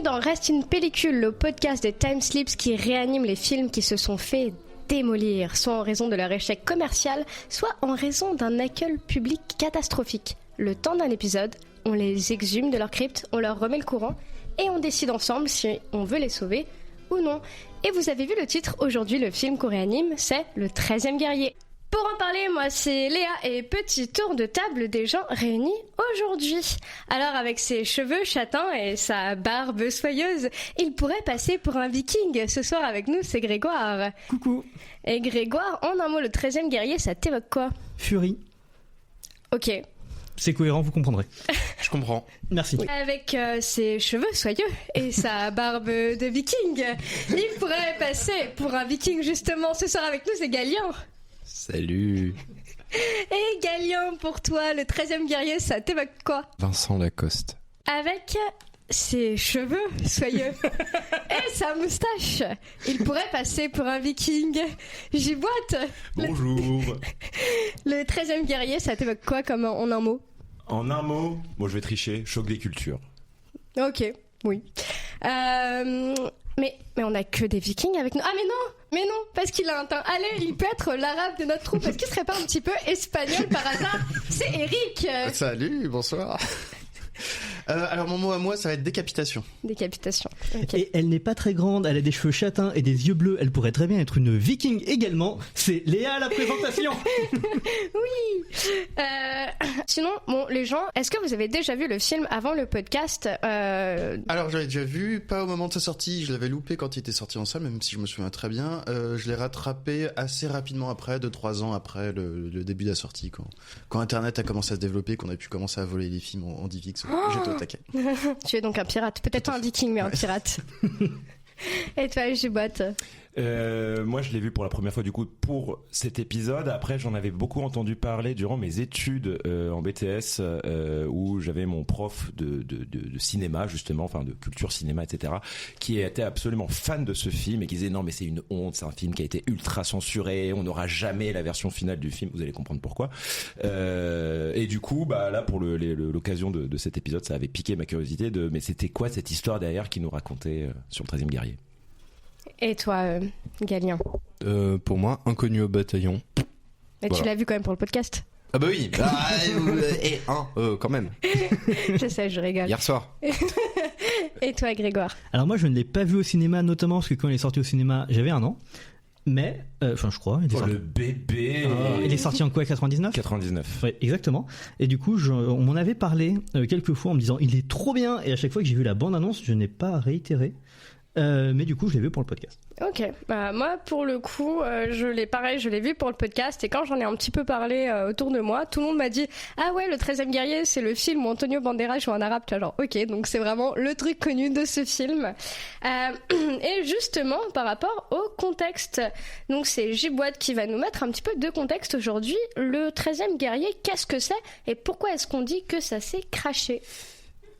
Bienvenue dans Reste une pellicule, le podcast des Timeslips qui réanime les films qui se sont fait démolir, soit en raison de leur échec commercial, soit en raison d'un accueil public catastrophique. Le temps d'un épisode, on les exhume de leur crypte, on leur remet le courant et on décide ensemble si on veut les sauver ou non. Et vous avez vu le titre, aujourd'hui le film qu'on réanime, c'est Le 13e guerrier. Pour en parler, moi c'est Léa et petit tour de table des gens réunis aujourd'hui. Alors avec ses cheveux châtains et sa barbe soyeuse, il pourrait passer pour un viking. Ce soir avec nous c'est Grégoire. Coucou. Et Grégoire, en un mot, le 13e guerrier, ça t'évoque quoi ? Fury. Ok. C'est cohérent, vous comprendrez. Je comprends. Merci. Avec ses cheveux soyeux et sa barbe de viking, il pourrait passer pour un viking justement. Ce soir avec nous c'est Galien. Salut. Et Galien, pour toi, le 13e guerrier, ça t'évoque quoi ? Vincent Lacoste. Avec ses cheveux soyeux et sa moustache, il pourrait passer pour un viking. J'y boite. Bonjour. Le 13e guerrier, ça t'évoque quoi comme en un mot ? En un mot, bon je vais tricher, choc des cultures. Ok, oui. Mais on a que des vikings avec nous. Ah mais non, parce qu'il a un teint. Allez, il peut être l'arabe de notre troupe. Est-ce qu'il serait pas un petit peu espagnol par hasard ? C'est Eric. Salut, bonsoir. Alors mon mot à moi, ça va être décapitation. Décapitation. Ok. Et elle n'est pas très grande, elle a des cheveux châtains et des yeux bleus. Elle pourrait très bien être une viking également. C'est Léa à la présentation. Oui. Sinon, bon, les gens, est-ce que vous avez déjà vu le film avant le podcast ? Alors j'avais déjà vu, pas au moment de sa sortie, je l'avais loupé quand il était sorti en salle, même si je me souviens très bien. Je l'ai rattrapé assez rapidement après, 2-3 ans après le début de la sortie, quand Internet a commencé à se développer, qu'on a pu commencer à voler les films en DivX. J'étais au taquet. Tu es donc un pirate. Peut-être pas un viking, mais un pirate. Et toi, Gibotte ? Moi je l'ai vu pour la première fois du coup pour cet épisode. Après j'en avais beaucoup entendu parler durant mes études en BTS où j'avais mon prof de cinéma justement, enfin de culture cinéma etc, qui était absolument fan de ce film et qui disait non mais c'est une honte, c'est un film qui a été ultra censuré, on n'aura jamais la version finale du film, vous allez comprendre pourquoi. Et du coup bah là pour l'occasion de cet épisode ça avait piqué ma curiosité de mais c'était quoi cette histoire derrière qui nous racontait sur le 13e guerrier. Et toi, Galien ? Pour moi, Inconnu au bataillon. Mais voilà. Tu l'as vu quand même pour le podcast ? Ah bah oui, quand même. Je sais, je rigole. Hier soir. Et toi, Grégoire ? Alors moi je ne l'ai pas vu au cinéma, notamment parce que quand il est sorti au cinéma, j'avais 1 an. Mais, enfin je crois. Le bébé. Il est sorti en quoi, 99 ? 99. Ouais, exactement. Et du coup, on m'en avait parlé quelques fois en me disant il est trop bien. Et à chaque fois que j'ai vu la bande-annonce, je n'ai pas réitéré. Mais du coup, je l'ai vu pour le podcast. Ok, bah moi pour le coup, je l'ai vu pour le podcast et quand j'en ai un petit peu parlé autour de moi, tout le monde m'a dit ah ouais le 13e guerrier c'est le film où Antonio Banderas joue un arabe, tu vois, genre ok donc c'est vraiment le truc connu de ce film. Et justement par rapport au contexte, donc c'est Giboite qui va nous mettre un petit peu de contexte aujourd'hui. Le 13e guerrier, qu'est-ce que c'est et pourquoi est-ce qu'on dit que ça s'est craché ?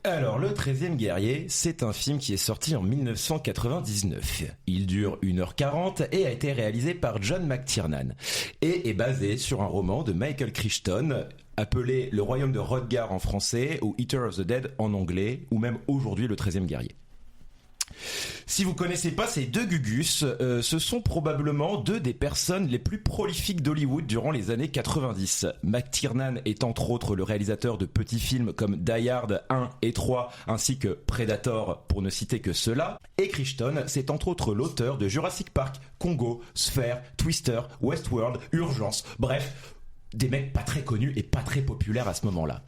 Alors, Le 13e guerrier, c'est un film qui est sorti en 1999. Il dure 1h40 et a été réalisé par John McTiernan et est basé sur un roman de Michael Crichton appelé Le Royaume de Hrothgar en français ou Eater of the Dead en anglais ou même aujourd'hui Le 13e guerrier. Si vous connaissez pas ces deux Gugus, ce sont probablement deux des personnes les plus prolifiques d'Hollywood durant les années 90. McTiernan est entre autres le réalisateur de petits films comme Die Hard 1 et 3, ainsi que Predator, pour ne citer que ceux-là. Et Crichton, c'est entre autres l'auteur de Jurassic Park, Congo, Sphere, Twister, Westworld, Urgence, bref, des mecs pas très connus et pas très populaires à ce moment-là.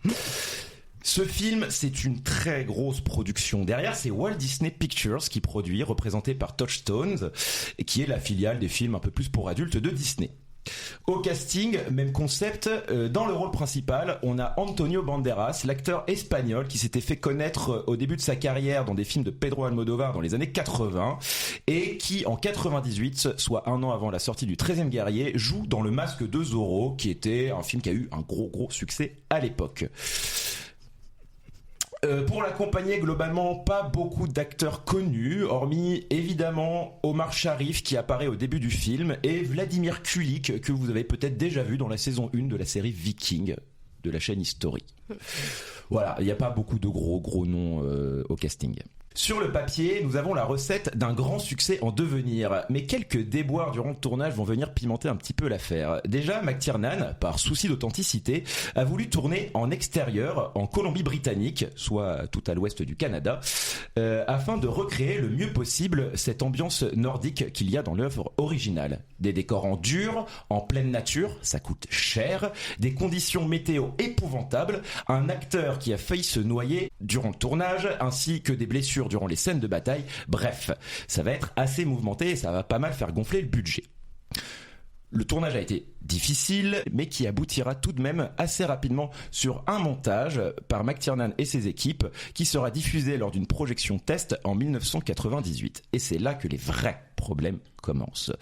Ce film, c'est une très grosse production. Derrière, c'est Walt Disney Pictures qui produit, représenté par Touchstone, et qui est la filiale des films un peu plus pour adultes de Disney. Au casting, même concept, dans le rôle principal, on a Antonio Banderas, l'acteur espagnol qui s'était fait connaître au début de sa carrière dans des films de Pedro Almodóvar dans les années 80 et qui, en 98, soit 1 an avant la sortie du 13e guerrier, joue dans Le Masque de Zorro, qui était un film qui a eu un gros succès à l'époque. Pour l'accompagner, globalement, pas beaucoup d'acteurs connus, hormis évidemment Omar Sharif qui apparaît au début du film et Vladimir Kulik que vous avez peut-être déjà vu dans la saison 1 de la série Viking de la chaîne History. Voilà, il n'y a pas beaucoup de gros noms au casting. Sur le papier, nous avons la recette d'un grand succès en devenir, mais quelques déboires durant le tournage vont venir pimenter un petit peu l'affaire. Déjà, McTiernan, par souci d'authenticité, a voulu tourner en extérieur, en Colombie-Britannique, soit tout à l'ouest du Canada, afin de recréer le mieux possible cette ambiance nordique qu'il y a dans l'œuvre originale. Des décors en dur, en pleine nature, ça coûte cher, des conditions météo épouvantables, un acteur qui a failli se noyer durant le tournage, ainsi que des blessures durant les scènes de bataille. Bref, ça va être assez mouvementé et ça va pas mal faire gonfler le budget. Le tournage a été difficile, mais qui aboutira tout de même assez rapidement sur un montage par McTiernan et ses équipes, qui sera diffusé lors d'une projection test en 1998. Et c'est là que les vrais problèmes commencent.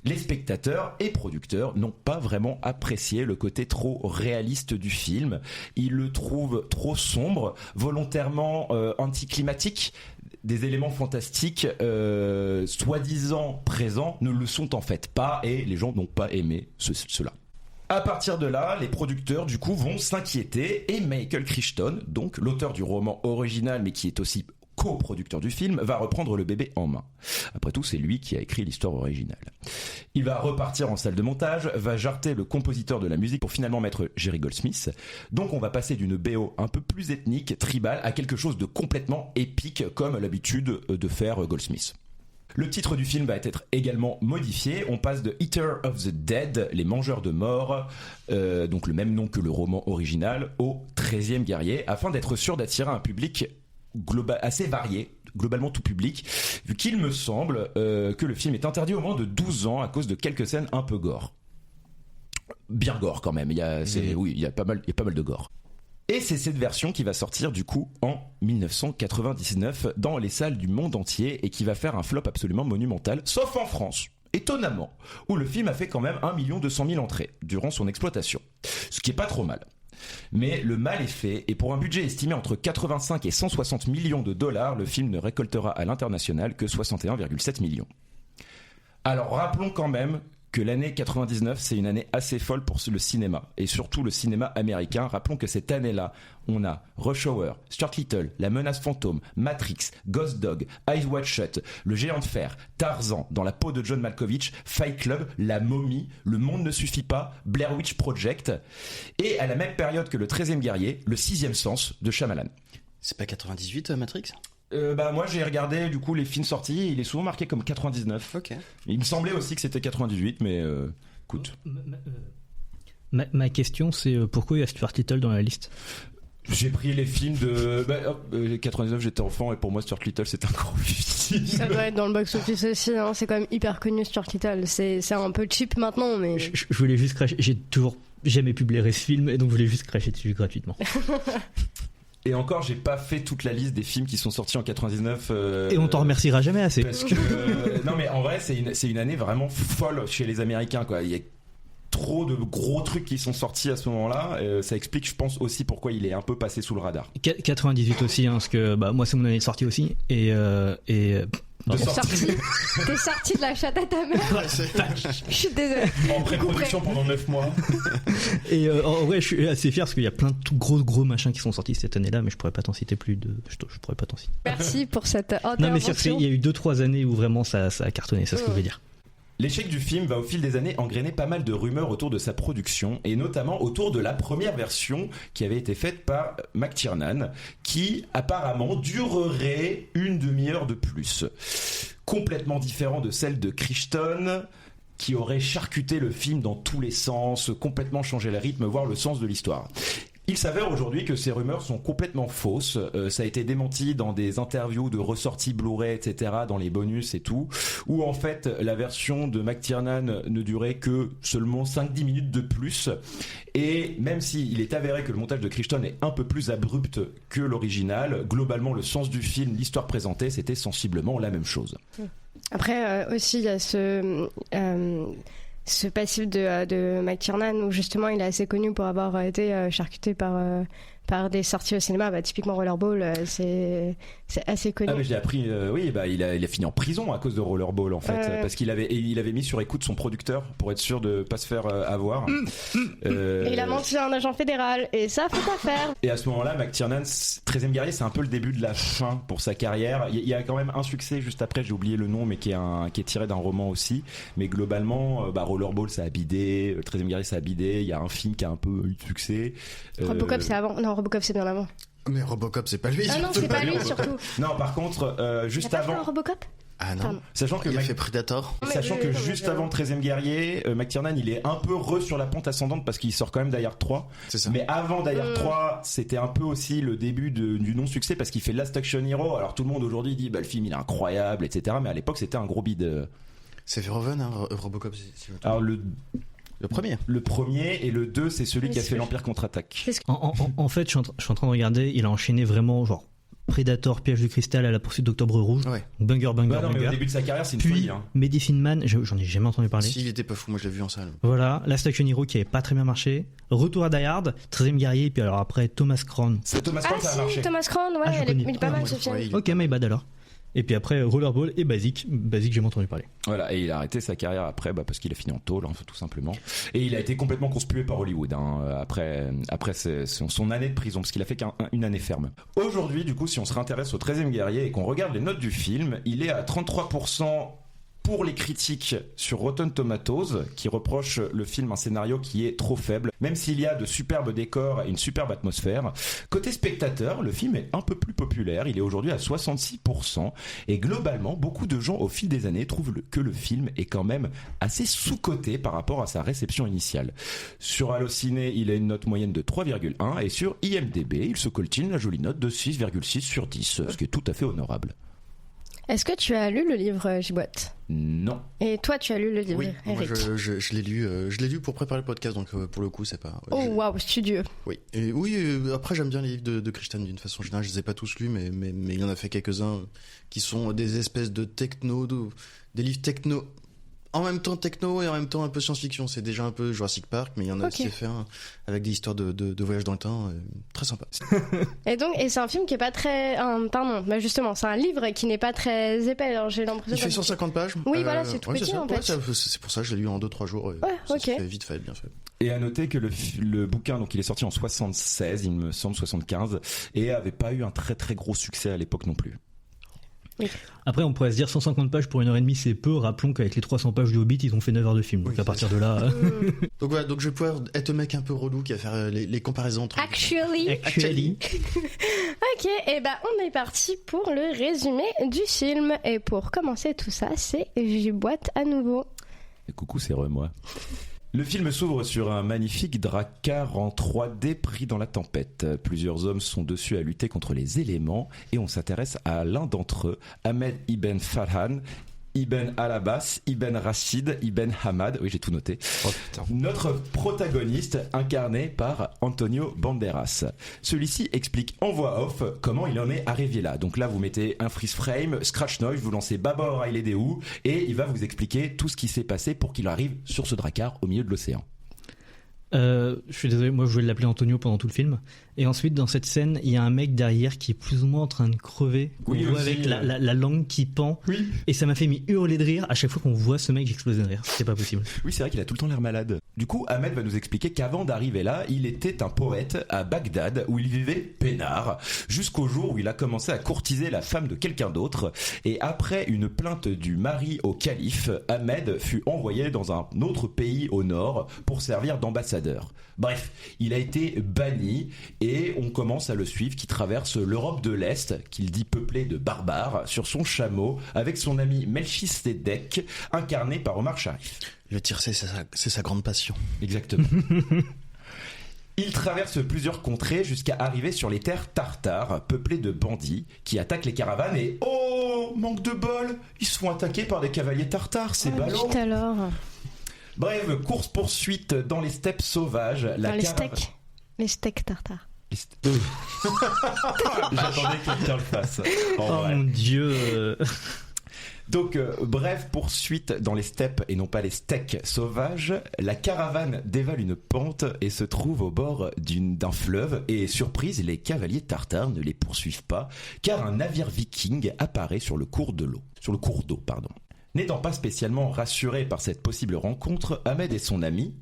Les spectateurs et producteurs n'ont pas vraiment apprécié le côté trop réaliste du film. Ils le trouvent trop sombre, volontairement anticlimatique. Des éléments fantastiques soi-disant présents ne le sont en fait pas et les gens n'ont pas aimé cela. À partir de là, les producteurs du coup vont s'inquiéter et Michael Crichton, donc l'auteur du roman original mais qui est aussi coproducteur du film, va reprendre le bébé en main. Après tout, c'est lui qui a écrit l'histoire originale. Il va repartir en salle de montage, va jarter le compositeur de la musique pour finalement mettre Jerry Goldsmith. Donc on va passer d'une BO un peu plus ethnique, tribale, à quelque chose de complètement épique, comme l'habitude de faire Goldsmith. Le titre du film va être également modifié. On passe de Eater of the Dead, les mangeurs de morts, donc le même nom que le roman original, au 13e guerrier, afin d'être sûr d'attirer un public assez varié, globalement tout public, vu qu'il me semble que le film est interdit au moins de 12 ans à cause de quelques scènes un peu gore. Bien gore quand même, il y a pas mal de gore. Et c'est cette version qui va sortir du coup en 1999 dans les salles du monde entier et qui va faire un flop absolument monumental, sauf en France. Étonnamment, où le film a fait quand même 1 200 000 entrées durant son exploitation, ce qui est pas trop mal. Mais le mal est fait et pour un budget estimé entre 85 et 160 millions de dollars, le film ne récoltera à l'international que 61,7 millions. Alors rappelons quand même que l'année 99, c'est une année assez folle pour le cinéma, et surtout le cinéma américain. Rappelons que cette année-là, on a Rush Hour, Stuart Little, La Menace Fantôme, Matrix, Ghost Dog, Eyes Wide Shut, Le Géant de Fer, Tarzan, Dans la peau de John Malkovich, Fight Club, La Momie, Le Monde ne suffit pas, Blair Witch Project, et à la même période que Le 13e guerrier, Le 6e sens de Shyamalan. C'est pas 98 Matrix ? Moi j'ai regardé du coup les films sortis, il est souvent marqué comme 99. Ok. Il me semblait aussi que c'était 98, mais écoute. Ma question c'est pourquoi il y a Stuart Little dans la liste ? J'ai pris les films de 99, j'étais enfant et pour moi Stuart Little c'est un gros film. Ça doit être dans le box-office aussi, hein. C'est quand même hyper connu Stuart Little. C'est un peu cheap maintenant, mais. Je voulais juste cracher. J'ai toujours jamais pu blairer ce film et donc je voulais juste cracher dessus gratuitement. Et encore, j'ai pas fait toute la liste des films qui sont sortis en 99. Et on t'en remerciera jamais assez. Parce que non, mais en vrai, c'est une année vraiment folle chez les Américains, quoi. Il y a trop de gros trucs qui sont sortis à ce moment-là. Ça explique, je pense, aussi pourquoi il est un peu passé sous le radar. 98 aussi, hein, parce que moi c'est mon année de sortie aussi. T'es sorti de la chatte à ta mère. Je suis désolée. En pré-production pendant 9 mois. Et en vrai, je suis assez fier parce qu'il y a plein de gros machins qui sont sortis cette année-là, mais je pourrais pas t'en citer plus de. Je pourrais pas t'en citer. Merci pour cette intervention. Non, mais c'est qu'il y a eu 2-3 années où vraiment ça a cartonné, c'est ce que je veux dire. L'échec du film va au fil des années engrainer pas mal de rumeurs autour de sa production et notamment autour de la première version qui avait été faite par McTiernan qui apparemment durerait une demi-heure de plus. Complètement différent de celle de Crichton qui aurait charcuté le film dans tous les sens, complètement changé le rythme, voire le sens de l'histoire. Il s'avère aujourd'hui que ces rumeurs sont complètement fausses. Ça a été démenti dans des interviews de ressorties Blu-ray, etc., dans les bonus et tout, où en fait la version de McTiernan ne durait que seulement 5-10 minutes de plus. Et même s'il est avéré que le montage de Crichton est un peu plus abrupt que l'original, globalement le sens du film, l'histoire présentée, c'était sensiblement la même chose. Après aussi il y a ce passif de McTiernan où justement il est assez connu pour avoir été charcuté par par des sorties au cinéma. Bah, typiquement Rollerball, c'est assez connu. Ah mais j'ai appris, il a fini en prison à cause de Rollerball en fait, parce qu'il avait mis sur écoute son producteur pour être sûr de pas se faire avoir. Et il a menti à un agent fédéral, et ça faut pas faire. Et à ce moment-là, McTiernan, 13e guerrier, c'est un peu le début de la fin pour sa carrière. Il y a quand même un succès juste après, j'ai oublié le nom, mais qui est tiré d'un roman aussi. Mais globalement, Rollerball ça a bidé, le 13e guerrier ça a bidé. Il y a un film qui a un peu eu de succès. Robocop c'est avant. Non, Robocop c'est bien avant. Mais Robocop, c'est pas lui. Ah non, c'est pas lui surtout. Non, par contre, juste il a pas avant. fait un Robocop. Ah non. Pardon. Sachant que il a fait Predator. Sachant que juste avant le 13e guerrier, McTiernan il est un peu sur la pente ascendante parce qu'il sort quand même Die Hard 3. C'est ça. Mais avant Die Hard 3, c'était un peu aussi le début du non-succès parce qu'il fait Last Action Hero. Alors tout le monde aujourd'hui dit le film il est incroyable, etc. Mais à l'époque c'était un gros bide. C'est Verhoeven, hein, Robocop. Alors le premier et le 2 c'est celui qui a fait l'Empire contre-attaque. En fait, je suis en train de regarder, il a enchaîné vraiment genre Predator, Piège de cristal, à la poursuite d'Octobre Rouge, ouais. Banger. Mais au début de sa carrière c'est une puis folie. Hein. Medicine Man, j'en ai jamais entendu parler. S'il était pas fou, moi je l'ai vu en salle. Voilà, Last Action Hero qui avait pas très bien marché, Retour à Die Hard, 13e guerrier, et puis alors après Thomas Crown. C'est Thomas Crown ça a marché. Thomas Crown, ouais, il est pas mal ce film. Ok, my bad alors. Et puis après Rollerball et Basic, j'ai jamais entendu parler. Voilà, et il a arrêté sa carrière après parce qu'il a fini en tôle, tout simplement. Et il a été complètement conspué par Hollywood après son année de prison, parce qu'il a fait qu'une année ferme. Aujourd'hui, du coup, si on se réintéresse au 13e guerrier et qu'on regarde les notes du film, il est à 33% pour les critiques sur Rotten Tomatoes, qui reprochent le film un scénario qui est trop faible, même s'il y a de superbes décors et une superbe atmosphère. Côté spectateur, le film est un peu plus populaire, il est aujourd'hui à 66%, et globalement, beaucoup de gens au fil des années trouvent que le film est quand même assez sous-coté par rapport à sa réception initiale. Sur Allociné, il a une note moyenne de 3,1, et sur IMDb, il se coltine la jolie note de 6,6 sur 10, ce qui est tout à fait honorable. Est-ce que tu as lu le livre Gibotte ? Non. Et toi, tu as lu le livre, Oui, Eric ? moi je l'ai lu pour préparer le podcast, donc pour le coup, c'est pas. Oh waouh, studieux. Oui, et oui. Après, j'aime bien les livres de Christian d'une façon générale. Je les ai pas tous lus, mais il en a fait quelques-uns qui sont des espèces de techno, des livres techno. En même temps techno et en même temps un peu science-fiction. C'est déjà un peu Jurassic Park, mais il y en a aussi fait un avec des histoires de voyage dans le temps. Très sympa. Et c'est un film qui est pas très... justement, c'est un livre qui n'est pas très épais. Alors j'ai l'impression... Il fait 150 pages. Oui, voilà, c'est tout petit en fait. C'est pour ça que je l'ai lu en 2-3 jours. Ça fait vite fait, bien fait. Et à noter que le bouquin, donc il est sorti en 76, il me semble 75, et avait pas eu un très très gros succès à l'époque non plus. Oui. Après, on pourrait se dire 150 pages pour 1h30, c'est peu. Rappelons qu'avec les 300 pages du Hobbit, ils ont fait 9 heures de film. Donc à partir de là. Donc voilà, donc je vais pouvoir être le mec un peu relou qui va faire les comparaisons entre. Actually. Ok, et on est parti pour le résumé du film. Et pour commencer tout ça, c'est Giboite à nouveau. Et coucou, c'est moi. Le film s'ouvre sur un magnifique drakkar en 3D pris dans la tempête. Plusieurs hommes sont dessus à lutter contre les éléments et on s'intéresse à l'un d'entre eux, Ahmed Ibn Farhan, Ibn al-Abbas, Ibn Rashid, Ibn Hamad. Oui, j'ai tout noté. Oh, putain. Notre protagoniste, incarné par Antonio Banderas. Celui-ci explique en voix off comment il en est arrivé là. Donc là, vous mettez un freeze frame, scratch noise, vous lancez Baba O'Reilly Deou et il va vous expliquer tout ce qui s'est passé pour qu'il arrive sur ce drakkar au milieu de l'océan. Je suis désolé, moi je voulais l'appeler Antonio pendant tout le film. Et ensuite, dans cette scène, il y a un mec derrière qui est plus ou moins en train de crever. Oui, on voit aussi, avec la langue qui pend. Oui. Et ça m'a fait hurler de rire. À chaque fois qu'on voit ce mec, j'explosais de rire. C'est pas possible. Oui, c'est vrai qu'il a tout le temps l'air malade. Du coup, Ahmed va nous expliquer qu'avant d'arriver là, il était un poète à Bagdad où il vivait peinard. Jusqu'au jour où il a commencé à courtiser la femme de quelqu'un d'autre. Et après une plainte du mari au calife, Ahmed fut envoyé dans un autre pays au nord pour servir d'ambassadeur. Bref, il a été banni et on commence à le suivre qui traverse l'Europe de l'Est, qu'il dit peuplée de barbares, sur son chameau avec son ami Melchisedec, incarné par Omar Sharif. Le tir, c'est sa grande passion. Exactement. Il traverse plusieurs contrées jusqu'à arriver sur les terres tartares, peuplées de bandits, qui attaquent les caravanes et oh, manque de bol, ils se font attaquer par des cavaliers tartares, c'est ballot. Vite alors. Bref, course-poursuite dans les steppes sauvages. Les steaks tartares. J'attendais que quelqu'un le fasse. Oh mon Dieu. Donc, bref, poursuite dans les steppes et non pas les steaks sauvages. La caravane dévale une pente et se trouve au bord d'un fleuve. Et surprise, les cavaliers tartares ne les poursuivent pas, car un navire viking apparaît sur le cours d'eau. N'étant pas spécialement rassuré par cette possible rencontre, Ahmed et son ami,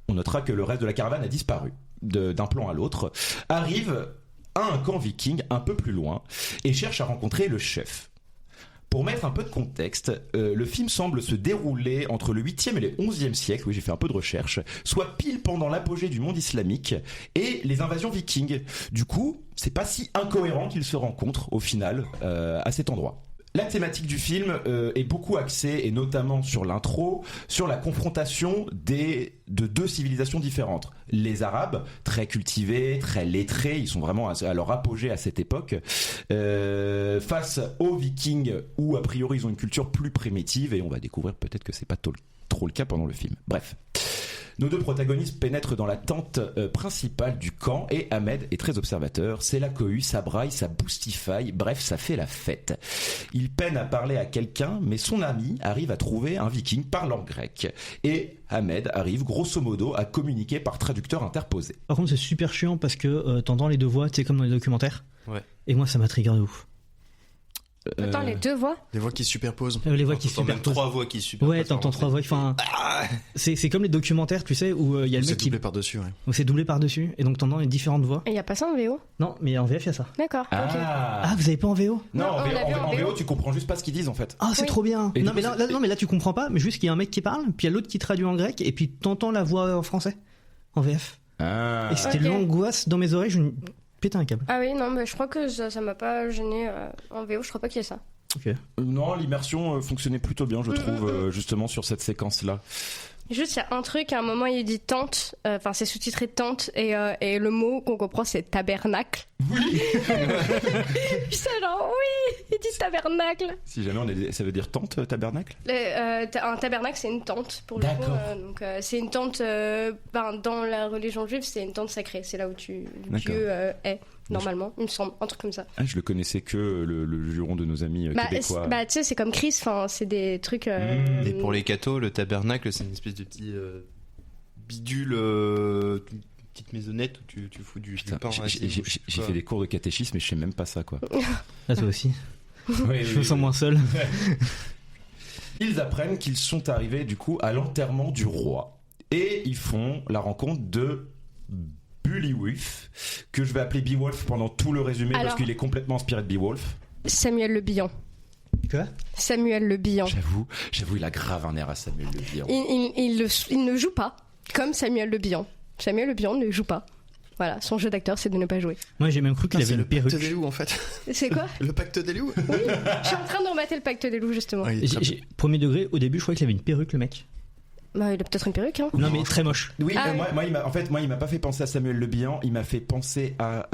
on notera que le reste de la caravane a disparu d'un plan à l'autre, arrivent à un camp viking un peu plus loin et cherchent à rencontrer le chef. Pour mettre un peu de contexte, le film semble se dérouler entre le 8e et le 11e siècle, oui j'ai fait un peu de recherche, soit pile pendant l'apogée du monde islamique et les invasions vikings. Du coup, c'est pas si incohérent qu'ils se rencontrent au final à cet endroit. La thématique du film est beaucoup axée, et notamment sur l'intro, sur la confrontation de deux civilisations différentes. Les Arabes, très cultivés, très lettrés, ils sont vraiment à leur apogée à cette époque, face aux Vikings, où a priori ils ont une culture plus primitive, et on va découvrir peut-être que c'est pas trop le cas pendant le film. Bref. Nos deux protagonistes pénètrent dans la tente principale du camp et Ahmed est très observateur. C'est la cohue, ça braille, ça boostify, bref, ça fait la fête. Il peine à parler à quelqu'un, mais son ami arrive à trouver un viking parlant grec. Et Ahmed arrive grosso modo à communiquer par traducteur interposé. Par contre, c'est super chiant parce que t'entends les deux voix, tu sais, comme dans les documentaires. Ouais. Et moi, ça m'a trigger de ouf. Attends, les deux voix? Les voix qui se superposent. Les voix qui T'entends même superposent. 3 voix qui se superposent. Ouais, t'entends 3 voix. Enfin, c'est comme les documentaires, tu sais, où il y a le C'est mec qui. doublé par-dessus, ouais. Où c'est doublé par-dessus, et donc t'entends les différentes voix. Et y a pas ça en VO? Non, mais en VF, il y a ça. D'accord, ok. Ah, vous avez pas en VO? Non, on l'a vu en en VO. VO, tu comprends juste pas ce qu'ils disent en fait. Ah, c'est Oui. trop bien. Et Non du mais, coup, non, mais là, tu comprends pas, mais juste qu'il y a un mec qui parle, puis il y a l'autre qui traduit en grec, et puis t'entends la voix en français, en VF. Ah. Et c'était Ok. l'angoisse dans mes oreilles, je pétais un câble. Ah oui, non, mais je crois que ça m'a pas gêné en VO, je crois pas qu'il y ait ça. Ok. Non, l'immersion fonctionnait plutôt bien, je trouve, justement sur cette séquence-là. Juste, il y a un truc, à un moment, il dit tente, enfin, c'est sous-titré tente, et le mot qu'on comprend, c'est tabernacle. Oui. C'est genre, oui, il dit tabernacle. Si jamais ça veut dire tente, tabernacle. Un tabernacle, c'est une tente, pour le coup. D'accord. Donc, c'est une tente, dans la religion juive, c'est une tente sacrée. C'est là où Dieu est, normalement, il me semble, un truc comme ça. Ah, je le connaissais que le juron de nos amis québécois. Tu sais, c'est comme Chris, enfin, c'est des trucs. Et pour les cathos, le tabernacle, c'est une espèce de petit bidule, une petite maisonnette où tu fous du pain. J'ai fait des cours de catéchisme, mais je sais même pas ça, quoi. Là, toi aussi. Oui, Je me sens moins seul. Ils apprennent qu'ils sont arrivés, du coup, à l'enterrement du roi. Et ils font la rencontre de Beowulf, que je vais appeler Beowulf pendant tout le résumé, parce Alors- qu'il est complètement inspiré de Beowulf. Samuel Le Bihan. Quoi? Samuel Le Bihan. J'avoue, il a grave un air à Samuel Le Bihan. Il ne joue pas comme Samuel Le Bihan. Samuel Le Bihan ne joue pas. Voilà, son jeu d'acteur, c'est de ne pas jouer. Moi, j'ai même cru qu'il Ah, avait c'est une le pacte perruque. des loups, en fait. C'est quoi? Le pacte des loups. Oui, je suis en train de remater le Pacte des loups, justement. Ouais, il est très bien. Premier degré, au début, je croyais qu'il avait une perruque, le mec. Bah, il a peut-être une perruque, hein. Non, mais très moche. Oui, Ah, moi, il m'a pas fait penser à Samuel Le Bihan, il m'a fait penser à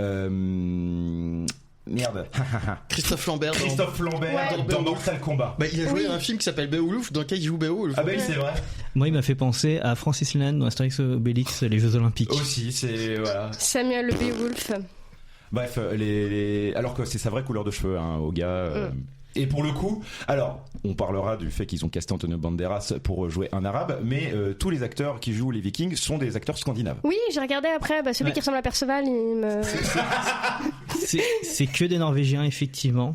merde. Christophe Lambert. Christophe Lambert Ouais. dans Mortal Kombat. Bah, il a joué Oui. à un film qui s'appelle Beowulf, dans lequel il joue Beowulf. Ah bah oui, c'est vrai. Moi, il m'a fait penser à Francis Land dans Astérix Obélix, les Jeux Olympiques. Aussi, c'est voilà. Samuel Le Beowulf. Bref, alors que c'est sa vraie couleur de cheveux, hein, au gars. Et pour le coup, alors, on parlera du fait qu'ils ont casté Antonio Banderas pour jouer un arabe, mais tous les acteurs qui jouent les Vikings sont des acteurs scandinaves. Oui, j'ai regardé après, celui Ouais. qui ressemble à Perceval, il me... C'est que des Norvégiens, effectivement.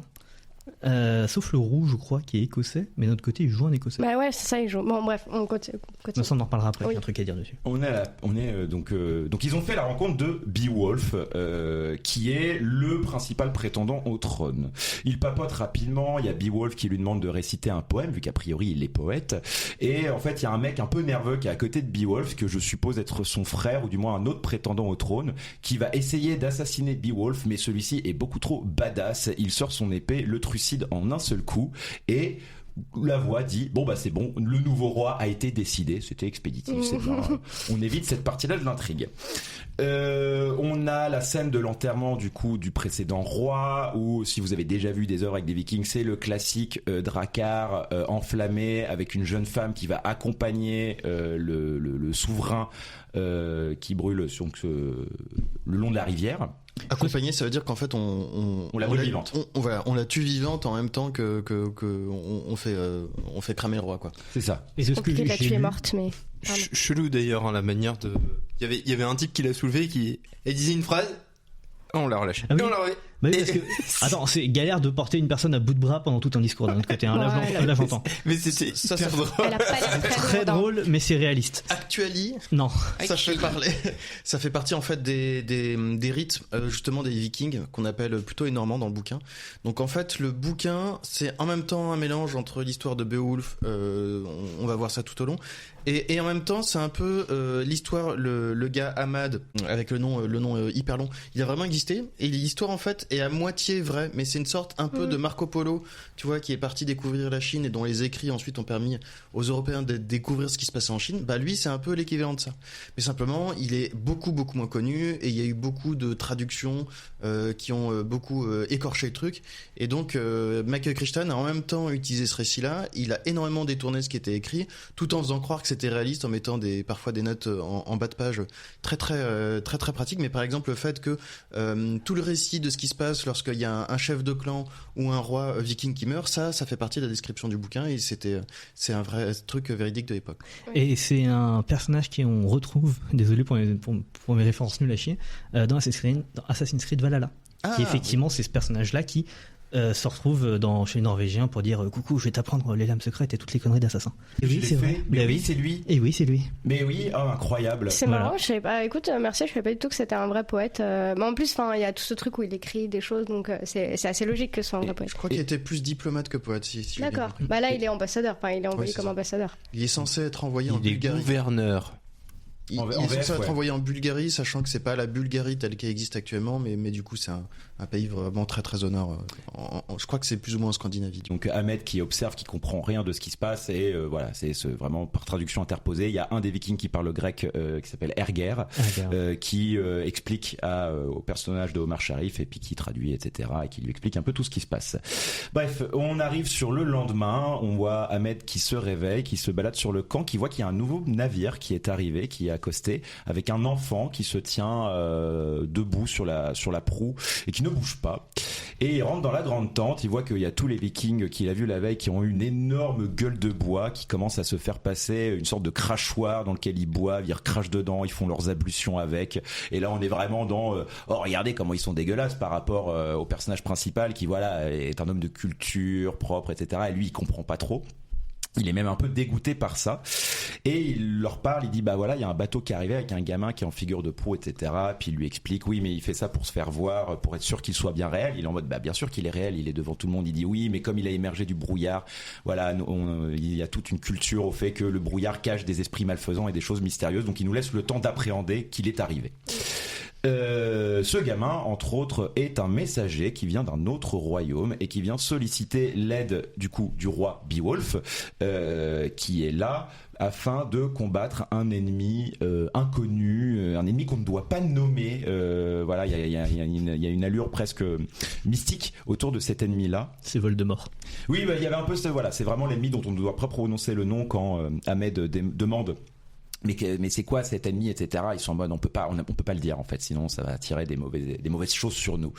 Sauf le rouge, je crois, qui est écossais. Mais de l'autre côté, il joue en écossais. Bah ouais, c'est ça, il joue. Bon, bref, on continue. Mais ça, on en reparlera après, Oui. j'ai un truc à dire dessus. Donc ils ont fait la rencontre de Beowulf, qui est le principal prétendant au trône. Il papote rapidement, il y a Beowulf qui lui demande de réciter un poème, vu qu'a priori il est poète, et en fait il y a un mec un peu nerveux qui est à côté de Beowulf, que je suppose être son frère, ou du moins un autre prétendant au trône, qui va essayer d'assassiner Beowulf, mais celui-ci est beaucoup trop badass, il sort son épée, le trucide en un seul coup, et la voix dit bon bah c'est bon, le nouveau roi a été décidé, c'était expéditif, c'est bien, on évite cette partie-là de l'intrigue. On a la scène de l'enterrement du coup du précédent roi, où si vous avez déjà vu des œuvres avec des Vikings, c'est le classique Drakkar enflammé avec une jeune femme qui va accompagner le souverain qui brûle donc, le long de la rivière. Accompagné, ça veut dire qu'en fait On la brûle vivante. On la tue vivante en même temps que on fait cramer le roi, quoi. C'est ça. Et c'est C'est ce que compliqué de la j'ai tuer lu. morte, mais... Pardon. Chelou d'ailleurs, hein, la manière de. Il y avait un type qui l'a soulevé qui. Elle disait une phrase. On l'a relâché. Ah oui. Et on l'a relâché. Bah oui, parce que... Attends, c'est galère de porter une personne à bout de bras pendant tout un discours d'un autre côté. Hein. Là, j'entends. Mais c'était Ça, hyper ça- drôle. Elle a pas l'air Très lourde, hein. drôle, mais c'est réaliste. Actually, Non. ça fait parler. Ça fait partie en fait des rites justement des Vikings qu'on appelle plutôt les Normands dans le bouquin. Donc en fait le bouquin c'est en même temps un mélange entre l'histoire de Beowulf, on va voir ça tout au long, et en même temps c'est un peu l'histoire le gars Ahmad avec le nom hyper long. Il a vraiment existé et l'histoire en fait est à moitié vraie, mais c'est une sorte un peu de Marco Polo, tu vois, qui est parti découvrir la Chine et dont les écrits ensuite ont permis aux Européens de découvrir ce qui se passait en Chine. Bah lui c'est un peu l'équivalent de ça. Mais simplement, il est beaucoup moins connu et il y a eu beaucoup de traductions qui ont beaucoup écorché le truc. Et donc, Michael Crichton a en même temps utilisé ce récit-là. Il a énormément détourné ce qui était écrit, tout en faisant croire que c'était réaliste, en mettant parfois des notes en bas de page très pratiques. Mais par exemple, le fait que tout le récit de ce qui se passe lorsqu'il y a un chef de clan ou un roi viking qui meurt, ça fait partie de la description du bouquin et c'est un vrai truc véridique de l'époque. Et c'est un personnage qu'on retrouve, désolé pour mes références nulles à chier, dans Assassin's Creed Valhalla. Qui effectivement, c'est ce personnage-là qui se retrouve chez les Norvégiens pour dire coucou, je vais t'apprendre les lames secrètes et toutes les conneries d'assassin. Et oui, c'est vrai. Mais Bah oui, c'est lui. Et oui, c'est lui. Mais oui, oh, incroyable. C'est Voilà. marrant, je savais pas. Écoute, merci, je savais pas du tout que c'était un vrai poète. Mais en plus, il y a tout ce truc où il écrit des choses, donc c'est assez logique que ce soit un vrai poète. Je crois qu'il était plus diplomate que poète, si j'ai bien D'accord. compris. Bah là, il est ambassadeur. Enfin, il est envoyé Ouais, c'est comme ça. ambassadeur. Il est censé être envoyé en Il est Bulgarie. gouverneur. Il En est VF, censé être ouais. envoyé en Bulgarie, sachant que c'est pas la Bulgarie telle qu'elle existe actuellement, mais du coup c'est un pays vraiment très au nord. Je crois que c'est plus ou moins en Scandinavie. Donc Ahmed qui observe, qui comprend rien de ce qui se passe et voilà, c'est vraiment par traduction interposée. Il y a un des Vikings qui parle grec qui s'appelle Erger, qui explique au personnage de Omar Sharif et puis qui traduit, etc. et qui lui explique un peu tout ce qui se passe. Bref, on arrive sur le lendemain, on voit Ahmed qui se réveille, qui se balade sur le camp, qui voit qu'il y a un nouveau navire qui est arrivé, qui est accosté, avec un enfant qui se tient debout sur la proue et qui ne bouge pas. Et il rentre dans la grande tente, il voit qu'il y a tous les Vikings qu'il a vus la veille qui ont une énorme gueule de bois, qui commencent à se faire passer une sorte de crachoir dans lequel ils boivent, ils recrachent dedans, ils font leurs ablutions avec. Et là on est vraiment dans oh regardez comment ils sont dégueulasses par rapport au personnage principal qui voilà est un homme de culture, propre, etc. Et lui il comprend pas trop. Il est même un peu dégoûté par ça et il leur parle, il dit bah voilà il y a un bateau qui est arrivé avec un gamin qui est en figure de proue, etc. Puis il lui explique oui mais il fait ça pour se faire voir, pour être sûr qu'il soit bien réel. Il est en mode bah bien sûr qu'il est réel, il est devant tout le monde. Il dit oui mais comme il a émergé du brouillard, voilà il y a toute une culture au fait que le brouillard cache des esprits malfaisants et des choses mystérieuses, donc il nous laisse le temps d'appréhender qu'il est arrivé. Ce gamin, entre autres, est un messager qui vient d'un autre royaume et qui vient solliciter l'aide du roi Beowulf, qui est là afin de combattre un ennemi inconnu, un ennemi qu'on ne doit pas nommer. Voilà, il y a une allure presque mystique autour de cet ennemi-là. C'est Voldemort. Oui, bah, il y avait un peu voilà, c'est vraiment l'ennemi dont on ne doit pas prononcer le nom quand Ahmed demande. Mais c'est quoi cet ennemi, etc. Ils sont en mode on peut pas le dire en fait, sinon ça va attirer des mauvaises choses sur nous.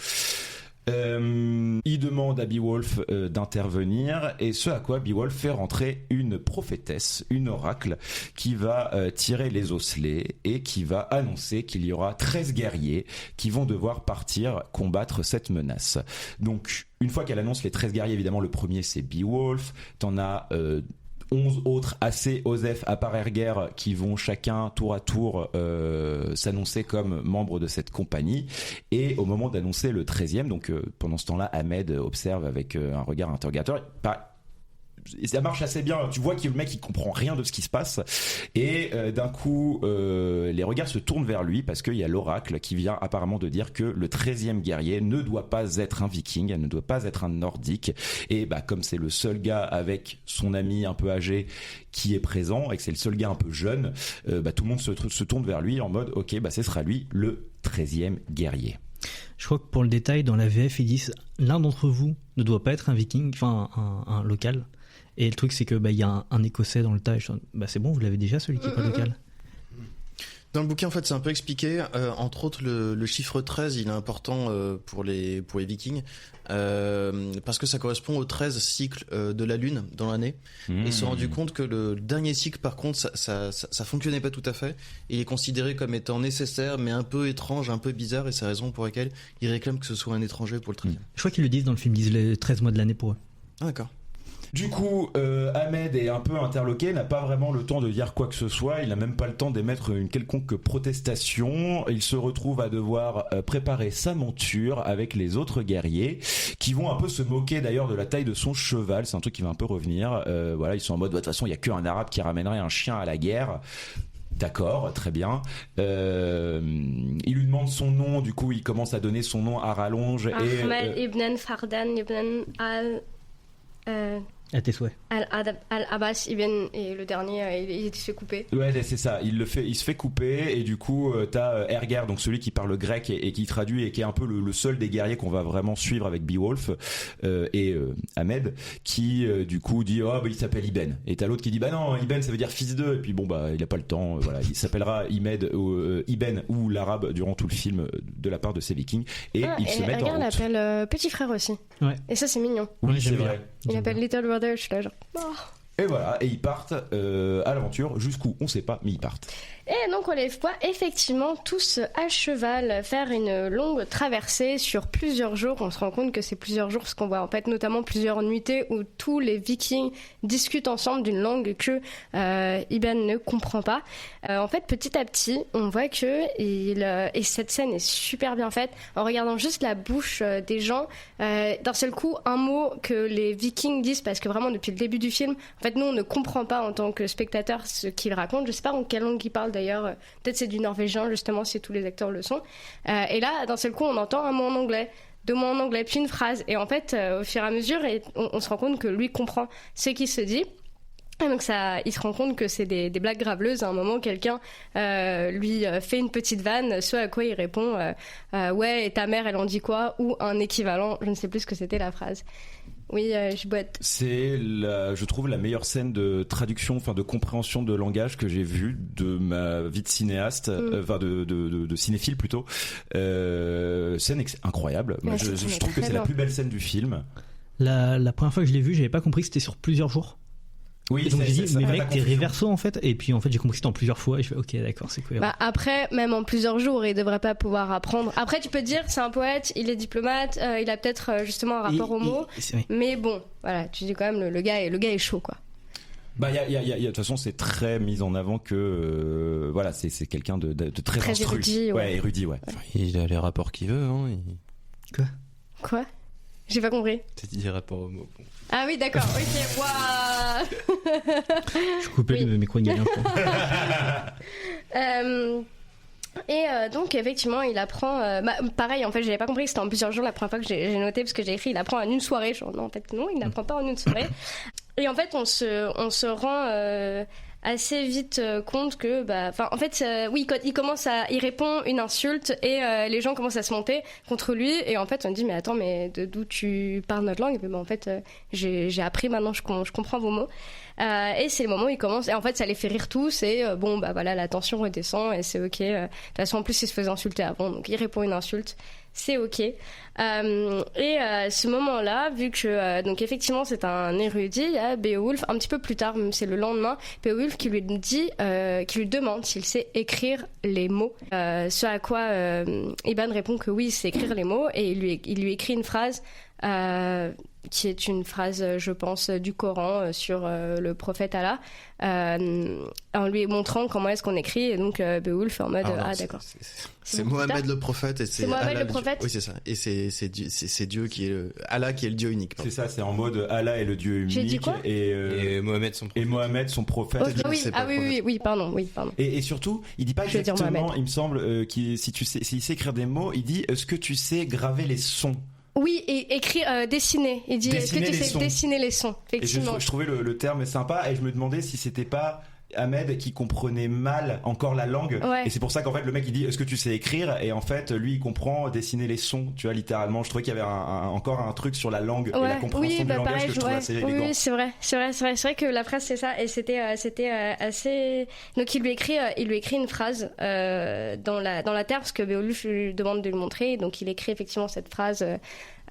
Il demande à Beowulf d'intervenir et ce à quoi Beowulf fait rentrer une prophétesse, une oracle qui va tirer les osselets et qui va annoncer qu'il y aura 13 guerriers qui vont devoir partir combattre cette menace. Donc une fois qu'elle annonce les 13 guerriers, évidemment le premier c'est Beowulf, t'en as 11 autres assez OSEF à part Erger qui vont chacun tour à tour s'annoncer comme membres de cette compagnie et au moment d'annoncer le 13e, donc pendant ce temps-là Ahmed observe avec un regard interrogateur. Et ça marche assez bien, tu vois que le mec il comprend rien de ce qui se passe et d'un coup les regards se tournent vers lui parce qu'il y a l'oracle qui vient apparemment de dire que le 13e guerrier ne doit pas être un viking, ne doit pas être un nordique et bah comme c'est le seul gars avec son ami un peu âgé qui est présent et que c'est le seul gars un peu jeune, bah tout le monde se tourne vers lui en mode ok bah ce sera lui le 13e guerrier. Je crois que pour le détail, dans la VF, ils disent l'un d'entre vous ne doit pas être un viking, enfin un local. Et le truc, c'est que y a un écossais dans le tas. Bah c'est bon, vous l'avez déjà celui qui est pas local. Dans le bouquin, en fait, c'est un peu expliqué. Entre autres, le chiffre 13, il est important pour les Vikings. Parce que ça correspond aux 13 cycles de la Lune dans l'année. Ils se sont rendus compte que le dernier cycle, par contre, ça fonctionnait pas tout à fait. Il est considéré comme étant nécessaire, mais un peu étrange, un peu bizarre, et c'est la raison pour laquelle ils réclament que ce soit un étranger pour le 13e. Je crois qu'ils le disent dans le film, ils disent les 13 mois de l'année pour eux. Ah, d'accord. Du coup, Ahmed est un peu interloqué, n'a pas vraiment le temps de dire quoi que ce soit, il n'a même pas le temps d'émettre une quelconque protestation. Il se retrouve à devoir préparer sa monture avec les autres guerriers, qui vont un peu se moquer d'ailleurs de la taille de son cheval, c'est un truc qui va un peu revenir. Voilà, ils sont en mode, de toute façon, il n'y a qu'un arabe qui ramènerait un chien à la guerre. D'accord, très bien. Il lui demande son nom, du coup il commence à donner son nom à rallonge. Ahmed ibn Fardan ibn al... À tes souhaits. Al-Abbas ibn, et le dernier, il se fait couper. Ouais, c'est ça. Il se fait couper, et du coup, t'as Erger, donc celui qui parle grec et qui traduit et qui est un peu le seul des guerriers qu'on va vraiment suivre avec Beowulf, et Ahmed, qui du coup dit il s'appelle Iben. Et t'as l'autre qui dit non, Iben ça veut dire fils d'eux. Et puis il a pas le temps. Voilà, il s'appellera Iben ou l'arabe durant tout le film de la part de ces Vikings. Et ils se mettent en route. Erger l'appelle petit frère aussi. Ouais. Et ça c'est mignon. Oui, c'est vrai. Il l'appelle Little Brother, je suis là genre... Et voilà, et ils partent à l'aventure, jusqu'où on sait pas, mais ils partent. Et donc on les voit effectivement tous à cheval faire une longue traversée sur plusieurs jours. On se rend compte que c'est plusieurs jours, parce qu'on voit en fait notamment plusieurs nuitées où tous les Vikings discutent ensemble d'une langue que Iben ne comprend pas. En fait, petit à petit, on voit que et cette scène est super bien faite. En regardant juste la bouche des gens, d'un seul coup, un mot que les Vikings disent, parce que vraiment depuis le début du film, en fait, nous on ne comprend pas en tant que spectateur ce qu'ils racontent. Je sais pas en quelle langue ils parlent d'ailleurs, peut-être c'est du norvégien justement si tous les acteurs le sont. Et là, d'un seul coup, on entend un mot en anglais, 2 mots en anglais, puis une phrase. Et en fait, au fur et à mesure, on se rend compte que lui comprend ce qui se dit. Et donc il se rend compte que c'est des blagues graveleuses. À un moment, quelqu'un lui fait une petite vanne, ce à quoi il répond ouais, et ta mère, elle en dit quoi? Ou un équivalent, je ne sais plus ce que c'était la phrase. Oui, je boite. C'est je trouve la meilleure scène de traduction, enfin de compréhension de langage que j'ai vue de ma vie de cinéaste, enfin de cinéphile plutôt. Scène incroyable. Moi, je trouve que c'est la plus belle scène du film. La première fois que je l'ai vu, j'avais pas compris que c'était sur plusieurs jours. Oui, donc j'ai dit, mais mec, t'es réverso en fait. Et puis en fait, j'ai compris que c'était en plusieurs fois. Et je fais, ok, d'accord, c'est cohérent. Après, même en plusieurs jours, il devrait pas pouvoir apprendre. Après, tu peux te dire, c'est un poète, il est diplomate, il a peut-être justement un rapport au mot. Mais bon, voilà, tu dis quand même, le gars est chaud, quoi. De toute façon, c'est très mis en avant que voilà, c'est quelqu'un de très instru. Érudit, érudit, ouais. Enfin, il a les rapports qu'il veut, hein. Quoi? J'ai pas compris. C'est dit rapport au mot. Bon. Ah oui, d'accord, ok, waouh. Je coupais le micro de Galien. Donc effectivement il apprend pareil, en fait j'avais pas compris que c'était en plusieurs jours la première fois que j'ai noté, parce que j'ai écrit il apprend en une soirée. Non, en fait non, il n'apprend pas en une soirée. Et en fait on se rend assez vite compte que en fait quand il répond une insulte et les gens commencent à se monter contre lui, et en fait on dit mais attends, mais d'où tu parles notre langue? Et puis en fait j'ai appris, maintenant je comprends vos mots. Et c'est le moment où il commence, et en fait ça les fait rire tous, et voilà, la tension redescend et c'est ok. De toute façon en plus il se faisait insulter avant, donc il répond une insulte, c'est ok. Et ce moment-là, vu que donc effectivement c'est un érudit, il y a Beowulf un petit peu plus tard, même c'est le lendemain, Beowulf qui lui demande s'il sait écrire les mots. Ce à quoi Iban répond que oui, il sait écrire les mots, et il lui écrit une phrase qui est une phrase, je pense, du Coran sur le prophète Allah, en lui montrant comment est-ce qu'on écrit. Et donc Beowulf en mode d'accord. C'est Mohammed le prophète, et c'est Mohammed Allah, le prophète. Oui, c'est ça. Et c'est Dieu qui est Allah qui est le Dieu unique. C'est ça, c'est en mode Allah est le Dieu unique. J'ai dit quoi? Et Mohammed son prophète. Oui, pardon. Et surtout, il dit pas exactement, il me semble, s'il sait écrire des mots, il dit est-ce que tu sais graver les sons? Oui, et écrire, dessiner. Il dit, est-ce que tu sais dessiner les sons? Effectivement. Et je trouvais le terme sympa, et je me demandais si c'était pas Ahmed qui comprenait mal encore la langue, ouais. Et c'est pour ça qu'en fait le mec il dit est-ce que tu sais écrire, et en fait lui il comprend dessiner les sons, tu vois, littéralement. Je trouvais qu'il y avait encore un truc sur la langue et la compréhension du langage pareil, que je trouve assez élégant. Oui, c'est vrai que la phrase c'est ça, et c'était assez. Donc il lui écrit une phrase dans la terre, parce que Beowulf lui demande de lui montrer, donc il écrit effectivement cette phrase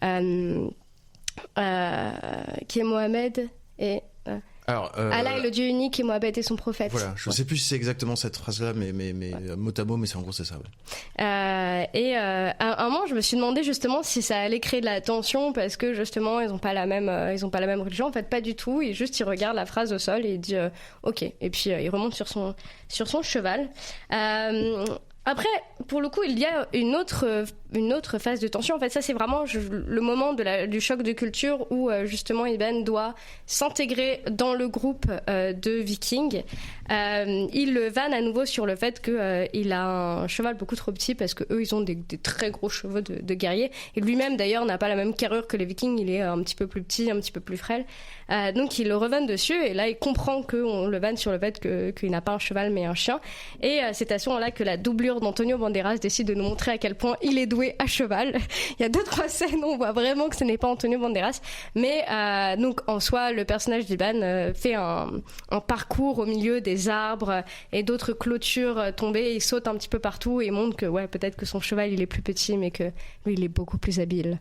qui est Mohamed et Alors, Allah est le Dieu unique et Mohamed est son prophète. Voilà, je sais plus si c'est exactement cette phrase-là, mais mot à mot, mais c'est en gros c'est ça. Ouais. Et à un moment, je me suis demandé justement si ça allait créer de la tension, parce que justement ils ont pas la même religion. En fait, pas du tout. Il regarde la phrase au sol et il dit OK. Et puis il remonte sur son cheval. Après, pour le coup, il y a une autre phase de tension. En fait, ça, c'est vraiment le moment du choc de culture où, justement, Iban doit s'intégrer dans le groupe de Vikings. Il le vanne à nouveau sur le fait qu'il a un cheval beaucoup trop petit, parce que eux, ils ont des très gros chevaux de guerriers. Et lui-même, d'ailleurs, n'a pas la même carrure que les Vikings. Il est un petit peu plus petit, un petit peu plus frêle. Donc, il le revanne dessus. Et là, il comprend qu'on le vanne sur le fait qu'il n'a pas un cheval, mais un chien. Et c'est à ce moment-là que la doublure d'Antonio Banderas décide de nous montrer à quel point il est doué à cheval. Il y a 2-3 scènes où on voit vraiment que ce n'est pas Antonio Banderas, mais donc en soi le personnage d'Iban fait un parcours au milieu des arbres et d'autres clôtures tombées. Il saute un petit peu partout et montre que peut-être que son cheval il est plus petit, mais que lui il est beaucoup plus habile.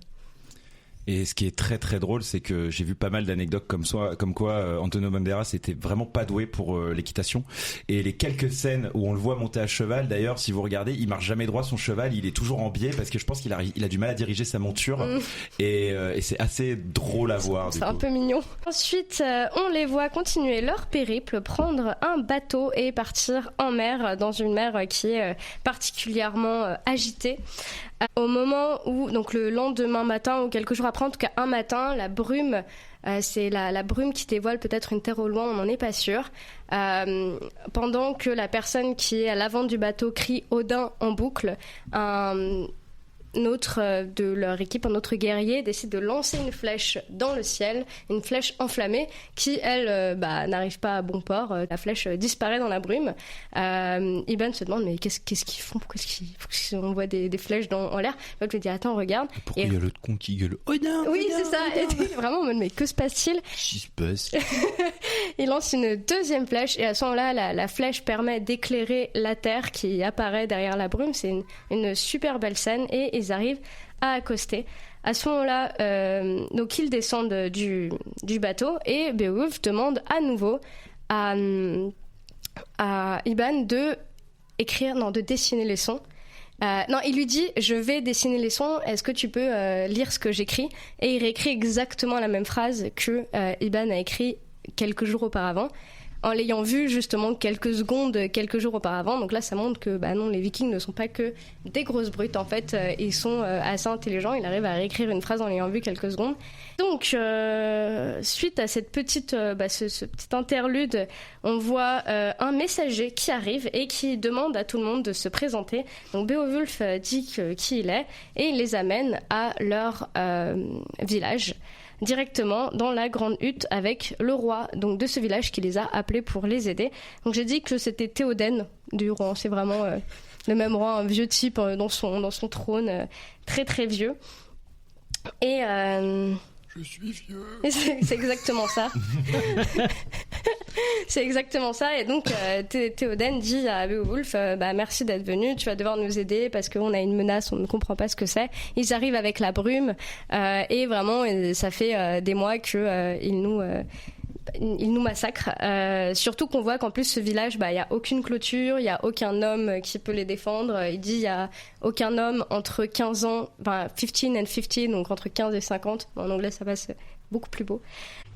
Et ce qui est très très drôle, c'est que j'ai vu pas mal d'anecdotes comme quoi Antonio Banderas était vraiment pas doué pour l'équitation. Et les quelques scènes où on le voit monter à cheval, d'ailleurs, si vous regardez, il marche jamais droit son cheval, il est toujours en biais, parce que je pense qu'il a du mal à diriger sa monture. Et c'est assez drôle à voir. C'est un peu mignon. Ensuite, on les voit continuer leur périple, prendre un bateau et partir en mer, dans une mer qui est particulièrement agitée. Au moment où, donc le lendemain matin ou quelques jours après, en tout cas un matin, la brume, c'est la brume qui dévoile peut-être une terre au loin, on n'en est pas sûr. Pendant que la personne qui est à l'avant du bateau crie Odin en boucle, un autre de leur équipe, un autre guerrier, décide de lancer une flèche dans le ciel, une flèche enflammée qui, elle, n'arrive pas à bon port. La flèche disparaît dans la brume. Iban se demande mais qu'est-ce qu'ils font, pourquoi est-ce qu'ils envoient des flèches en l'air. L'autre lui dit attends, regarde. Pourquoi il y a l'autre con qui gueule oh non, oui, c'est ça. Et vraiment en mode mais que se passe-t-il? Qu'est-ce qui se passe? Il lance une deuxième flèche et à ce moment-là la flèche permet d'éclairer la terre qui apparaît derrière la brume. C'est une super belle scène et ils arrivent à accoster. À ce moment-là, donc ils descendent du bateau et Beowulf demande à nouveau à Iban de dessiner les sons. Non, il lui dit je vais dessiner les sons, est-ce que tu peux lire ce que j'écris? Et il réécrit exactement la même phrase que Iban a écrit quelques jours auparavant, en l'ayant vu justement quelques jours auparavant. Donc là ça montre que non, les Vikings ne sont pas que des grosses brutes, en fait ils sont assez intelligents. Il arrive à réécrire une phrase en l'ayant vu quelques secondes. Donc suite à cette ce petit interlude, on voit un messager qui arrive et qui demande à tout le monde de se présenter. Donc Beowulf dit qui il est et il les amène à leur village, directement dans la grande hutte avec le roi donc de ce village qui les a appelés pour les aider. Donc j'ai dit que c'était Théoden du roi, c'est vraiment le même roi, un vieux type dans son trône, très très vieux. Et je suis vieux. C'est exactement ça. C'est exactement ça. Et donc Théoden dit à Beowulf merci d'être venu, tu vas devoir nous aider parce qu'on a une menace, on ne comprend pas ce que c'est. Ils arrivent avec la brume et vraiment ça fait des mois qu'ils nous massacrent. Surtout qu'on voit qu'en plus ce village, il y a aucune clôture, il y a aucun homme qui peut les défendre. Il dit il y a aucun homme entre 15 ans, 15 and 50, donc entre 15 et 50. En anglais ça passe beaucoup plus beau.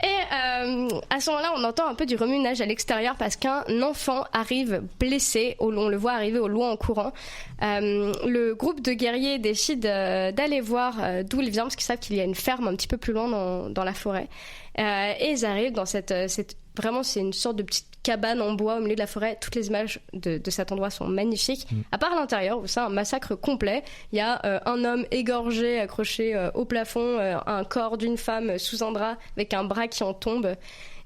Et à ce moment-là, on entend un peu du remue-ménage à l'extérieur parce qu'un enfant arrive blessé, on le voit arriver au loin en courant. Le groupe de guerriers décide d'aller voir d'où il vient parce qu'ils savent qu'il y a une ferme un petit peu plus loin dans la forêt. Et ils arrivent dans cette vraiment, c'est une sorte de petite cabane en bois au milieu de la forêt. Toutes les images de cet endroit sont magnifiques. À part l'intérieur, où c'est un massacre complet. Il y a un homme égorgé, accroché au plafond, un corps d'une femme sous un drap avec un bras qui en tombe.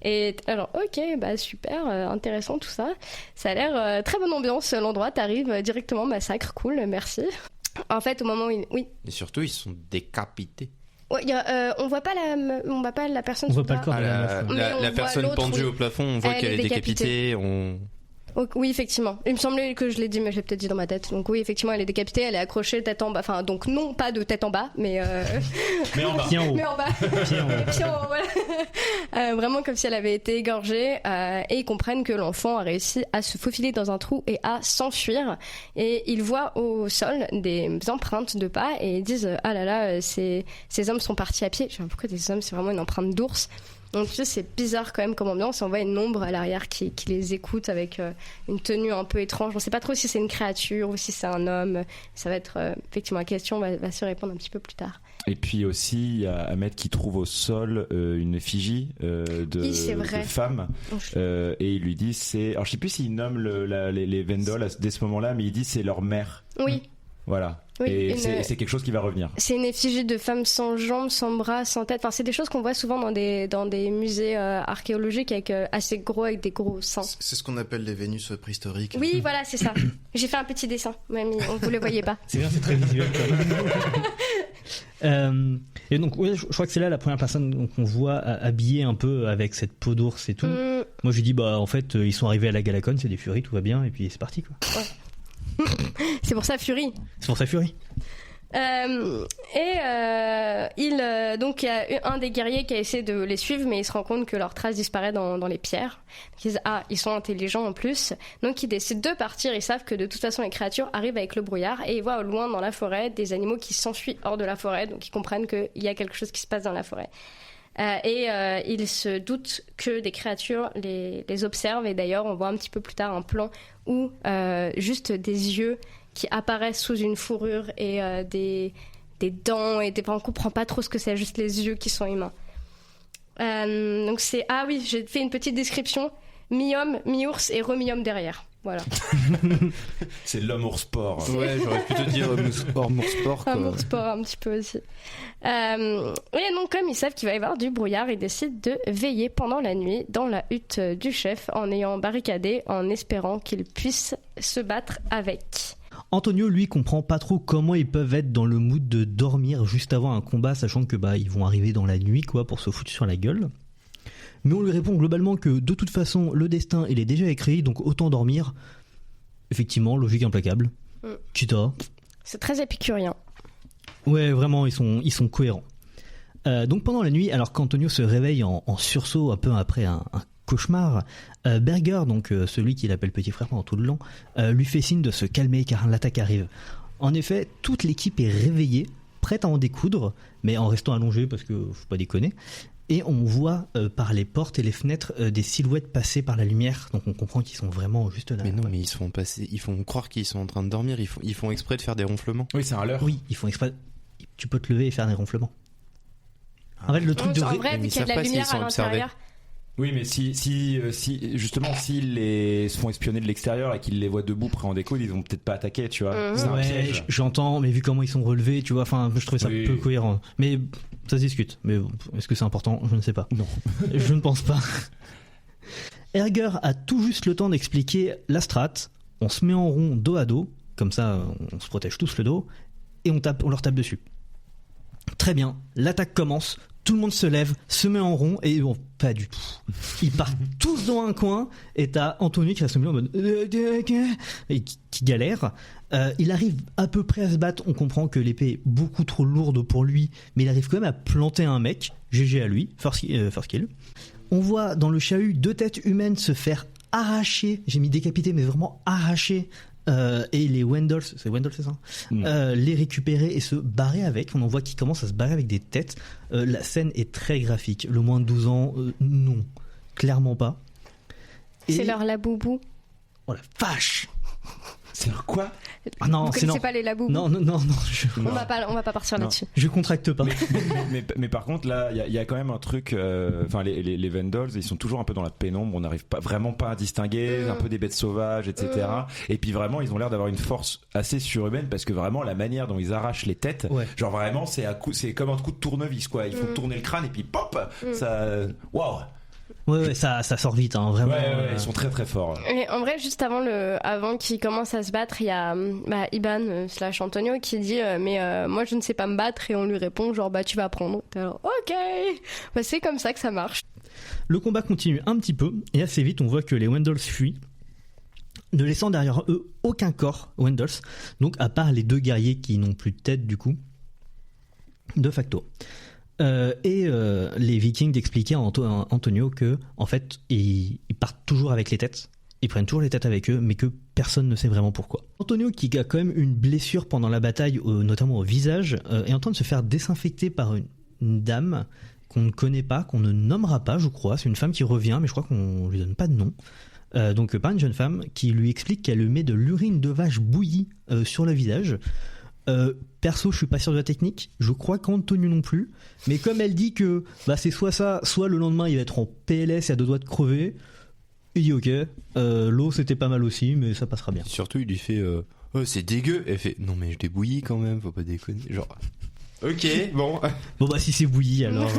Et alors, ok, bah super, intéressant tout ça. Ça a l'air très bonne ambiance, l'endroit. T'arrives directement, massacre, cool, merci. En fait, au moment où oui. Et surtout, ils sont décapités. Ouais, on voit pas la personne. On voit pas le corps de la meuf. La personne pendue au plafond, on voit qu'elle est décapitée. Oui, effectivement. Il me semblait que je l'ai dit, mais j'ai peut-être dit dans ma tête. Donc oui, effectivement, elle est décapitée, elle est accrochée tête en bas. Enfin, donc non, pas de tête en bas, mais mais en bas. Pied en haut. Mais en bas. Pied en haut, voilà. Vraiment comme si elle avait été égorgée. Et ils comprennent que l'enfant a réussi à se faufiler dans un trou et à s'enfuir. Et ils voient au sol des empreintes de pas et ils disent ah là là, ces hommes sont partis à pied. Je sais pas pourquoi des hommes, c'est vraiment une empreinte d'ours. Donc tu sais, c'est bizarre quand même comme ambiance. On voit une ombre à l'arrière qui les écoute avec une tenue un peu étrange. On sait pas trop si c'est une créature ou si c'est un homme. Ça va être effectivement la question va se répondre un petit peu plus tard. Et puis aussi il y a Ahmed qui trouve au sol une effigie de femme et il lui dit alors je sais plus s'il nomme les Vendol dès ce moment-là, mais il dit c'est leur mère. Oui. Voilà. Oui, et c'est quelque chose qui va revenir. C'est une effigie de femme sans jambes, sans bras, sans tête. Enfin, c'est des choses qu'on voit souvent dans des musées archéologiques avec assez gros, avec des gros seins. C'est ce qu'on appelle les Vénus préhistoriques. Oui, voilà, c'est ça. J'ai fait un petit dessin, même vous le voyez pas. C'est bien, c'est très visuel quand même. Et donc, ouais, je crois que c'est là la première personne qu'on voit habillée un peu avec cette peau d'ours et tout. Moi, je lui dis en fait, ils sont arrivés à la Galacon, c'est des Furies, tout va bien, et puis c'est parti quoi. Ouais. C'est pour ça Fury. Donc il y a un des guerriers qui a essayé de les suivre, mais il se rend compte que leur trace disparaît dans les pierres. Ils disent ils sont intelligents en plus, donc ils décident de partir. Ils savent que de toute façon les créatures arrivent avec le brouillard et ils voient au loin dans la forêt des animaux qui s'enfuient hors de la forêt, donc ils comprennent qu'il y a quelque chose qui se passe dans la forêt. Ils se doutent que des créatures les observent, et d'ailleurs on voit un petit peu plus tard un plan où juste des yeux qui apparaissent sous une fourrure et des dents et on comprend pas trop ce que c'est, juste les yeux qui sont humains. Donc c'est j'ai fait une petite description: mi-homme, mi-ours et mi-homme derrière. Voilà. C'est l'homme ours sport. Ouais, j'aurais pu te dire homme sport. Homme sport un petit peu aussi. Et donc comme ils savent qu'il va y avoir du brouillard, ils décident de veiller pendant la nuit dans la hutte du chef en ayant barricadé, en espérant qu'ils puissent se battre avec. Antonio, lui, comprend pas trop comment ils peuvent être dans le mood de dormir juste avant un combat, sachant que ils vont arriver dans la nuit quoi pour se foutre sur la gueule. Mais on lui répond globalement que de toute façon le destin il est déjà écrit, donc autant dormir. Effectivement, logique implacable. Kita. C'est très épicurien. Ouais, vraiment, ils sont cohérents. Donc pendant la nuit, alors qu'Antonio se réveille en sursaut un peu après un cauchemar, Berger, donc celui qu'il appelle petit frère pendant tout le long, lui fait signe de se calmer car l'attaque arrive. En effet, toute l'équipe est réveillée, prête à en découdre, mais en restant allongée parce que faut pas déconner. Et on voit par les portes et les fenêtres des silhouettes passer par la lumière, donc on comprend qu'ils sont vraiment juste là. Mais non, mais ils font croire qu'ils sont en train de dormir, ils font exprès de faire des ronflements. Oui, c'est un leurre. Oui, ils font exprès. Tu peux te lever et faire des ronflements. En fait, le truc en vrai, vu qu'il y a de la lumière à l'intérieur. Oui, mais si justement s'ils se font espionner de l'extérieur et qu'ils les voient debout près en découde, ils vont peut-être pas attaquer, tu vois. C'est un piège. J'entends, mais vu comment ils sont relevés, tu vois, enfin, je trouvais ça peu cohérent. Mais ça se discute. Mais est-ce que c'est important ? Je ne sais pas. Non. Je ne pense pas. Erger a tout juste le temps d'expliquer la strat. On se met en rond dos à dos, comme ça on se protège tous le dos, et on leur tape dessus. Très bien, l'attaque commence. Tout le monde se lève, se met en rond, et pas du tout. Ils partent tous dans un coin, et t'as Anthony qui reste en mode et qui galère. Il arrive à peu près à se battre. On comprend que l'épée est beaucoup trop lourde pour lui, mais il arrive quand même à planter un mec. GG à lui, first kill. On voit dans le chahut 2 têtes humaines se faire arracher. J'ai mis décapiter, mais vraiment arracher. Et les Wendell, c'est ça les récupérer et se barrer avec. On en voit qui commencent à se barrer avec des têtes. La scène est très graphique. Le moins de 12 ans, non, clairement pas. C'est leur laboubou. Oh la vache. C'est leur quoi? Non, vous connaissez pas les laboubous? Non. On va pas partir là-dessus. Je contracte pas. Mais par contre là, il y a quand même un truc. Enfin, les Vendors, ils sont toujours un peu dans la pénombre. On n'arrive vraiment pas à distinguer, un peu des bêtes sauvages, etc. Et puis vraiment, ils ont l'air d'avoir une force assez surhumaine parce que vraiment la manière dont ils arrachent les têtes, genre vraiment, c'est comme un coup de tournevis quoi. Ils font tourner le crâne et puis pop, ça, waouh. Ouais, ça sort vite, hein, vraiment. Ouais, ils sont très très forts. Et en vrai, juste avant qu'ils commencent à se battre, il y a Iban / Antonio qui dit mais moi je ne sais pas me battre, et on lui répond genre tu vas apprendre. Alors ok, c'est comme ça que ça marche. Le combat continue un petit peu et assez vite on voit que les Wendels fuient, ne laissant derrière eux aucun corps Wendels, donc à part les 2 guerriers qui n'ont plus de tête du coup, de facto. Les Vikings d'expliquer à Antonio que en fait ils partent toujours avec les têtes, ils prennent toujours les têtes avec eux, mais que personne ne sait vraiment pourquoi. Antonio, qui a quand même une blessure pendant la bataille, notamment au visage, est en train de se faire désinfecter par une dame qu'on ne connaît pas, qu'on ne nommera pas, je crois. C'est une femme qui revient, mais je crois qu'on lui donne pas de nom. Donc par une jeune femme qui lui explique qu'elle lui met de l'urine de vache bouillie sur le visage. Perso, je suis pas sûr de la technique. Je crois qu'Antonio non plus. Mais comme elle dit que c'est soit ça, soit le lendemain il va être en PLS et à 2 doigts de crever, il dit ok. L'eau c'était pas mal aussi, mais ça passera bien. Surtout, il lui fait oh, c'est dégueu. Elle fait non, mais je l'ai bouilli quand même, faut pas déconner. Genre, ok, bon. Bon, si c'est bouilli alors.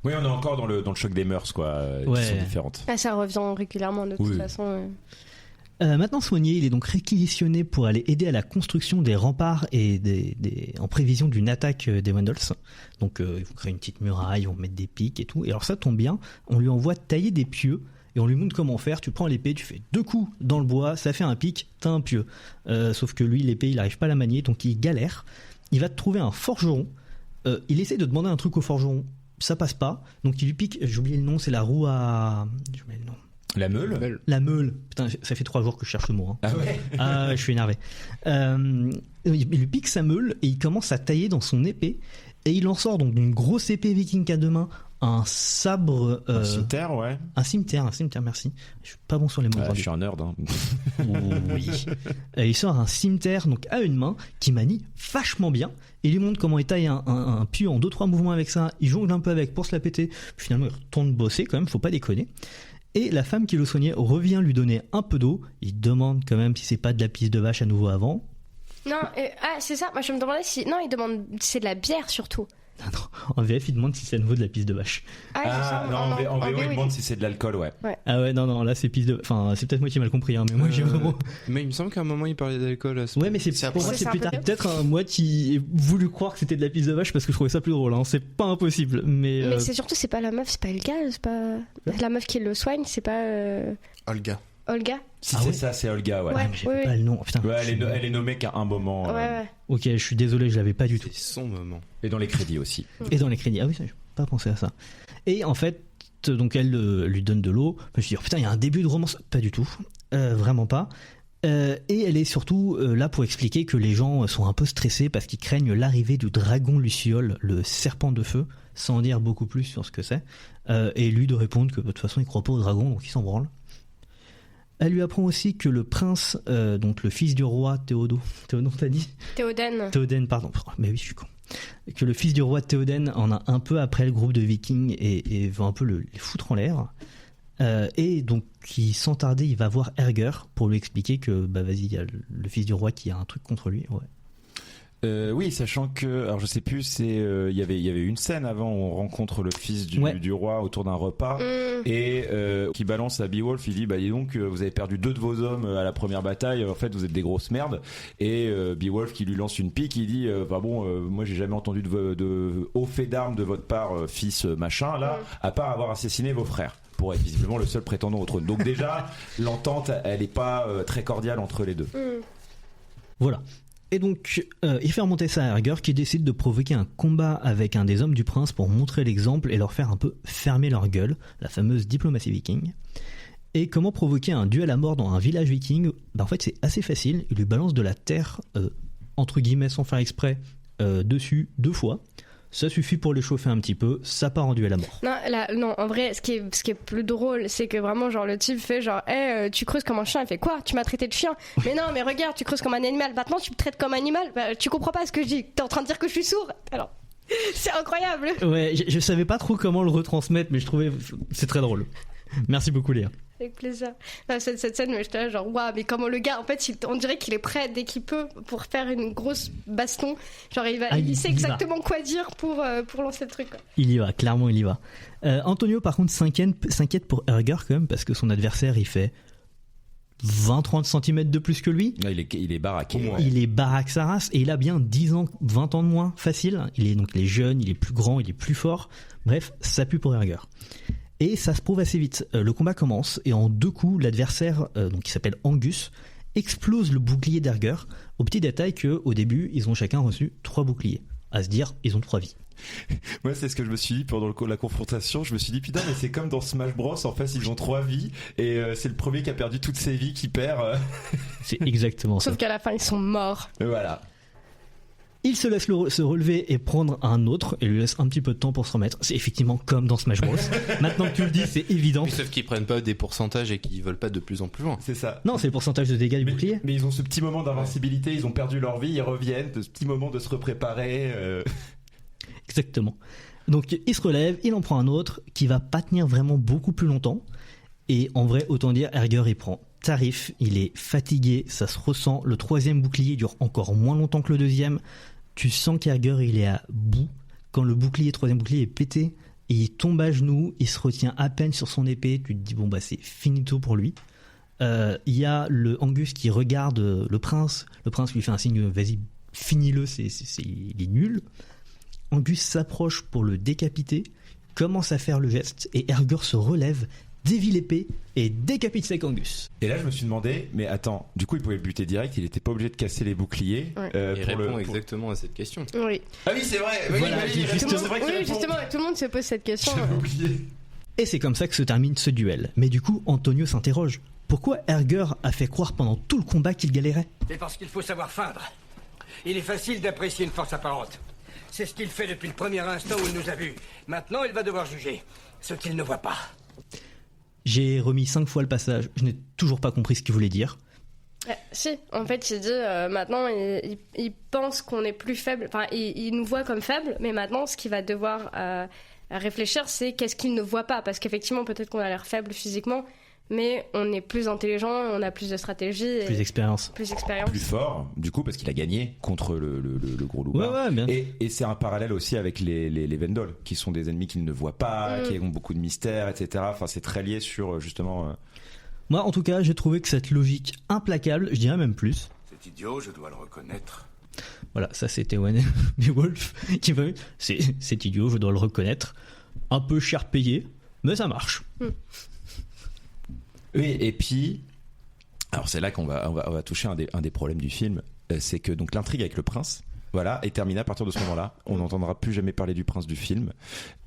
Oui, on est encore dans le choc des mœurs, quoi, qui sont différentes. Ça revient régulièrement de toute façon. Maintenant soigné, il est donc réquisitionné pour aller aider à la construction des remparts et en prévision d'une attaque des Wendels. Donc ils vont créer une petite muraille, ils vont mettre des pics et tout. Et alors ça tombe bien, on lui envoie tailler des pieux et on lui montre comment faire. Tu prends l'épée, tu fais 2 coups dans le bois, ça fait un pic, t'as un pieu. Sauf que lui, l'épée, il n'arrive pas à la manier, donc il galère. Il va te trouver un forgeron. Il essaie de demander un truc au forgeron, ça passe pas. Donc il lui pique, j'ai oublié le nom, c'est la roue à... J'ai oublié le nom. La meule. La meule. Putain, ça fait 3 jours que je cherche le mot. Hein. Ah ouais. Ah, je suis énervé. Il lui pique sa meule et il commence à tailler dans son épée. Et il en sort donc d'une grosse épée viking à 2 mains un sabre. Un cimetière, ouais. Un cimetière, merci. Je suis pas bon sur les mots. Je suis un nerd. Hein. Oui. Il sort un cimetière donc à 1 main qui manie vachement bien. Il lui montre comment il taille un pieu en 2-3 mouvements avec ça. Il jongle un peu avec pour se la péter. Puis finalement, il retourne bosser quand même, faut pas déconner. Et la femme qui le soignait revient lui donner un peu d'eau. Il demande quand même si c'est pas de la pisse de vache à nouveau avant. Non, c'est ça. Moi, je me demandais si... Non, il demande si c'est de la bière, surtout. Non, en VF, il demande si c'est à nouveau de la pisse de vache. En VO, il demande si c'est de l'alcool, ouais. Ah ouais, non, là, c'est pisse de... Enfin, c'est peut-être moi qui ai mal compris, hein, mais moi, j'ai vraiment... Mais il me semble qu'à un moment, il parlait d'alcool. Ouais, mais pour moi, c'est plus tard. Peut-être moi qui ai voulu croire que c'était de la pisse de vache parce que je trouvais ça plus drôle, hein. C'est pas impossible, mais c'est surtout, c'est pas la meuf, c'est pas Elga, c'est pas... La meuf qui le soigne, c'est pas... Olga. Si c'est ça, c'est Olga, ouais. J'ai pas le nom. Putain. Ouais, elle est nommée qu'à un moment. Ouais. Ok, je suis désolé, je l'avais pas du tout. C'est son moment. Et dans les crédits aussi. Et dans les crédits. Ah oui, ça, j'ai pas pensé à ça. Et en fait, donc elle lui donne de l'eau. Je me suis dit, oh, putain, il y a un début de romance. Pas du tout. Vraiment pas. Et elle est surtout là pour expliquer que les gens sont un peu stressés parce qu'ils craignent l'arrivée du dragon Luciole, le serpent de feu, sans en dire beaucoup plus sur ce que c'est. Et lui de répondre que de toute façon il croit pas au dragon, donc il s'en branle. Elle lui apprend aussi que le prince, donc le fils du roi Théoden, t'as dit ? Théoden, pardon. Mais oui, je suis con. Que le fils du roi Théoden en a un peu après le groupe de Vikings et va un peu les foutre en l'air. Et donc, sans tarder, il va voir Erger pour lui expliquer que, vas-y, il y a le fils du roi qui a un truc contre lui. Ouais. Oui, sachant que, alors je sais plus, il y avait une scène avant où on rencontre le fils du roi autour d'un repas et qui balance à Beowulf, il dit dis donc vous avez perdu 2 de vos hommes à la première bataille, en fait vous êtes des grosses merdes, et Beowulf qui lui lance une pique, il dit moi j'ai jamais entendu de haut fait d'armes de votre part, fils machin là, à part avoir assassiné vos frères, pour être visiblement le seul prétendant au trône. Donc déjà l'entente elle est pas très cordiale entre les deux. Voilà. Et donc, il fait remonter ça à Erger qui décide de provoquer un combat avec un des hommes du prince pour montrer l'exemple et leur faire un peu fermer leur gueule, la fameuse diplomatie viking. Et comment provoquer un duel à mort dans un village viking ? En fait, c'est assez facile. Il lui balance de la terre, entre guillemets, sans faire exprès, dessus 2 fois. Ça suffit pour les chauffer un petit peu, ça part en duel à mort. Non, en vrai, ce qui est plus drôle, c'est que vraiment, genre, le type fait genre, tu creuses comme un chien. Il fait quoi ? Tu m'as traité de chien ? Mais non, mais regarde, tu creuses comme un animal. Maintenant, tu me traites comme un animal. Tu comprends pas ce que je dis. T'es en train de dire que je suis sourd ? Alors, c'est incroyable. Ouais, je savais pas trop comment le retransmettre, mais je trouvais c'est très drôle. Merci beaucoup, Léa. Avec plaisir. Non, cette scène, mais j'étais là genre, waouh, mais comment le gars, en fait, on dirait qu'il est prêt dès qu'il peut pour faire une grosse baston. Genre, il sait exactement quoi dire pour lancer le truc, quoi. Il y va, clairement, il y va. Antonio, par contre, s'inquiète pour Erger quand même, parce que son adversaire, il fait 20-30 cm de plus que lui. Il est baraqué. Ouais. Il est baraque sa race, et il a bien 10 ans, 20 ans de moins, facile. Il est jeune, il est plus grand, il est plus fort. Bref, ça pue pour Erger. Et ça se prouve assez vite. Le combat commence et en 2 coups, l'adversaire, qui s'appelle Angus, explose le bouclier d'Erger, au petit détail qu'au début, ils ont chacun reçu 3 boucliers. À se dire, ils ont 3 vies. Moi, c'est ce que je me suis dit pendant la confrontation. Je me suis dit, putain, mais c'est comme dans Smash Bros. En fait, ils ont 3 vies et c'est le premier qui a perdu toutes ses vies qui perd. C'est exactement ça. Sauf qu'à la fin, ils sont morts. Voilà. Il se laisse se relever et prendre un autre et lui laisse un petit peu de temps pour se remettre. C'est effectivement comme dans Smash Bros. Maintenant que tu le dis, c'est évident. Sauf qu'ils prennent pas des pourcentages et qu'ils volent pas de plus en plus loin. C'est ça. Non, c'est le pourcentage de dégâts du bouclier. Mais ils ont ce petit moment d'invincibilité, ils ont perdu leur vie, ils reviennent, ce petit moment de se repréparer. Exactement. Donc il se relève, il en prend un autre qui va pas tenir vraiment beaucoup plus longtemps. Et en vrai, autant dire, Erger il prend tarif, il est fatigué, ça se ressent. Le 3e bouclier dure encore moins longtemps que le 2e. Tu sens qu'Erger il est à bout. Quand le 3e bouclier est pété, et il tombe à genoux, il se retient à peine sur son épée. Tu te dis bon bah c'est finito pour lui. Il y a le Angus qui regarde le prince. Le prince lui fait un signe, vas-y finis-le, il est nul. Angus s'approche pour le décapiter, commence à faire le geste et Erger se relève, dévie l'épée et décapite sec Angus. Et là je me suis demandé, mais attends, du coup il pouvait le buter direct, il était pas obligé de casser les boucliers. Ouais. Il répond exactement à cette question. Oui. Ah oui c'est vrai. Voilà, Justement, tout le monde se pose cette question. Et c'est comme ça que se termine ce duel. Mais du coup Antonio s'interroge. Pourquoi Erger a fait croire pendant tout le combat qu'il galérait ? C'est parce qu'il faut savoir feindre. Il est facile d'apprécier une force apparente. C'est ce qu'il fait depuis le premier instant où il nous a vus. Maintenant, il va devoir juger ce qu'il ne voit pas. J'ai remis 5 fois le passage, je n'ai toujours pas compris ce qu'il voulait dire. Si, en fait, il dit maintenant, il pense qu'on est plus faible. Enfin, il nous voit comme faibles, mais maintenant, ce qu'il va devoir réfléchir, c'est qu'est-ce qu'il ne voit pas. Parce qu'effectivement, peut-être qu'on a l'air faible physiquement, mais on est plus intelligent, on a plus de stratégie. Plus d'expérience. Plus fort, du coup, parce qu'il a gagné contre le gros loupard. Ouais, bien. Et c'est un parallèle aussi avec les Vendol, qui sont des ennemis qu'il ne voit pas, qui ont beaucoup de mystères, etc. Enfin, c'est très lié sur, justement... Moi, en tout cas, j'ai trouvé que cette logique implacable, je dirais même plus. C'est idiot, je dois le reconnaître. Voilà, ça c'était One Beowulf qui va. C'est idiot, je dois le reconnaître. Un peu cher payé, mais ça marche. Oui, et puis, alors c'est là qu'on va toucher un des problèmes du film, c'est que donc l'intrigue avec le prince, voilà, est terminée à partir de ce moment-là. On n'entendra plus jamais parler du prince du film.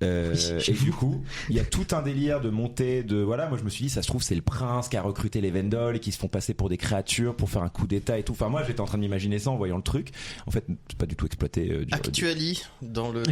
Et du coup, il y a tout un délire de montée de voilà. Moi, je me suis dit, ça se trouve, c'est le prince qui a recruté les Vendol et qui se font passer pour des créatures pour faire un coup d'état et tout. Enfin, moi, j'étais en train d'imaginer ça en voyant le truc. En fait, c'est pas du tout exploité. Actually, dans le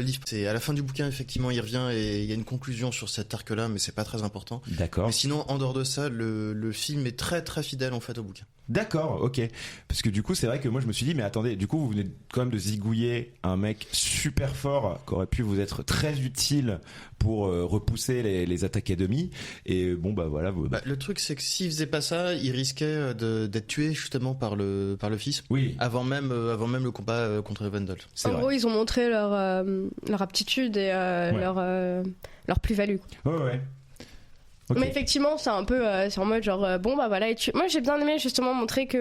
livre, c'est à la fin du bouquin, effectivement, il revient et il y a une conclusion sur cet arc-là, mais c'est pas très important. D'accord. Mais sinon, en dehors de ça, le film est très très fidèle en fait au bouquin. D'accord, ok. Parce que du coup, c'est vrai que moi, je me suis dit, mais attendez, du coup, vous venez quand même de zigouiller un mec super fort qui aurait pu vous être très utile pour repousser les attaques ennemies. Et bon, bah voilà. Le truc, c'est que s'il faisait pas ça, il risquait d'être tué justement par le fils. Oui. Avant même le combat contre les Vendol. En gros, ils ont montré leur aptitude et leur plus-value. Ouais. Okay. Mais effectivement, c'est un peu, c'est en mode genre, bon bah voilà. Moi, j'ai bien aimé justement montrer que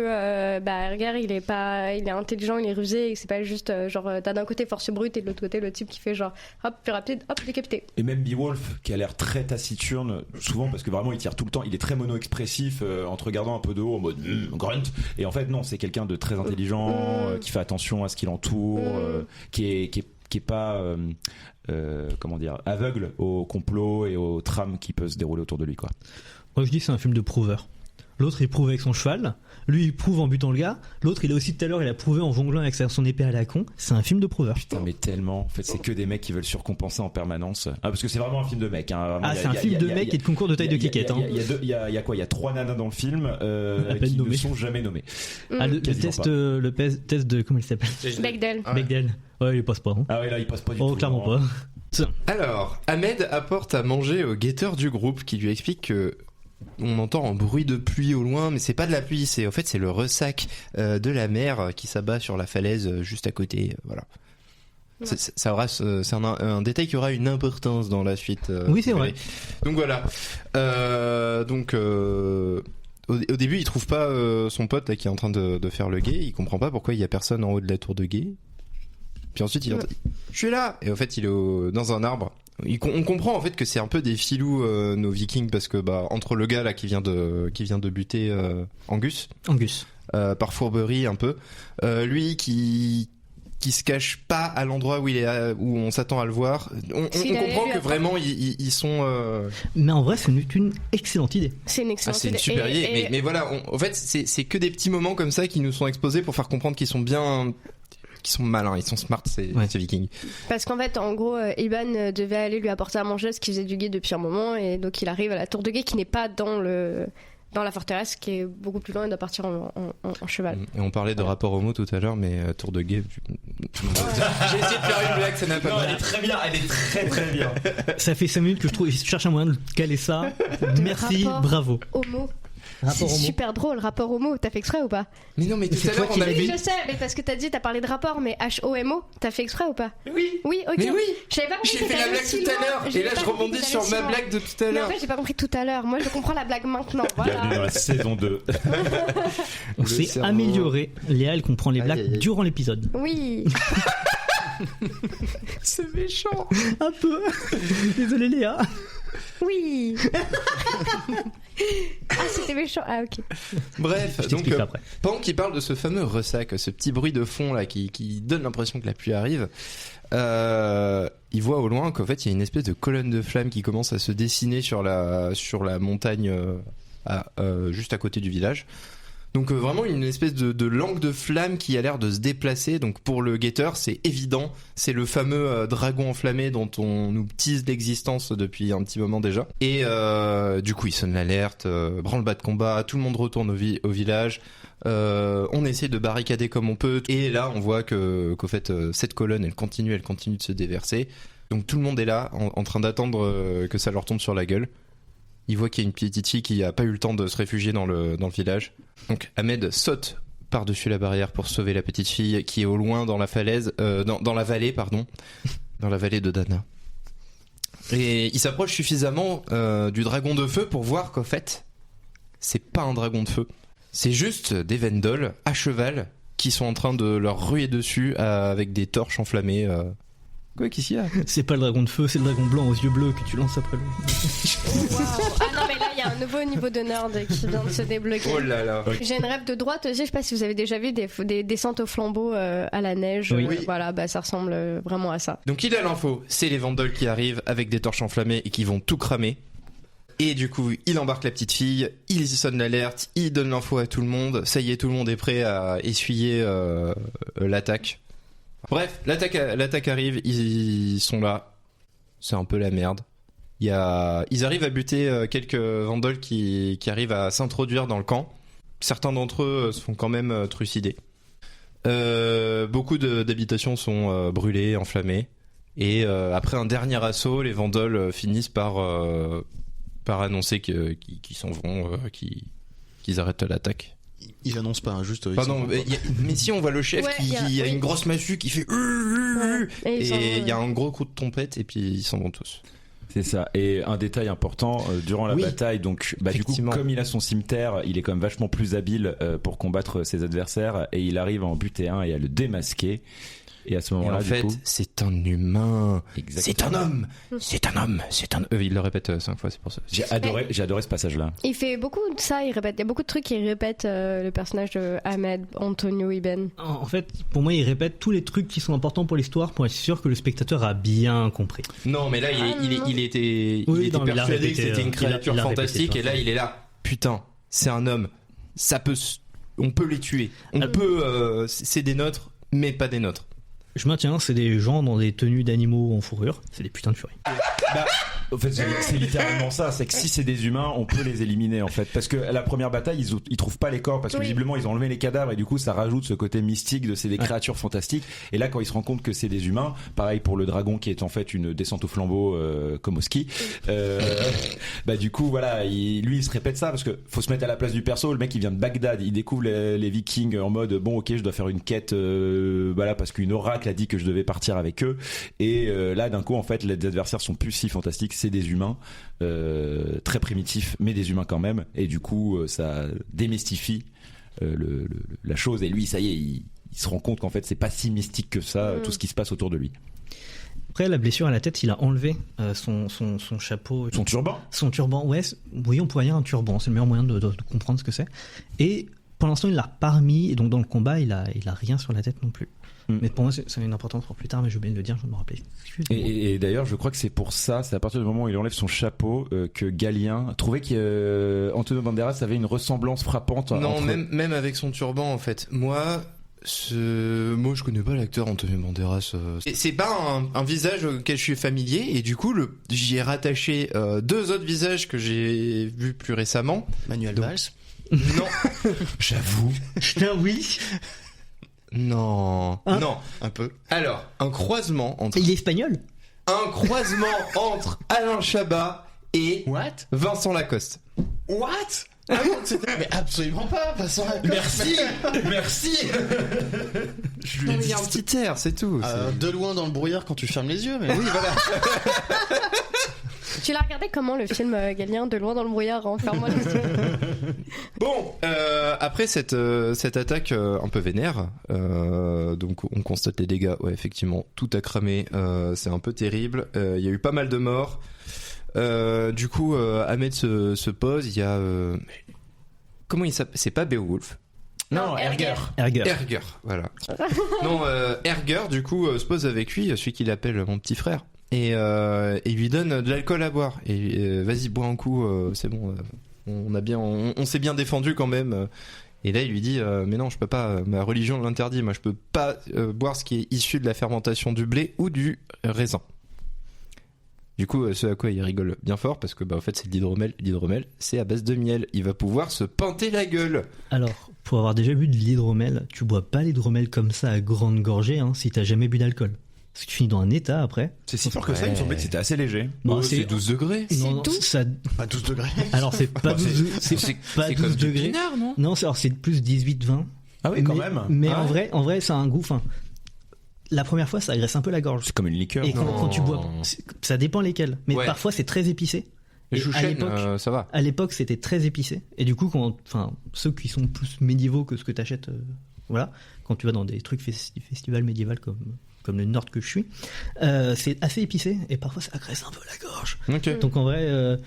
Erger, il est intelligent, il est rusé, et que c'est pas juste genre t'as d'un côté force brute et de l'autre côté le type qui fait genre hop plus rapide, hop décapité. Et même Beowulf qui a l'air très taciturne, souvent parce que vraiment il tire tout le temps, il est très mono-expressif en te regardant un peu de haut en mode grunt. Et en fait non, c'est quelqu'un de très intelligent, qui fait attention à ce qui l'entoure, qui est pas comment dire, aveugle au complot et au trame qui peut se dérouler autour de lui, quoi. Moi je dis que c'est un film de prouveur. L'autre il prouve avec son cheval, lui il prouve en butant le gars, l'autre il a aussi tout à l'heure il a prouvé en jonglant avec son épée à la con. C'est un film de prouveur. Putain, mais tellement, en fait c'est que des mecs qui veulent surcompenser en permanence. Parce que c'est vraiment un film de mecs, hein. C'est un film de mecs et de concours de taille de kékette. Il y a quoi, il y a 3 nanas dans le film qui ne sont jamais nommées. Le test de comment il s'appelle, Bechdel. Ouais, il passe pas. Ah ouais, là il passe pas du tout. Oh, clairement pas. Alors, Ahmed apporte à manger au guetteur du groupe qui lui explique que on entend un bruit de pluie au loin, mais c'est pas de la pluie, c'est le ressac de la mer qui s'abat sur la falaise juste à côté. Voilà. Ouais. C'est un détail qui aura une importance dans la suite. Oui, c'est vrai. Donc voilà. Au début, il trouve pas son pote là qui est en train de faire le guet. Il comprend pas pourquoi il y a personne en haut de la tour de guet. Puis ensuite, il entend, je suis là. Et en fait, il est dans un arbre. On comprend en fait que c'est un peu des filous nos Vikings parce que entre le gars là qui vient de buter Angus par fourberie un peu, lui qui se cache pas à l'endroit où où on s'attend à le voir. On comprend que vraiment ils sont. Mais en vrai, c'est une excellente idée. C'est une excellente idée. C'est une super idée. Mais voilà, en fait, c'est que des petits moments comme ça qui nous sont exposés pour faire comprendre qu'ils sont bien. Qui sont malins, ils sont smart, ces Vikings. Parce qu'en fait, en gros, Iban devait aller lui apporter à manger ce qu'il faisait du guet depuis un moment, et donc il arrive à la tour de guet qui n'est pas dans la forteresse, qui est beaucoup plus loin, et doit partir en cheval. Et on parlait de rapport homo tout à l'heure, mais tour de guet. J'ai essayé de faire une blague, ça n'a pas marché. Elle est très bien, elle est très très bien. Ça fait 5 minutes que je cherche un moyen de caler ça. Merci, bravo. Homo. C'est super drôle, rapport homo, t'as fait exprès ou pas? Mais non, mais tout à l'heure on avait. Je sais, mais parce que t'as parlé de rapport, mais H-O-M-O, t'as fait exprès ou pas? Oui. Oui, ok. Mais oui. J'ai fait la blague tout à l'heure, et là je rebondis sur ma blague de tout à l'heure. Mais en fait, j'ai pas compris tout à l'heure. Moi, je comprends la blague maintenant. Voilà. Bienvenue dans la saison 2. On s'est amélioré. Léa, elle comprend les blagues durant l'épisode. Oui. C'est méchant. Un peu. Désolé, Léa. Oui. C'était méchant. Ah, ok. Bref, donc pendant qu'il parle de ce fameux ressac, ce petit bruit de fond là qui donne l'impression que la pluie arrive, il voit au loin qu'en fait il y a une espèce de colonne de flammes qui commence à se dessiner sur la montagne juste à côté du village. Donc vraiment une espèce de langue de flamme qui a l'air de se déplacer. Donc pour le guetteur, c'est évident, c'est le fameux dragon enflammé dont on nous tease l'existence depuis un petit moment déjà. Et du coup, il sonne l'alerte, branle-bas de combat, tout le monde retourne au village. On essaie de barricader comme on peut. Et là, on voit qu'au fait, cette colonne, elle continue de se déverser. Donc tout le monde est là, en train d'attendre que ça leur tombe sur la gueule. Il voit qu'il y a une petite fille qui a pas eu le temps de se réfugier dans le village. Donc Ahmed saute par-dessus la barrière pour sauver la petite fille qui est au loin dans la falaise, dans la vallée, pardon, dans la vallée de Dana. Et il s'approche suffisamment du dragon de feu pour voir qu'en fait, c'est pas un dragon de feu. C'est juste des Vendol à cheval qui sont en train de leur ruer dessus avec des torches enflammées. Quoi, qu'est-ce qu'il y a? C'est pas le dragon de feu, c'est le dragon blanc aux yeux bleus que tu lances après lui. Wow. Ah non, mais là, il y a un nouveau niveau de nerd qui vient de se débloquer. Oh là là. J'ai une rêve de droite aussi, je sais pas si vous avez déjà vu des descentes au flambeau à la neige. Oui. Voilà, ça ressemble vraiment à ça. Donc il a l'info, c'est les Vendol qui arrivent avec des torches enflammées et qui vont tout cramer. Et du coup, il embarque la petite fille, il sonne l'alerte, il donne l'info à tout le monde. Ça y est, tout le monde est prêt à essuyer l'attaque. Bref, l'attaque arrive, ils sont là. C'est un peu la merde. Ils arrivent à buter quelques Vendol qui arrivent à s'introduire dans le camp. Certains d'entre eux se font quand même trucider. Beaucoup d'habitations sont brûlées, enflammées. Et après un dernier assaut, les Vendol finissent par annoncer qu'ils s'en vont, qu'ils arrêtent l'attaque. Il annonce pas, juste. Pardon, mais si on voit le chef qui a une grosse massue qui fait et il y a un gros coup de trompette et puis ils s'en vont tous. C'est ça. Et un détail important durant la bataille, donc du coup, comme il a son cimeterre, il est quand même vachement plus habile pour combattre ses adversaires et il arrive à en buter un et à le démasquer. Et à ce moment-là, en fait, c'est un humain. Exactement. C'est un homme. C'est un homme. C'est un. Il le répète 5 fois, c'est pour ça. J'ai adoré ce passage-là. Il fait beaucoup de ça. Il y a beaucoup de trucs qu'il répète le personnage de Ahmed Antonio Iben. En fait, pour moi, il répète tous les trucs qui sont importants pour l'histoire pour être sûr que le spectateur a bien compris. Non, mais là, il était persuadé que c'était une créature fantastique, et là, il est là. Putain, c'est un homme. On peut les tuer. C'est des nôtres, mais pas des nôtres. Je maintiens, c'est des gens dans des tenues d'animaux en fourrure. C'est des putains de furies. En fait, c'est littéralement ça. C'est que si c'est des humains, on peut les éliminer en fait. Parce que à la première bataille, ils trouvent pas les corps parce que visiblement ils ont enlevé les cadavres et du coup ça rajoute ce côté mystique de c'est des créatures fantastiques. Et là, quand ils se rendent compte que c'est des humains, pareil pour le dragon qui est en fait une descente au flambeau comme au ski. Bah du coup voilà, lui il se répète ça parce que faut se mettre à la place du perso. Le mec il vient de Bagdad, il découvre les Vikings en mode bon ok je dois faire une quête voilà parce qu'une oracle a dit que je devais partir avec eux. Et là d'un coup en fait les adversaires sont plus si fantastiques, c'est des humains très primitifs mais des humains quand même et du coup ça démystifie la chose et lui ça y est il se rend compte qu'en fait c'est pas si mystique que ça tout ce qui se passe autour de lui. Après la blessure à la tête, il a enlevé son chapeau, son turban. Oui, on pourrait dire un turban, c'est le meilleur moyen de comprendre ce que c'est. Et pour l'instant il l'a pas remis et donc dans le combat il a rien sur la tête non plus. Mais pour moi, ça a une importance pour plus tard, mais j'ai oublié de le dire, je me rappelais. Et d'ailleurs, je crois que c'est pour ça, c'est à partir du moment où il enlève son chapeau que Galien trouvait qu'Antonio Banderas avait une ressemblance frappante. Non, même avec son turban, en fait. Moi, je connais pas l'acteur Antonio Banderas. C'est pas un visage auquel je suis familier, et du coup, j'y ai rattaché 2 autres visages que j'ai vus plus récemment. Manuel Valls. Non, j'avoue. Oui. Non, non, un peu. Alors, un croisement entre. Il est espagnol. Un croisement entre Alain Chabat et Vincent Lacoste. What? Ah non, mais absolument pas, Vincent Lacoste. Merci. Je lui ai dit un petit air, c'est tout. De loin dans le brouillard quand tu fermes les yeux, mais oui, voilà. Tu l'as regardé comment le film Galien, de loin dans le brouillard en fermant les yeux? Bon, après cette attaque un peu vénère, donc on constate les dégâts. Ouais, effectivement, tout a cramé. C'est un peu terrible. Il y a eu pas mal de morts. Du coup, Ahmed se pose. Il y a comment il s'appelle? C'est pas Beowulf. Non, Erger, voilà. Non, Erger, du coup, se pose avec lui, celui qu'il appelle mon petit frère. Et il lui donne de l'alcool à boire et vas-y bois un coup, c'est bon, on s'est bien défendu quand même. Et là il lui dit mais non, je peux pas, ma religion l'interdit, moi je peux pas boire ce qui est issu de la fermentation du blé ou du raisin. Du coup ce à quoi il rigole bien fort parce que en fait c'est de l'hydromel c'est à base de miel, il va pouvoir se pinter la gueule. Alors pour avoir déjà bu de l'hydromel, tu bois pas l'hydromel comme ça à grande gorgée si t'as jamais bu d'alcool. Parce que tu finis dans un état après. C'est si fort que ça, il me semblait que c'était assez léger. Non, c'est 12 degrés. Non, ça... Pas 12 degrés. Alors c'est pas 12, c'est pas 12 degrés. Pinard, non, alors c'est plus 18-20. Ah oui, quand même. Mais en vrai, ça a un goût. La première fois, ça agresse un peu la gorge. C'est comme une liqueur. Et quand tu bois, ça dépend lesquels. Mais parfois, c'est très épicé. Les chouchènes, ça va. À l'époque, c'était très épicé. Et du coup, ceux qui sont plus médiévaux que ce que t'achètes, quand tu vas dans des trucs festivals médiévaux comme le Nord que je suis, c'est assez épicé et parfois ça agresse un peu la gorge. Okay. Donc en vrai,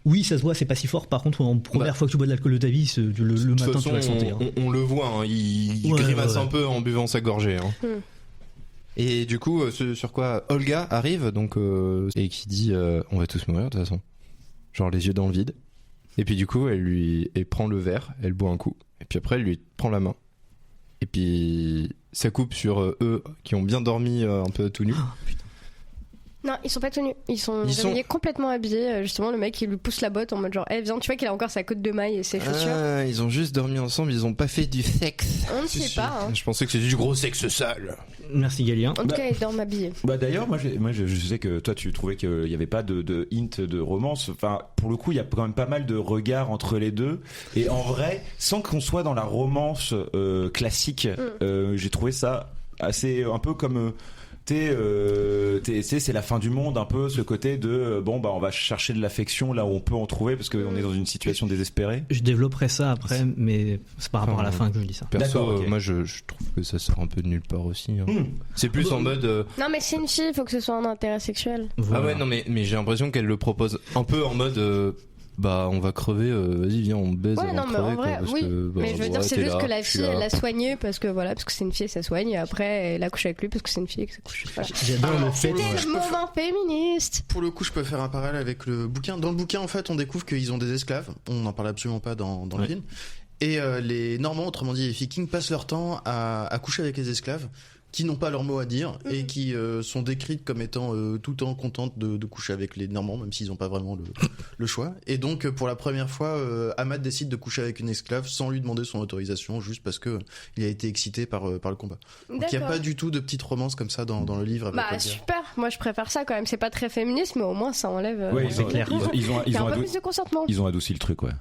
oui, ça se voit, c'est pas si fort. Par contre, en première fois que tu bois de l'alcool de ta vie, le matin façon, tu vas le sentir. On le voit, il grimace un peu en buvant sa gorgée. Et du coup, sur quoi Olga arrive donc et qui dit on va tous mourir de toute façon. Genre les yeux dans le vide. Et puis du coup, elle prend le verre, elle boit un coup. Et puis après, elle lui prend la main. Et puis ça coupe sur eux qui ont bien dormi un peu tout nus. Non, ils sont pas tenus. Ils sont complètement habillés. Justement, le mec, il lui pousse la botte en mode genre, viens, tu vois qu'il a encore sa côte de maille et ses chaussures. Ils ont juste dormi ensemble, ils ont pas fait du sexe. On ne sait pas. Je pensais que c'était du gros sexe sale. Merci Galien. En tout cas, ils dorment habillés. D'ailleurs, moi, je sais que toi, tu trouvais qu'il y avait pas de hint de romance. Enfin, pour le coup, il y a quand même pas mal de regards entre les deux. Et en vrai, sans qu'on soit dans la romance classique, j'ai trouvé ça assez un peu comme. C'est la fin du monde, un peu ce côté de on va chercher de l'affection là où on peut en trouver parce qu'on est dans une situation désespérée. Je développerai ça après, mais c'est par rapport à la fin que je dis ça. Perso, moi je trouve que ça sort un peu de nulle part aussi. C'est plus en mode. Non, mais c'est une fille, il faut que ce soit un intérêt sexuel. Voilà. Ah ouais, non, mais j'ai l'impression qu'elle le propose un peu en mode. On va crever, vas-y viens on baise avant de crever, en vrai, parce oui, que, mais je veux dire c'est juste que la fille elle l'a soigné parce que c'est une fille, ça soigne, et après elle a couché avec lui parce que c'est une fille et que ça couche. Voilà. J'adore le fait. C'était le moment féministe. Pour le coup, je peux faire un parallèle avec le bouquin. Dans le bouquin, en fait, on découvre qu'ils ont des esclaves. On n'en parle absolument pas dans le film. Et les Normands, autrement dit les Vikings, passent leur temps à coucher avec les esclaves qui n'ont pas leur mot à dire et qui sont décrites comme étant tout le temps contentes de coucher avec les Normands, même s'ils n'ont pas vraiment le choix. Et donc, pour la première fois, Ahmad décide de coucher avec une esclave sans lui demander son autorisation, juste parce que il a été excité par le combat. Donc, il n'y a pas du tout de petite romance comme ça dans le livre. Avec super. Moi, je préfère ça quand même. C'est pas très féministe, mais au moins ça enlève. Oui, c'est clair. Ils ont un peu plus de consentement. Ils ont adouci le truc, ouais.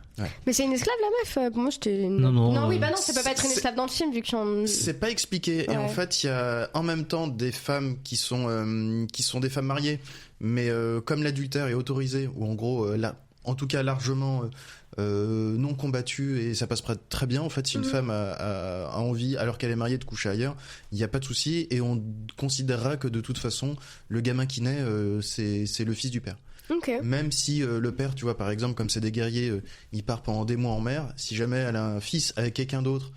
Mais c'est une esclave la meuf. Moi, j'étais. Non, oui, bah non, ça peut pas être une esclave dans le film vu que c'est pas expliqué. Et en fait, il y a en même temps des femmes qui sont des femmes mariées, mais comme l'adultère est autorisé, ou en gros, en tout cas largement non combattu, et ça passe très bien. En fait, si une femme a envie, alors qu'elle est mariée, de coucher ailleurs, il n'y a pas de souci, et on considérera que de toute façon, le gamin qui naît, c'est le fils du père. Okay. Même si le père, tu vois, par exemple, comme c'est des guerriers, il part pendant des mois en mer, si jamais elle a un fils avec quelqu'un d'autre,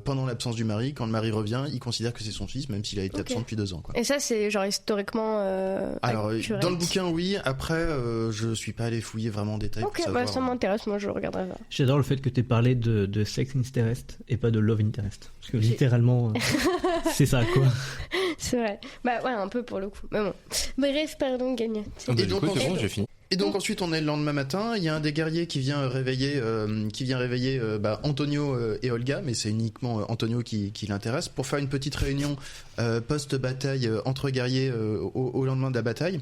pendant l'absence du mari, quand le mari revient, il considère que c'est son fils, même s'il a été absent depuis 2 ans, quoi. Et ça, c'est genre historiquement alors accurate. dans le bouquin, oui. Après, je suis pas allé fouiller vraiment en détail. Ok, bah ça m'intéresse, moi je regarderai ça. J'adore le fait que tu aies parlé de sex interest et pas de love interest, parce que littéralement c'est ça, quoi. C'est vrai. Bah ouais, un peu pour le coup. Mais bon. Bref, pardon, Gagne. Et donc, c'est bon, j'ai fini. Et donc ensuite on est le lendemain matin, il y a un des guerriers qui vient réveiller Antonio et Olga, mais c'est uniquement Antonio qui l'intéresse, pour faire une petite réunion post-bataille entre guerriers au lendemain de la bataille.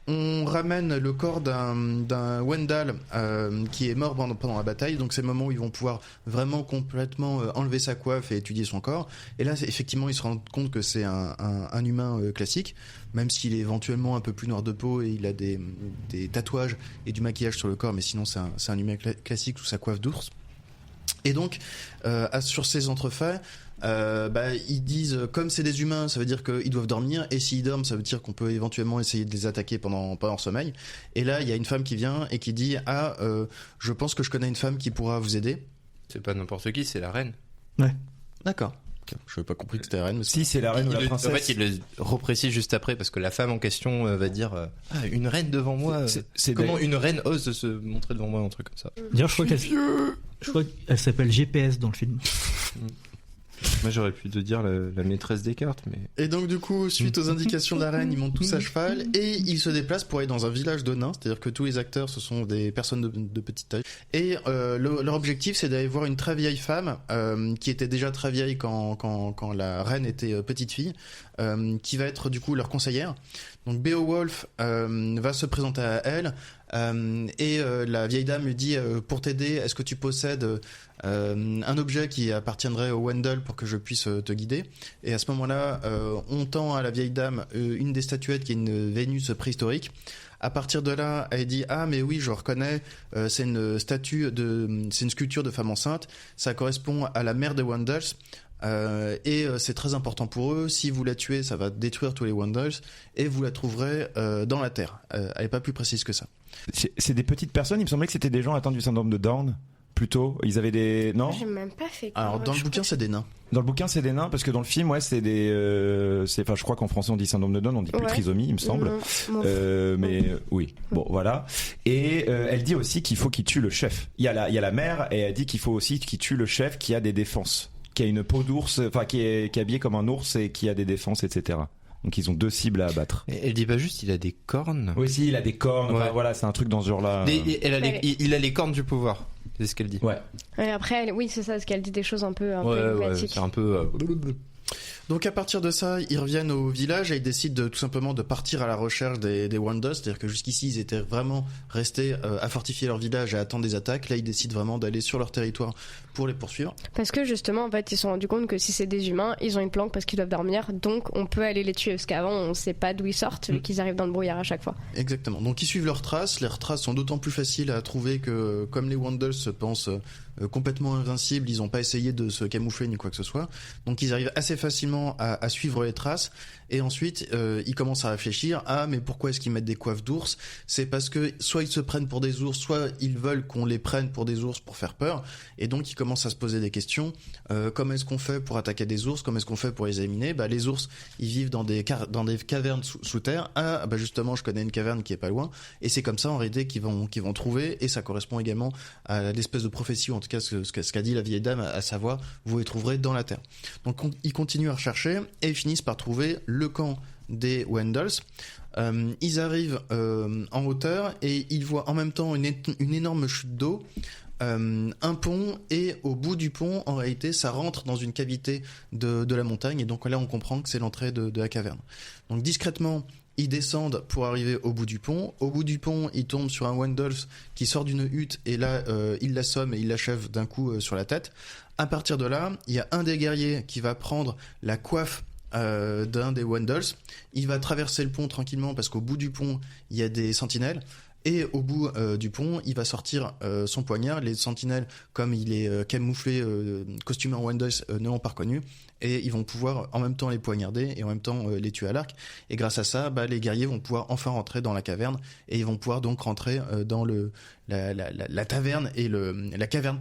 On ramène le corps d'un Wendell qui est mort pendant la bataille, donc c'est le moment où ils vont pouvoir vraiment complètement enlever sa coiffe et étudier son corps. Et là, effectivement, ils se rendent compte que c'est un humain classique, même s'il est éventuellement un peu plus noir de peau et il a des tatouages et du maquillage sur le corps, mais sinon c'est un humain classique sous sa coiffe d'ours. Et donc, sur ces entrefaits, ils disent, comme c'est des humains, ça veut dire qu'ils doivent dormir, et s'ils dorment, ça veut dire qu'on peut éventuellement essayer de les attaquer pendant leur sommeil. Et là, il y a une femme qui vient et qui dit, je pense que je connais une femme qui pourra vous aider. C'est pas n'importe qui, c'est la reine. Ouais. D'accord. Je n'avais pas compris que c'était la reine. Mais si, c'est la reine ou la princesse. En fait, il le reprécise juste après, parce que la femme en question va dire une reine devant moi. Comment une reine ose se montrer devant moi, un truc comme ça. D'ailleurs, je crois qu'elle s'appelle GPS dans le film. Moi, j'aurais pu te dire la maîtresse des cartes, mais... Et donc, du coup, suite aux indications de la reine, ils montent tous à cheval et ils se déplacent pour aller dans un village de nains. C'est-à-dire que tous les acteurs, ce sont des personnes de petite taille. Et leur objectif, c'est d'aller voir une très vieille femme qui était déjà très vieille quand la reine était petite fille, qui va être, du coup, leur conseillère. Donc, Beowulf va se présenter à elle. Et la vieille dame lui dit, pour t'aider, est-ce que tu possèdes un objet qui appartiendrait au Wendell pour que je puisse te guider? Et à ce moment-là, on tend à la vieille dame une des statuettes qui est une Vénus préhistorique. À partir de là, elle dit, mais oui, je reconnais, c'est une sculpture de femme enceinte, ça correspond à la mère des Wendels. Et c'est très important pour eux. Si vous la tuez, ça va détruire tous les Wendels et vous la trouverez dans la terre. Elle n'est pas plus précise que ça. C'est des petites personnes. Il me semblait que c'était des gens atteints du syndrome de Down. Plutôt, ils avaient des... Non ? J'ai même pas fait. Alors dans le bouquin, c'est des nains. Dans le bouquin, c'est des nains, parce que dans le film, ouais, c'est des... Enfin, je crois qu'en français, on dit syndrome de Down, on dit plus trisomie, il me semble. Mais oui, bon, voilà. Et elle dit aussi qu'il faut qu'il tue le chef. Il y a la mère, et elle dit qu'il faut aussi qu'il tue le chef qui a des défenses, qui a une peau d'ours, enfin qui est habillé comme un ours et qui a des défenses, etc. Donc ils ont 2 cibles à abattre. Et elle dit pas juste il a des cornes. Oui, si, il a des cornes. Ouais. Enfin, voilà, c'est un truc dans ce genre-là. Il a les cornes du pouvoir. C'est ce qu'elle dit. Ouais. Et après, oui, c'est ça, parce qu'elle dit des choses un peu énigmatiques. C'est un peu. Donc à partir de ça, ils reviennent au village et ils décident tout simplement de partir à la recherche des Wendels. C'est-à-dire que jusqu'ici, ils étaient vraiment restés à fortifier leur village et à attendre des attaques. Là, ils décident vraiment d'aller sur leur territoire pour les poursuivre. Parce que justement, en fait, ils se sont rendus compte que si c'est des humains, ils ont une planque parce qu'ils doivent dormir. Donc on peut aller les tuer. Parce qu'avant, on ne sait pas d'où ils sortent, vu qu'ils arrivent dans le brouillard à chaque fois. Exactement. Donc ils suivent leurs traces. Les traces sont d'autant plus faciles à trouver que, comme les Wendels se pensent complètement invincibles, ils n'ont pas essayé de se camoufler ni quoi que ce soit. Donc ils arrivent assez facilement à suivre les traces. Et ensuite, ils commencent à réfléchir. Mais pourquoi est-ce qu'ils mettent des coiffes d'ours? C'est parce que soit ils se prennent pour des ours, soit ils veulent qu'on les prenne pour des ours pour faire peur. Et donc ils commencent commence à se poser des questions. Comment est-ce qu'on fait pour attaquer des ours? Comment est-ce qu'on fait pour les éliminer? Les ours, ils vivent dans des cavernes sous terre. Justement, je connais une caverne qui est pas loin, et c'est comme ça en réalité qu'ils vont trouver, et ça correspond également à l'espèce de prophétie, ou en tout cas ce qu'a dit la vieille dame, à savoir, vous les trouverez dans la terre. Donc ils continuent à rechercher, et ils finissent par trouver le camp des Wendels. Ils arrivent en hauteur, et ils voient en même temps une énorme chute d'eau, un pont, et au bout du pont, en réalité, ça rentre dans une cavité de la montagne, et donc là on comprend que c'est l'entrée de la caverne. Donc discrètement, ils descendent pour arriver au bout du pont. Au bout du pont, ils tombent sur un Wendels qui sort d'une hutte, et là il l'assomme et il l'achève d'un coup sur la tête. À partir de là, il y a un des guerriers qui va prendre la coiffe d'un des Wendels. Il va traverser le pont tranquillement, parce qu'au bout du pont il y a des sentinelles, et au bout du pont il va sortir son poignard. Les sentinelles, comme il est camouflé, costumé en Wendels, ne l'ont pas reconnu, et ils vont pouvoir en même temps les poignarder et en même temps les tuer à l'arc, et grâce à ça les guerriers vont pouvoir enfin rentrer dans la caverne, et ils vont pouvoir donc rentrer dans la taverne et la caverne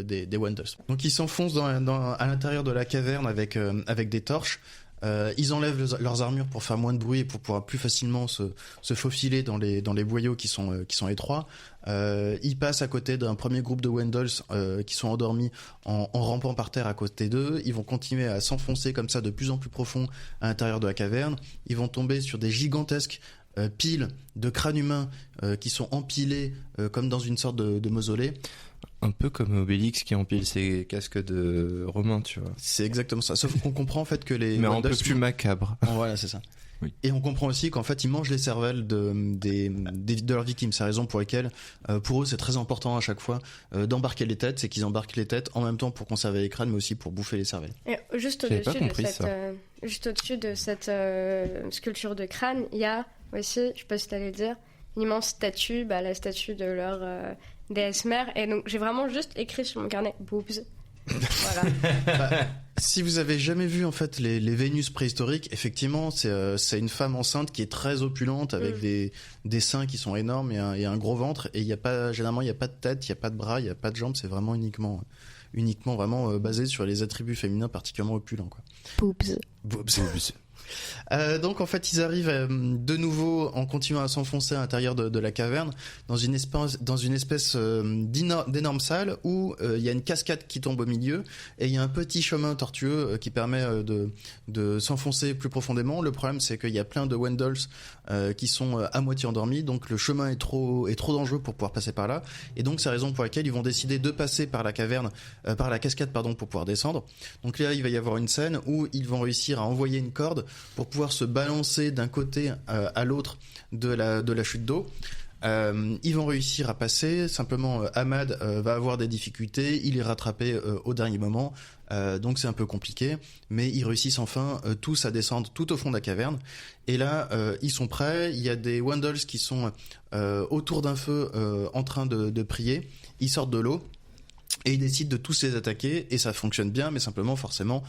des Wendels. Donc ils s'enfoncent à l'intérieur de la caverne avec des torches. Ils enlèvent leurs armures pour faire moins de bruit et pour pouvoir plus facilement se faufiler dans les boyaux qui sont étroits. Ils passent à côté d'un premier groupe de Wendels qui sont endormis en rampant par terre à côté d'eux. Ils vont continuer à s'enfoncer comme ça de plus en plus profond à l'intérieur de la caverne. Ils vont tomber sur des gigantesques piles de crânes humains qui sont empilés comme dans une sorte de mausolée. Un peu comme Obélix qui empile ses casques de Romains, tu vois. C'est exactement ça. Sauf qu'on comprend en fait que les mais Wendels, un peu plus macabre. Voilà, c'est ça. Oui. Et on comprend aussi qu'en fait ils mangent les cervelles de leurs victimes. C'est la raison pour laquelle pour eux c'est très important à chaque fois d'embarquer les têtes. C'est qu'ils embarquent les têtes en même temps pour conserver les crânes, mais aussi pour bouffer les cervelles. Et juste au-dessus de cette sculpture de crâne, il y a aussi, je sais pas si t'allais le dire, une immense statue, la statue de leur déesse mère. Et donc j'ai vraiment juste écrit sur mon carnet boobs. Voilà. Si vous avez jamais vu en fait les Vénus préhistoriques, effectivement c'est une femme enceinte qui est très opulente, avec des seins qui sont énormes et un gros ventre, et généralement il y a pas de tête, il y a pas de bras, il y a pas de jambes, c'est vraiment uniquement vraiment basé sur les attributs féminins particulièrement opulents, quoi. Boobs. Donc en fait ils arrivent de nouveau en continuant à s'enfoncer à l'intérieur de la caverne dans une espèce d'énorme salle où il y a une cascade qui tombe au milieu, et il y a un petit chemin tortueux qui permet de s'enfoncer plus profondément. Le problème c'est qu'il y a plein de Wendels qui sont à moitié endormis, donc le chemin est trop dangereux pour pouvoir passer par là, et donc c'est la raison pour laquelle ils vont décider de passer par la cascade pour pouvoir descendre. Donc là il va y avoir une scène où ils vont réussir à envoyer une corde pour pouvoir se balancer d'un côté à l'autre de la chute d'eau. Ils vont réussir à passer. Simplement Ahmad va avoir des difficultés, il est rattrapé au dernier moment, donc c'est un peu compliqué, mais ils réussissent enfin tous à descendre tout au fond de la caverne, et là ils sont prêts. Il y a des Wendels qui sont autour d'un feu en train de prier. Ils sortent de l'eau et ils décident de tous les attaquer, et ça fonctionne bien, mais simplement forcément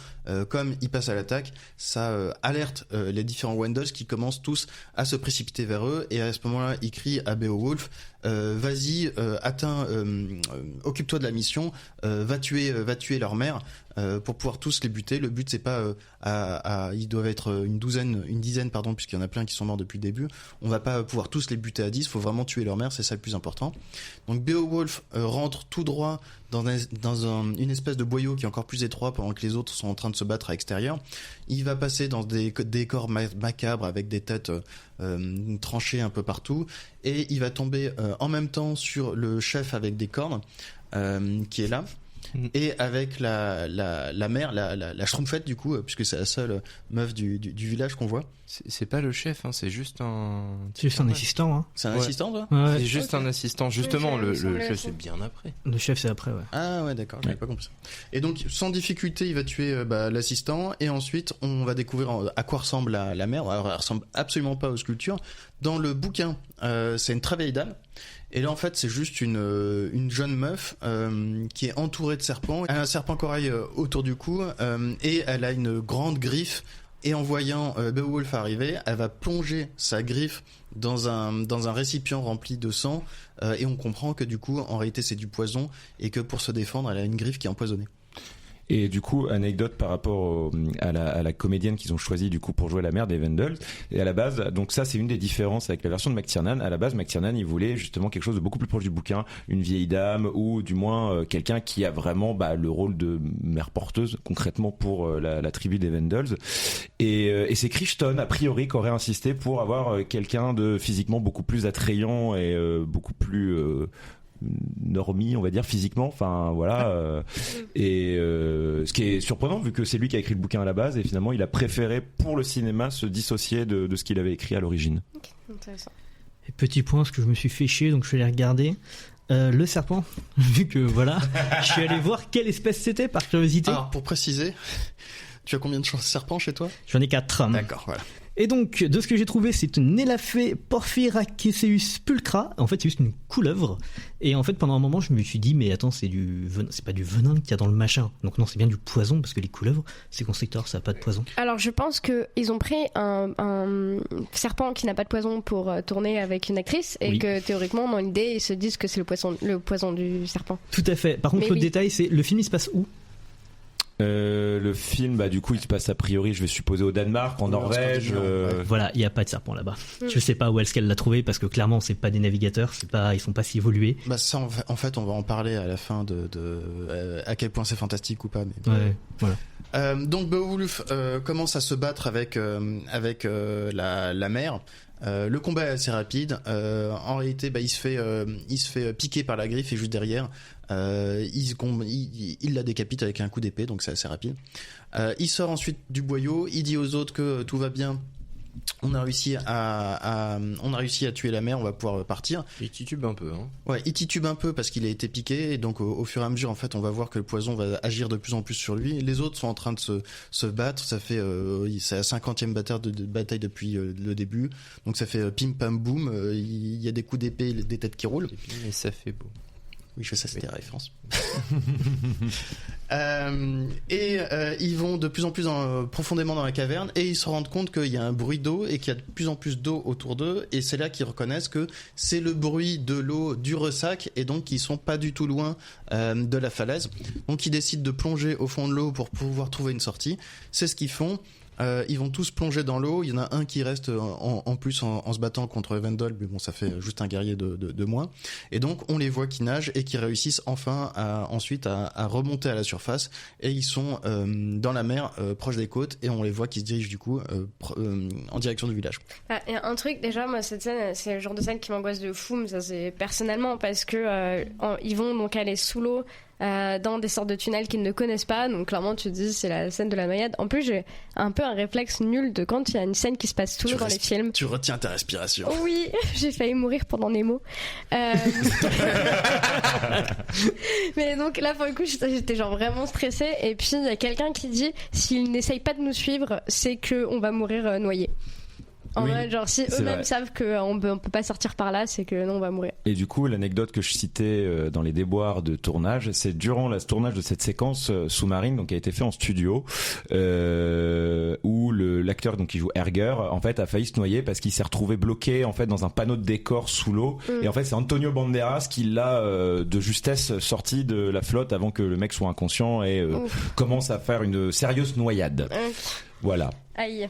comme ils passent à l'attaque, ça alerte les différents Wendels qui commencent tous à se précipiter vers eux, et à ce moment-là ils crient à Beowulf, vas-y, occupe-toi de la mission, va tuer leur mère, pour pouvoir tous les buter. Le but c'est pas ils doivent être une dizaine puisqu'il y en a plein qui sont morts depuis le début. On va pas pouvoir tous les buter à 10, faut vraiment tuer leur mère, c'est ça le plus important. Donc Beowulf rentre tout droit dans une espèce de boyau qui est encore plus étroit pendant que les autres sont en train de se battre à l'extérieur. Il va passer dans des décors macabres avec des têtes tranchées un peu partout, et il va tomber en même temps sur le chef avec des cornes qui est là, et avec la mère, la Schtroumpfette du coup, puisque c'est la seule meuf du village qu'on voit. C'est pas le chef, hein, c'est juste un... C'est juste un assistant, hein. C'est un assistant, toi ? Ouais. C'est juste un assistant, justement. Le chef, c'est bien après. Le chef, c'est après, ouais. Ah ouais, d'accord, j'avais pas compris ça. Et donc, sans difficulté, il va tuer l'assistant, et ensuite, on va découvrir à quoi ressemble la mère. Alors, elle ressemble absolument pas aux sculptures. Dans le bouquin, c'est une très vieille dame. Et là en fait c'est juste une jeune meuf qui est entourée de serpents. Elle a un serpent corail autour du cou, et elle a une grande griffe Et en voyant Beowulf arriver, elle va plonger sa griffe dans un récipient rempli de sang, et on comprend que du coup, en réalité, c'est du poison, et que pour se défendre, elle a une griffe qui est empoisonnée. Et du coup, anecdote par rapport à la comédienne qu'ils ont choisie du coup pour jouer la mère des Wendell. Et à la base, donc ça c'est une des différences avec la version de McTiernan. À la base, McTiernan il voulait justement quelque chose de beaucoup plus proche du bouquin, une vieille dame ou du moins quelqu'un qui a vraiment le rôle de mère porteuse concrètement pour la tribu des Wendells. Et c'est Crichton a priori qui aurait insisté pour avoir quelqu'un de physiquement beaucoup plus attrayant et beaucoup plus normie, on va dire, physiquement, enfin voilà, ce qui est surprenant vu que c'est lui qui a écrit le bouquin à la base et finalement il a préféré pour le cinéma se dissocier de ce qu'il avait écrit à l'origine. Okay, intéressant. Et petit point, parce que je me suis fait chier donc je vais les regarder. Le serpent, vu que voilà, je suis allé voir quelle espèce c'était par curiosité. Alors pour préciser, tu as combien de serpents chez toi ? J'en ai 4. D'accord, voilà. Et donc, de ce que j'ai trouvé, c'est une Elaphé Porphyraceus pulchra. En fait, c'est juste une couleuvre. Et en fait, pendant un moment, je me suis dit, mais attends, c'est pas du venin qu'il y a dans le machin. Donc non, c'est bien du poison, parce que les couleuvres, c'est constricteur, ça n'a pas de poison. Alors, je pense qu'ils ont pris un serpent qui n'a pas de poison pour tourner avec une actrice, et que théoriquement, dans l'idée, ils se disent que c'est le poison du serpent. Tout à fait. Par contre, détail, c'est le film, il se passe où ? Le film, du coup, il se passe a priori, je vais supposer au Danemark, en Norvège. Voilà, il n'y a pas de serpent là-bas. Je sais pas où est-ce qu'elle l'a trouvé parce que clairement, c'est pas des navigateurs, ils sont pas si évolués. Ça, en fait, on va en parler à la fin de à quel point c'est fantastique ou pas. Mais... Ouais, voilà. Donc Beowulf commence à se battre avec la mer. Le combat est assez rapide. En réalité, il se fait piquer par la griffe et juste derrière, il la décapite avec un coup d'épée, donc c'est assez rapide. Il sort ensuite du boyau. Il dit aux autres que tout va bien. On a réussi à tuer la mère, on va pouvoir partir. Il titube un peu, hein. Ouais, il titube un peu parce qu'il a été piqué, et donc au fur et à mesure, en fait, on va voir que le poison va agir de plus en plus sur lui. Les autres sont en train de se battre. Ça fait c'est la 50e bataille depuis le début. Donc ça fait pim pam boum. Il y a des coups d'épée, des têtes qui roulent. Et ça fait beau. Oui, je sais, c'était la référence. Ils vont de plus en plus profondément dans la caverne, et ils se rendent compte qu'il y a un bruit d'eau et qu'il y a de plus en plus d'eau autour d'eux, et c'est là qu'ils reconnaissent que c'est le bruit de l'eau du ressac, et donc ils sont pas du tout loin de la falaise. Donc ils décident de plonger au fond de l'eau pour pouvoir trouver une sortie. C'est ce qu'ils font. Ils vont tous plonger dans l'eau. Il y en a un qui reste en plus en se battant contre Wendell, mais bon, ça fait juste un guerrier de moins. Et donc on les voit qui nagent et qui réussissent enfin ensuite à remonter à la surface, et ils sont dans la mer, proche des côtes, et on les voit qui se dirigent du coup en direction du village. Et un truc, déjà, moi, cette scène, c'est le genre de scène qui m'angoisse de fou, mais ça c'est personnellement parce que ils vont donc aller sous l'eau, dans des sortes de tunnels qu'ils ne connaissent pas, donc clairement tu te dis c'est la scène de la noyade. En plus, j'ai un peu un réflexe nul de quand il y a une scène qui se passe sous l'eau dans les films. Tu retiens ta respiration. Oui, j'ai failli mourir pendant Nemo. Mais donc là, pour le coup, j'étais genre vraiment stressée, et puis il y a quelqu'un qui dit s'ils n'essayent pas de nous suivre, c'est qu'on va mourir noyés. En mode, genre, si eux-mêmes savent qu'on peut pas sortir par là, c'est que non, on va mourir. Et du coup, l'anecdote que je citais dans les déboires de tournage, c'est durant le tournage de cette séquence sous-marine, donc qui a été fait en studio, où l'acteur donc qui joue Erger, en fait, a failli se noyer parce qu'il s'est retrouvé bloqué en fait dans un panneau de décor sous l'eau. Et en fait, c'est Antonio Banderas qui l'a de justesse sorti de la flotte avant que le mec soit inconscient et commence à faire une sérieuse noyade. Voilà. Aïe.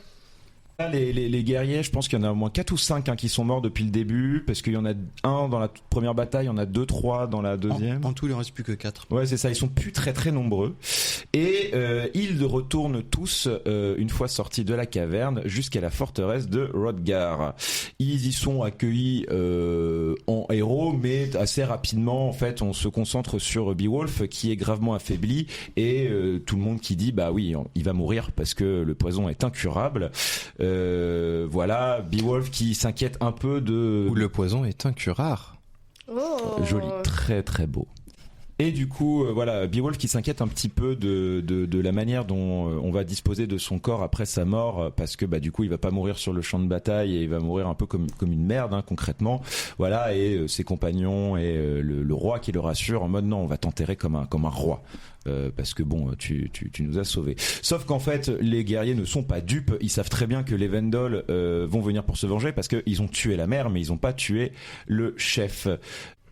Les guerriers, je pense qu'il y en a au moins 4 ou 5 qui sont morts depuis le début, parce qu'il y en a un dans la toute première bataille, il y en a 2, 3 dans la deuxième. En tout, il en reste plus que 4. Ouais, c'est ça, ils sont plus très très nombreux. Et ils retournent tous, une fois sortis de la caverne, jusqu'à la forteresse de Hrothgar. Ils y sont accueillis en héros, mais assez rapidement, en fait, on se concentre sur Beowulf, qui est gravement affaibli, et tout le monde qui dit, bah oui, il va mourir parce que le poison est incurable. Voilà, Beowulf qui s'inquiète un peu de... Où le poison est incurable. Oh. Joli, très très beau. Et du coup, voilà, Beowulf qui s'inquiète un petit peu de la manière dont on va disposer de son corps après sa mort, parce que du coup, il va pas mourir sur le champ de bataille et il va mourir un peu comme une merde, hein, concrètement. Voilà, et ses compagnons et le roi qui le rassure en mode non, on va t'enterrer comme un roi. Parce que bon, tu nous as sauvés. Sauf qu'en fait, les guerriers ne sont pas dupes. Ils savent très bien que les Vendol vont venir pour se venger parce qu'ils ont tué la mère, mais ils n'ont pas tué le chef.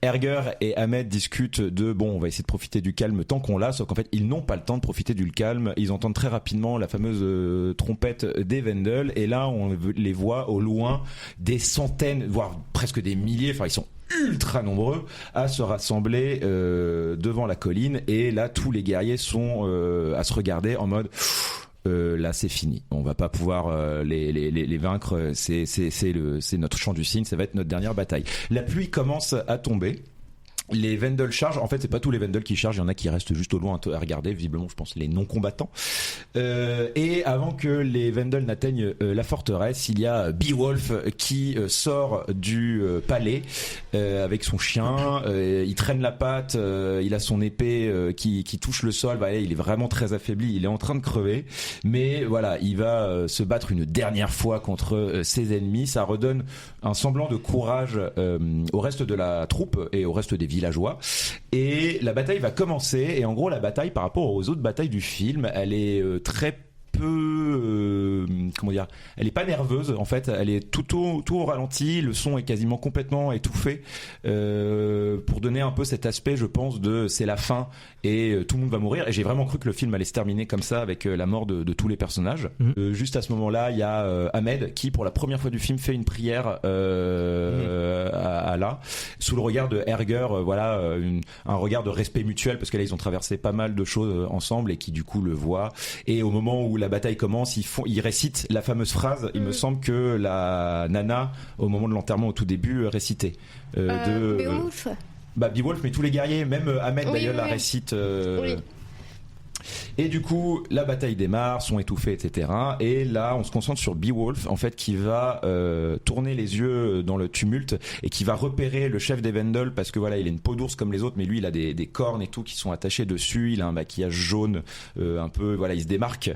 Erger et Ahmed discutent on va essayer de profiter du calme tant qu'on l'a, sauf qu'en fait ils n'ont pas le temps de profiter du calme. Ils entendent très rapidement la fameuse trompette des Vendel, et là on les voit au loin des centaines, voire presque des milliers, enfin ils sont ultra nombreux à se rassembler devant la colline, et là tous les guerriers sont à se regarder en mode là c'est fini, on va pas pouvoir les vaincre, c'est notre champ du cygne, ça va être notre dernière bataille. La pluie commence à tomber. Les Vendel chargent. En fait, c'est pas tous les Vendel qui chargent. Il y en a qui restent juste au loin à regarder. Visiblement, je pense les non-combattants. Et avant que les Vendel n'atteignent la forteresse, il y a Beowulf qui sort du palais avec son chien. Il traîne la patte. Il a son épée qui touche le sol. Il est vraiment très affaibli. Il est en train de crever. Mais voilà, il va se battre une dernière fois contre ses ennemis. Ça redonne un semblant de courage au reste de la troupe et au reste des villageois, et la bataille va commencer. Et en gros, la bataille par rapport aux autres batailles du film, elle est très peu elle est pas nerveuse en fait, elle est tout au ralenti, le son est quasiment complètement étouffé pour donner un peu cet aspect, je pense, de c'est la fin et tout le monde va mourir. Et j'ai vraiment cru que le film allait se terminer comme ça, avec la mort de tous les personnages. Juste à ce moment-là, il y a Ahmed qui, pour la première fois du film, fait une prière à Allah, sous le regard de Erger, un regard de respect mutuel, parce que là ils ont traversé pas mal de choses ensemble, et qui du coup le voit. Et au moment où la bataille commence, ils récitent la fameuse phrase, il me semble que la nana, au moment de l'enterrement au tout début, récitait Beowulf. Beowulf, mais tous les guerriers, même Ahmed d'ailleurs la récite. Oui. Et du coup, la bataille démarre, son étouffé, etc. Et là, on se concentre sur Beowulf, en fait, qui va tourner les yeux dans le tumulte et qui va repérer le chef des Vendel, parce que voilà, il a une peau d'ours comme les autres, mais lui, il a des cornes et tout qui sont attachés dessus. Il a un maquillage jaune, un peu, voilà, il se démarque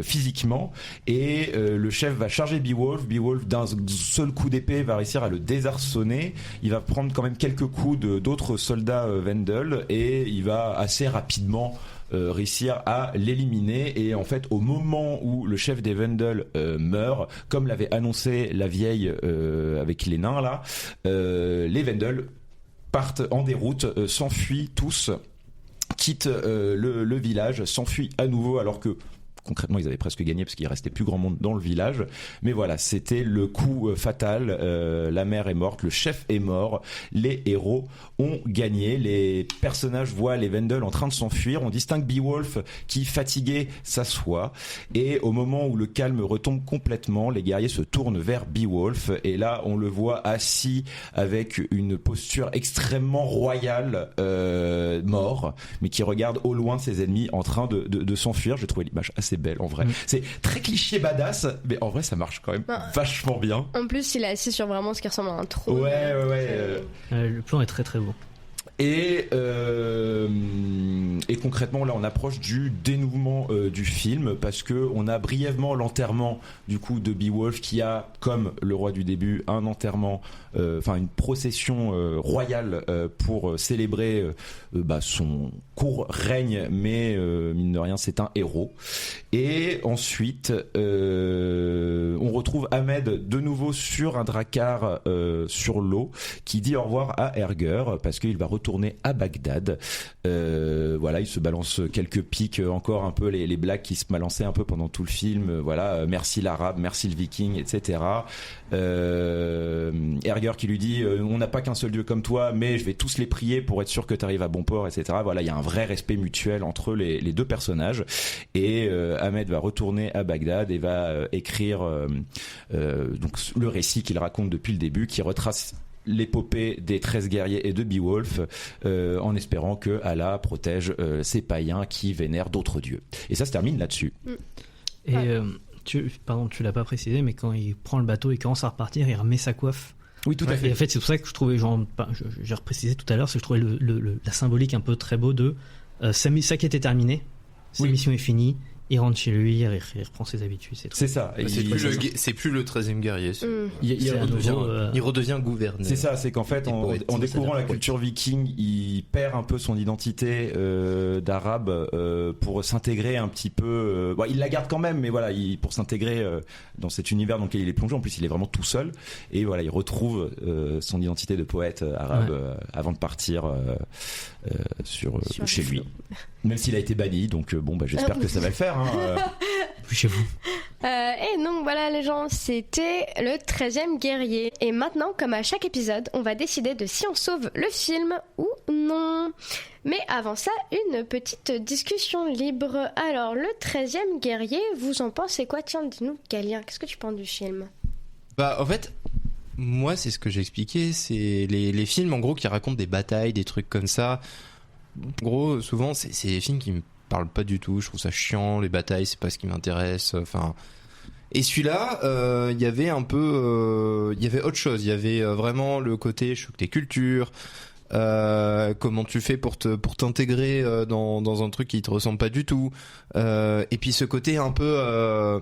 physiquement. Et le chef va charger Beowulf. Beowulf, d'un seul coup d'épée, va réussir à le désarçonner. Il va prendre quand même quelques coups d'autres soldats Vendel, et il va assez rapidement réussir à l'éliminer. Et en fait, au moment où le chef des Vendel meurt, comme l'avait annoncé la vieille avec les nains là, les Vendel partent en déroute, s'enfuient tous, quittent le village, s'enfuient à nouveau, alors que concrètement ils avaient presque gagné parce qu'il restait plus grand monde dans le village. Mais voilà, c'était le coup fatal. La mère est morte, le chef est mort, les héros ont gagné. Les personnages voient les Vendel en train de s'enfuir. On distingue Beowulf qui, fatigué, s'assoit, et au moment où le calme retombe complètement, les guerriers se tournent vers Beowulf, et là on le voit assis avec une posture extrêmement royale, mort, mais qui regarde au loin ses ennemis en train de s'enfuir. J'ai trouvé l'image assez belle en vrai. C'est très cliché badass, mais en vrai ça marche quand même vachement bien. En plus, il est assis sur vraiment ce qui ressemble à un trône. Le plan est très très beau. Et concrètement, là, on approche du dénouement du film, parce que on a brièvement l'enterrement du coup de Beowulf, qui a, comme le roi du début, un enterrement, une procession royale pour célébrer son court règne, mais mine de rien, c'est un héros. Et ensuite, on retrouve Ahmed de nouveau sur un drakkar sur l'eau, qui dit au revoir à Erger parce qu'il va retourner à Bagdad. Il se balance quelques pics, encore un peu les blagues qui se balançaient un peu pendant tout le film. Merci l'arabe, merci le viking, etc. Erger qui lui dit on n'a pas qu'un seul dieu comme toi, mais je vais tous les prier pour être sûr que tu arrives à bon port, etc. Voilà, il y a un vrai respect mutuel entre les deux personnages. Et Ahmed va retourner à Bagdad et va écrire donc le récit qu'il raconte depuis le début, qui retrace l'épopée des 13 guerriers et de Beowulf, en espérant que Allah protège ces païens qui vénèrent d'autres dieux. Et ça se termine là-dessus. Et tu l'as pas précisé, mais quand il prend le bateau et commence à repartir, il remet sa coiffe Oui, tout à fait. Et en fait, c'est pour ça que je trouvais, j'ai reprécisé tout à l'heure, c'est que je trouvais la symbolique un peu très beau de sa quête est terminée, sa mission est finie. Il rentre chez lui, il reprend ses habitudes. C'est ça. C'est plus le 13e guerrier. Il redevient gouverneur. C'est ça, c'est qu'en fait, en découvrant la culture viking, il perd un peu son identité d'arabe pour s'intégrer un petit peu. Il la garde quand même, mais voilà, pour s'intégrer dans cet univers dans lequel il est plongé. En plus, il est vraiment tout seul. Et voilà, il retrouve son identité de poète arabe avant de partir chez lui. Même s'il a été banni, donc j'espère que ça va le faire. Plus chez vous. Et donc voilà les gens, c'était le 13e guerrier. Et maintenant, comme à chaque épisode, on va décider de si on sauve le film ou non. Mais avant ça, une petite discussion libre. Alors, le 13e guerrier, vous en pensez quoi? Tiens, dis-nous, Galien, qu'est-ce que tu penses du film? En fait, moi, c'est ce que j'ai expliqué. C'est les films, en gros, qui racontent des batailles, des trucs comme ça. En gros, souvent, c'est des films qui me parlent pas du tout. Je trouve ça chiant, les batailles, c'est pas ce qui m'intéresse. Enfin, et celui-là, il y avait un peu, il y avait autre chose. Il y avait vraiment le côté choc des cultures. Comment tu fais pour t'intégrer dans un truc qui te ressemble pas du tout. Et puis ce côté un peu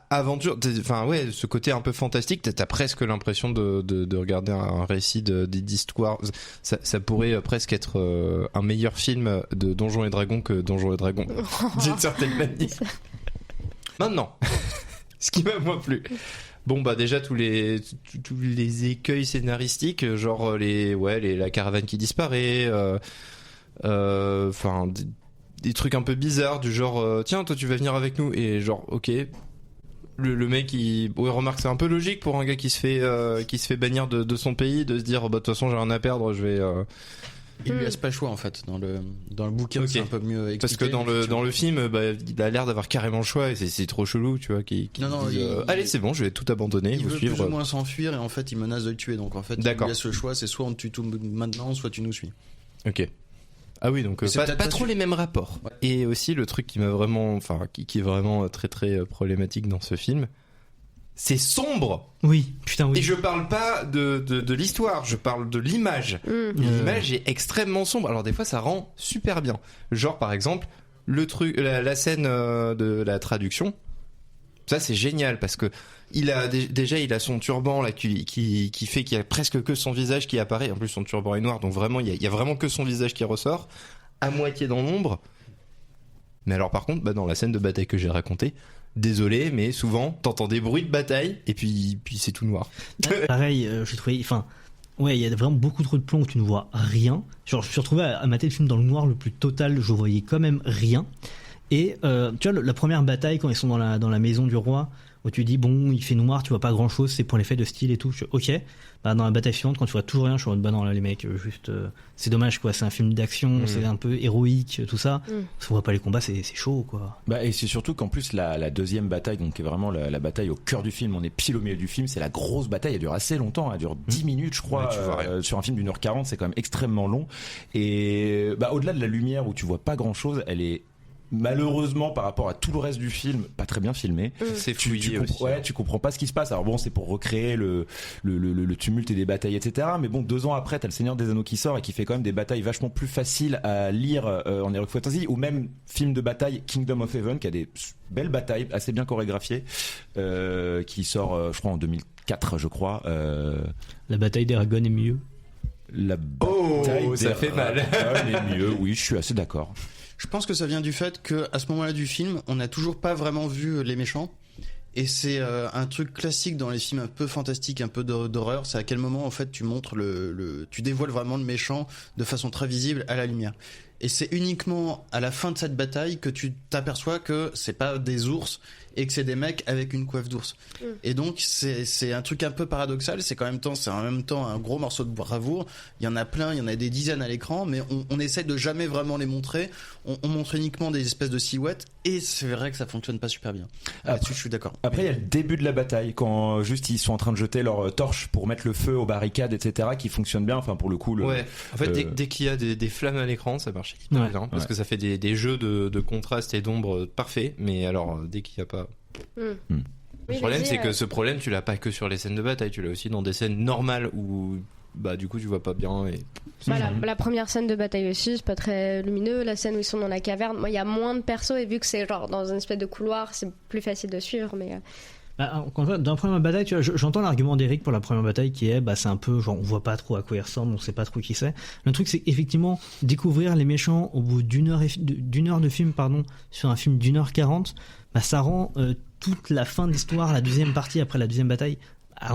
aventure, ce côté un peu fantastique, t'as presque l'impression de regarder un récit d'histoire. Ça pourrait presque être un meilleur film de Donjons et Dragons que Donjons et Dragons, d'une certaine manière. Maintenant, ce qui m'a moins plu. Déjà tous les écueils scénaristiques, genre la caravane qui disparaît, des trucs un peu bizarres du genre tiens, toi tu vas venir avec nous, et genre ok, le mec remarque, c'est un peu logique pour un gars qui se fait bannir de son pays, de se dire de toute façon j'ai rien à perdre, je vais il lui laisse pas le choix en fait dans le bouquin. Okay. C'est un peu mieux expliqué, parce que dans le film il a l'air d'avoir carrément le choix, et c'est trop chelou, tu vois, allez c'est bon, je vais tout abandonner, il vous veut suivre. Plus ou moins s'enfuir, et en fait il menace de le tuer, donc en fait il lui laisse le choix, c'est soit on te tue tout maintenant, soit tu nous suis. Ok. Ah oui, donc pas trop les mêmes rapports. Ouais. Et aussi le truc qui m'a vraiment, qui est vraiment très très problématique dans ce film, c'est sombre. Oui, putain oui. Et je parle pas de l'histoire, je parle de l'image. L'image est extrêmement sombre. Alors des fois ça rend super bien. Genre par exemple la scène de la traduction. Ça c'est génial parce que il a son turban là qui fait qu'il y a presque que son visage qui apparaît. En plus son turban est noir, donc vraiment il y a vraiment que son visage qui ressort, à moitié dans l'ombre. Mais alors par contre, dans la scène de bataille que j'ai racontée, désolé, mais souvent t'entends des bruits de bataille et puis c'est tout noir. Pareil, j'ai trouvé, il y a vraiment beaucoup trop de plans où tu ne vois rien. Genre je me suis retrouvé à mater le film dans le noir le plus total, je voyais quand même rien. Et tu vois, la première bataille quand ils sont dans la maison du roi, où tu dis il fait noir, tu vois pas grand chose, c'est pour l'effet de style et tout. Ok. Dans la bataille suivante, quand tu vois toujours rien, je suis en mode non, là les mecs, juste c'est dommage quoi, c'est un film d'action, c'est un peu héroïque, tout ça. Si on voit pas les combats, c'est chaud quoi. Et c'est surtout qu'en plus la deuxième bataille, donc qui est vraiment la bataille au cœur du film, on est pile au milieu du film, c'est la grosse bataille, elle dure assez longtemps, elle dure 10 minutes je crois, sur un film d'1h40, c'est quand même extrêmement long. Et au-delà de la lumière où tu vois pas grand chose, elle est malheureusement par rapport à tout le reste du film pas très bien filmé. C'est fouillé aussi. Tu comprends pas ce qui se passe. Alors c'est pour recréer le tumulte et des batailles, etc. Mais 2 ans après t'as le Seigneur des Anneaux qui sort et qui fait quand même des batailles vachement plus faciles à lire en Heroic Fantasy, ou même film de bataille Kingdom of Heaven qui a des belles batailles assez bien chorégraphiées, qui sort je crois en 2004 je crois. La bataille d'Eragon est mieux. La bataille ça fait mal. est mieux, oui, je suis assez d'accord. Je pense que ça vient du fait que à ce moment-là du film, on n'a toujours pas vraiment vu les méchants. Et c'est un truc classique dans les films un peu fantastiques, un peu d'horreur. C'est à quel moment en fait tu montres tu dévoiles vraiment le méchant de façon très visible à la lumière. Et c'est uniquement à la fin de cette bataille que tu t'aperçois que c'est pas des ours et que c'est des mecs avec une coiffe d'ours. Et donc c'est un truc un peu paradoxal. C'est en même temps un gros morceau de bravoure. Il y en a plein, il y en a des dizaines à l'écran, mais on essaie de jamais vraiment les montrer. On montre uniquement des espèces de silhouettes, et c'est vrai que ça fonctionne pas super bien. Là-dessus, je suis d'accord. Après, il y a le début de la bataille, quand juste ils sont en train de jeter leur torche pour mettre le feu aux barricades, etc., qui fonctionne bien. Enfin, pour le coup, ouais. En fait, dès qu'il y a des flammes à l'écran, ça marche hyper bien, parce que ça fait des jeux de contraste et d'ombre parfaits. Mais alors, dès qu'il n'y a pas. Le problème, c'est que ce problème, tu l'as pas que sur les scènes de bataille, tu l'as aussi dans des scènes normales où du coup tu vois pas bien. Et... La première scène de bataille aussi, c'est pas très lumineux. La scène où ils sont dans la caverne, il y a moins de persos et vu que c'est genre dans une espèce de couloir, c'est plus facile de suivre. Mais dans la première bataille, tu vois, j'entends l'argument d'Eric pour la première bataille qui est c'est un peu genre on voit pas trop à quoi ils ressemblent, on sait pas trop qui c'est. Le truc c'est effectivement découvrir les méchants au bout d'une heure de film sur un film d'1h40, ça rend toute la fin de l'histoire, la deuxième partie après la deuxième bataille,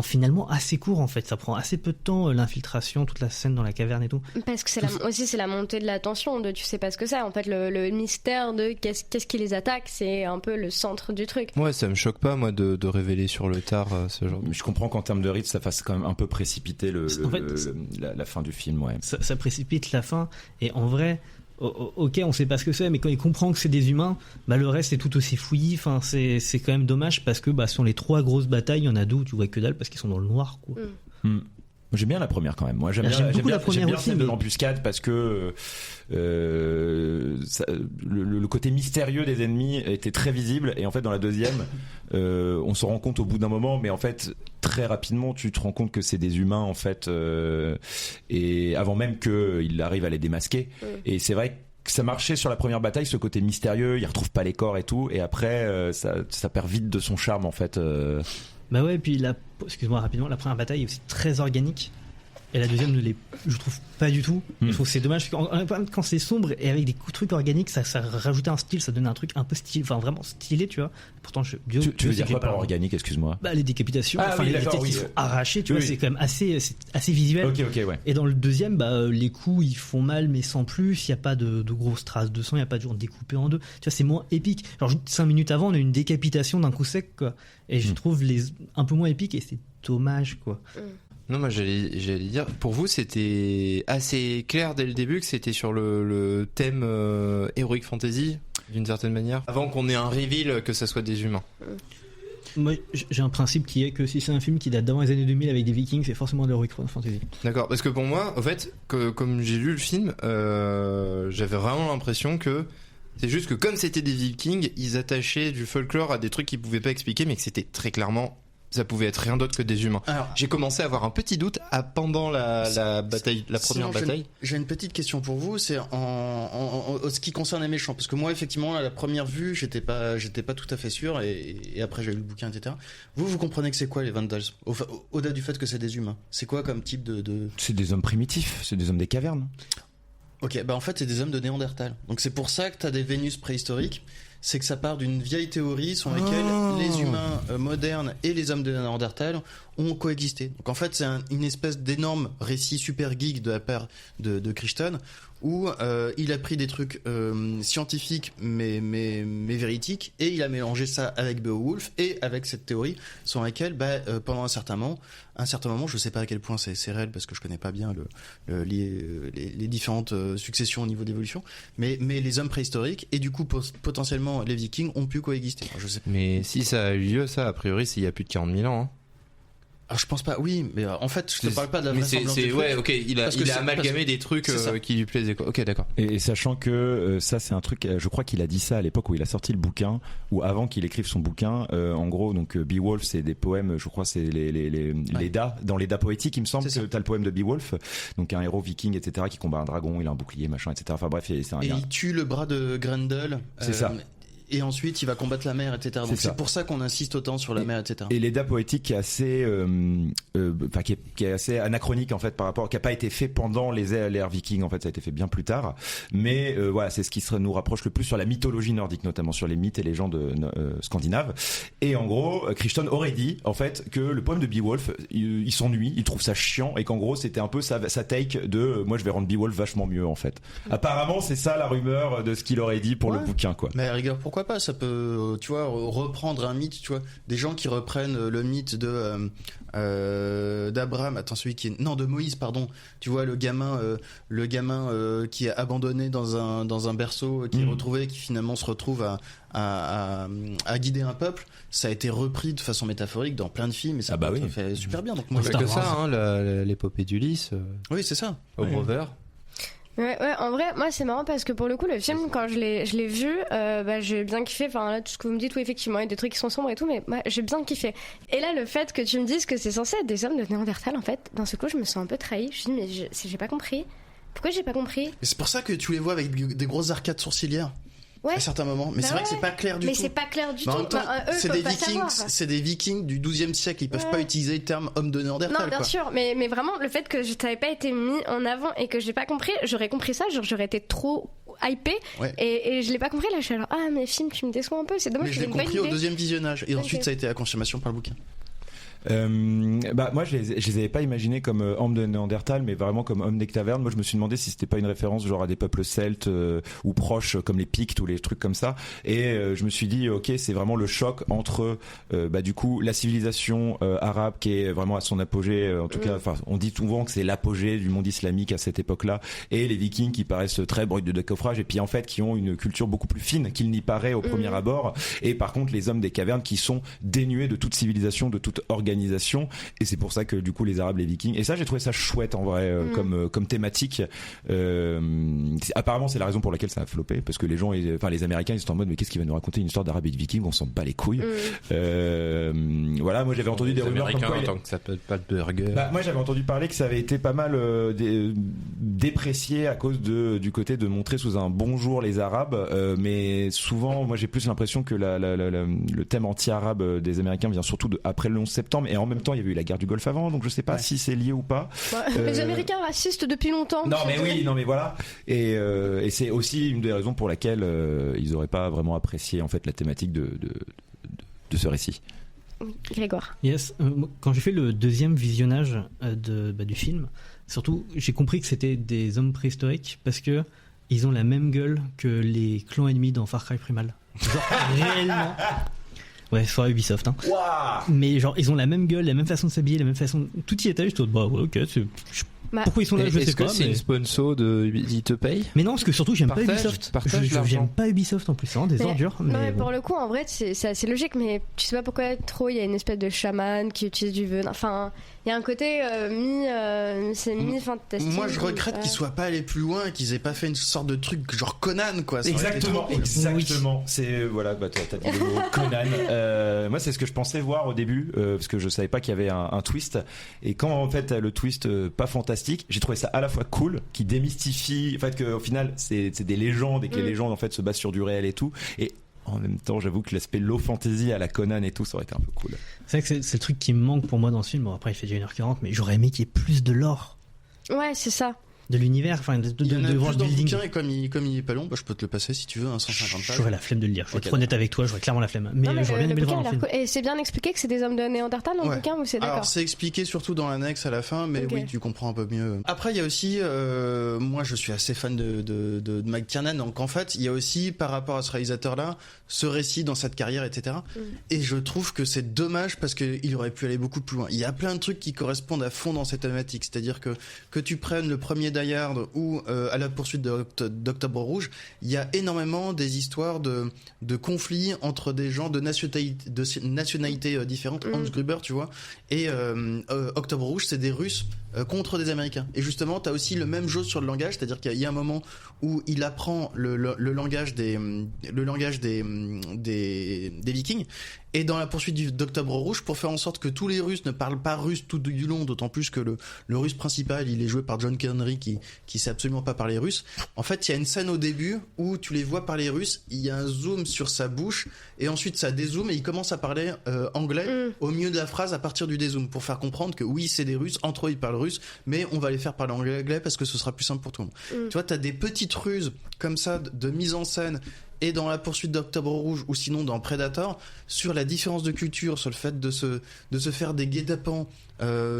finalement assez court en fait. Ça prend assez peu de temps, l'infiltration, toute la scène dans la caverne et tout. Parce que c'est la montée de la tension, de tu sais pas ce que c'est. En fait, le mystère de qu'est-ce qui les attaque, c'est un peu le centre du truc. Ouais, ça me choque pas moi de révéler sur le tard ce genre. Je comprends qu'en termes de rythme, ça fasse quand même un peu précipiter la fin du film. Ouais. Ça précipite la fin et en vrai. Ok, on sait pas ce que c'est, mais quand il comprend que c'est des humains, le reste est tout aussi fouillis. Enfin, c'est quand même dommage parce que sur les 3 grosses batailles, il y en a 2 où tu vois que dalle parce qu'ils sont dans le noir, quoi. J'aime bien la première quand même. Moi, j'aime bien la scène de l'embuscade parce que le côté mystérieux des ennemis était très visible et en fait dans la deuxième, on se rend compte au bout d'un moment, mais en fait très rapidement tu te rends compte que c'est des humains en fait, et avant même qu'il arrive à les démasquer. Et c'est vrai que ça marchait sur la première bataille, ce côté mystérieux, ils retrouvent pas les corps et tout, et après ça perd vite de son charme en fait. Et puis excuse-moi rapidement, la première bataille est aussi très organique et la deuxième ne l'est, je trouve, pas du tout. Je trouve que c'est dommage quand c'est sombre et avec des trucs organiques, ça rajoutait un style, ça donnait un truc un peu stylé, enfin vraiment stylé, tu vois. Pourtant tu veux dire quoi par organique, excuse-moi? Les décapitations, les têtes qui sont arrachées, tu vois, c'est quand même assez visuel. Ok, ouais. Et dans le deuxième, les coups ils font mal mais sans plus, il y a pas de grosses traces de sang, il y a pas de gens découpés en deux. Tu vois, c'est moins épique. Genre 5 minutes avant, on a une décapitation d'un coup sec, quoi. Et je trouve un peu moins épique et c'est dommage, quoi. Non, moi j'allais dire, pour vous c'était assez clair dès le début que c'était sur le thème Heroic Fantasy d'une certaine manière, avant qu'on ait un reveal que ça soit des humains. Moi j'ai un principe qui est que si c'est un film qui date d'avant les années 2000 avec des vikings, c'est forcément de l'Heroic Fantasy. D'accord, parce que pour moi en fait comme j'ai lu le film, j'avais vraiment l'impression que c'est juste que comme c'était des vikings, ils attachaient du folklore à des trucs qu'ils pouvaient pas expliquer, mais que c'était très clairement, ça pouvait être rien d'autre que des humains. Alors, j'ai commencé à avoir un petit doute pendant la bataille, la première bataille. J'ai une petite question pour vous, c'est en ce qui concerne les méchants, parce que moi effectivement à la première vue j'étais pas tout à fait sûr et après j'ai lu le bouquin, etc. Vous comprenez que c'est quoi les Vandals, au-delà du fait que c'est des humains, c'est quoi comme type de... C'est des hommes primitifs, c'est des hommes des cavernes. Ok, en fait c'est des hommes de Néandertal, donc c'est pour ça que t'as des Vénus préhistoriques. C'est que ça part d'une vieille théorie selon laquelle les humains modernes et les hommes de Néandertal ont coexisté. Donc en fait, c'est une espèce d'énorme récit super geek de la part de Crichton où il a pris des trucs scientifiques mais véridiques et il a mélangé ça avec Beowulf et avec cette théorie selon laquelle pendant un certain moment, je sais pas à quel point c'est réel parce que je connais pas bien les différentes successions au niveau d'évolution, mais les hommes préhistoriques et du coup potentiellement les vikings ont pu coexister. Alors, je sais. Mais si ça a eu lieu, ça a priori c'est il y a plus de 40 000 ans. Hein. Alors je pense pas, oui, mais en fait je te parle pas de la vraisemblance du truc. Ouais, ok, il a amalgamé des trucs qui lui plaisaient, quoi. Ok, d'accord. Et sachant que ça c'est un truc, je crois qu'il a dit ça à l'époque où il a sorti le bouquin, ou avant qu'il écrive son bouquin, en gros, donc Beowulf c'est des poèmes, je crois c'est les Eddas, dans l'Edda poétique il me semble que t'as le poème de Beowulf, donc un héros viking, etc., qui combat un dragon, il a un bouclier, machin, etc. Enfin bref, c'est un... Et il tue le bras de Grendel. C'est ça. Et ensuite il va combattre la mer, etc. Donc c'est pour ça qu'on insiste autant sur la mer, etc. Et l'Edda poétique qui est assez qui est assez anachronique en fait par rapport, qui a pas été fait pendant l'ère viking, en fait ça a été fait bien plus tard, mais voilà, c'est ce qui nous rapproche le plus sur la mythologie nordique, notamment sur les mythes et légendes scandinaves. Et en gros Crichton aurait dit en fait que le poème de Beowulf il s'ennuie, il trouve ça chiant et qu'en gros c'était un peu sa take de moi je vais rendre Beowulf vachement mieux en fait. Apparemment c'est ça la rumeur de ce qu'il aurait dit pour le bouquin, quoi. Mais à rigueur pourquoi pas, ça peut, tu vois, reprendre un mythe, tu vois, des gens qui reprennent le mythe d'Abraham, de Moïse, pardon, tu vois, le gamin qui est abandonné dans un berceau, qui est retrouvé, qui finalement se retrouve à guider un peuple. Ça a été repris de façon métaphorique dans plein de films et ça fait super bien. Donc moi c'est que ça, l'épopée d'Ulysse. Oui, c'est ça. Au Rover. Ouais, en vrai, moi c'est marrant parce que pour le coup, le film, quand je l'ai vu, j'ai bien kiffé. Enfin, là, tout ce que vous me dites, oui, effectivement, il y a des trucs qui sont sombres et tout, mais moi, j'ai bien kiffé. Et là, le fait que tu me dises que c'est censé être des hommes de Néandertal, en fait, d'un seul coup, je me sens un peu trahie. Je me dis, mais j'ai pas compris. Pourquoi j'ai pas compris? Et c'est pour ça que tu les vois avec des grosses arcades sourcilières. Ouais. À certains moments, mais c'est vrai que c'est pas clair du tout. Mais c'est pas clair du tout. En même temps, c'est des Vikings du XIIe siècle, ils peuvent pas utiliser le terme homme de Néandertal. Non, bien sûr, mais vraiment le fait que ça n'avait pas été mis en avant et que j'ai pas compris, j'aurais compris ça, j'aurais été trop hypé et je l'ai pas compris là. Je suis alors mais film, tu me déçois un peu, c'est dommage. Mais je l'ai compris au deuxième visionnage et ensuite ça a été la confirmation par le bouquin. Moi je les avais pas imaginés comme hommes de Néandertal, mais vraiment comme hommes des cavernes. Moi je me suis demandé si c'était pas une référence genre à des peuples celtes ou proches comme les Pictes ou les trucs comme ça, et je me suis dit ok, c'est vraiment le choc entre du coup la civilisation arabe qui est vraiment à son apogée, en tout cas enfin on dit souvent que c'est l'apogée du monde islamique à cette époque-là, et les Vikings qui paraissent très bruts de décoffrage et puis en fait qui ont une culture beaucoup plus fine qu'il n'y paraît au premier abord, et par contre les hommes des cavernes qui sont dénués de toute civilisation, de toute organisation, et c'est pour ça que du coup les Arabes, les Vikings, et ça j'ai trouvé ça chouette en vrai comme thématique. Apparemment c'est la raison pour laquelle ça a floppé, parce que les gens, enfin les Américains, ils sont en mode mais qu'est-ce qu'il va nous raconter, une histoire d'Arabes et de Vikings, on s'en bat les couilles. Voilà, moi j'avais entendu des rumeurs comme quoi que ça peut pas de burger. Moi j'avais entendu parler que ça avait été pas mal déprécié à cause du côté de montrer sous un bon jour les Arabes, mais souvent moi j'ai plus l'impression que le thème anti-arabe des Américains vient surtout après le 11 septembre, et en même temps il y avait eu la guerre du Golfe avant, donc je sais pas si c'est lié ou pas. Les Américains racistes depuis longtemps. Non mais voilà, et c'est aussi une des raisons pour laquelle ils auraient pas vraiment apprécié en fait la thématique de ce récit. Grégoire. Yes, quand j'ai fait le deuxième visionnage du film, surtout j'ai compris que c'était des hommes préhistoriques parce que ils ont la même gueule que les clans ennemis dans Far Cry Primal. Genre réellement. Ouais, sur Ubisoft. Wow. Mais genre, ils ont la même gueule, la même façon de s'habiller, la même façon. Tout y est allé. Je te dis, ok, pourquoi ils sont là, je sais pas. Est-ce que c'est une sponsor de Ils te payent? Mais non, parce que surtout, j'aime pas Ubisoft. J'aime pas Ubisoft en plus, c'est vraiment des ordures. Mais pour le coup, en vrai, c'est assez logique, mais tu sais pas pourquoi trop il y a une espèce de chaman qui utilise du venin. Enfin, il y a un côté c'est mi-fantastique. Moi, je regrette qu'ils soient pas allés plus loin et qu'ils aient pas fait une sorte de truc genre Conan, quoi. Exactement. Oui. C'est voilà, t'as dit le mot Conan. Moi, c'est ce que je pensais voir au début, parce que je savais pas qu'il y avait un twist. Et quand en fait le twist pas fantastique, j'ai trouvé ça à la fois cool, qui démystifie, en fait qu'au final c'est des légendes et que les légendes en fait se basent sur du réel et tout. Et en même temps, j'avoue que l'aspect low fantasy à la Conan et tout, ça aurait été un peu cool. C'est vrai que c'est le truc qui me manque pour moi dans ce film. Bon, après, il fait déjà 1h40, mais j'aurais aimé qu'il y ait plus de lore. Ouais, c'est ça. De l'univers, enfin de voir le building. Et comme il est pas long, je peux te le passer si tu veux, 150 pages. J'aurais la flemme de le lire. Je vais être honnête avec toi, j'aurais clairement la flemme. Mais j'aurais bien aimé le voir dans le film. Et c'est bien expliqué que c'est des hommes de Néandertal dans le bouquin, ou c'est d'accord? Alors c'est expliqué surtout dans l'annexe à la fin, mais oui, tu comprends un peu mieux. Après, il y a aussi, moi je suis assez fan de McTiernan, donc en fait, il y a aussi par rapport à ce réalisateur-là, ce récit dans cette carrière, etc. Et je trouve que c'est dommage parce qu'il aurait pu aller beaucoup plus loin. Il y a plein de trucs qui correspondent à fond dans cette thématique, c'est-à-dire que tu prennes le premier Die Hard ou à la poursuite d'Octobre Rouge, il y a énormément des histoires de conflits entre des gens de nationalités différentes. Hans Gruber, tu vois, et Octobre Rouge, c'est des Russes contre des Américains. Et justement, t'as aussi le même jeu sur le langage, c'est-à-dire qu'il y a un moment où il apprend le langage des Vikings, et dans la poursuite d'Octobre Rouge, pour faire en sorte que tous les Russes ne parlent pas russe tout du long, d'autant plus que le Russe principal, il est joué par John Connery qui sait absolument pas parler russe. En fait, il y a une scène au début où tu les vois parler russe, il y a un zoom sur sa bouche, et ensuite ça dézoome et il commence à parler anglais au milieu de la phrase à partir du dézoom, pour faire comprendre que oui, c'est des Russes, entre eux ils parlent russe, mais on va les faire parler anglais parce que ce sera plus simple pour tout le monde. Tu vois, t'as des petites ruses comme ça de mise en scène, et dans la poursuite d'Octobre Rouge ou sinon dans Predator, sur la différence de culture, sur le fait de se faire des guet-apens,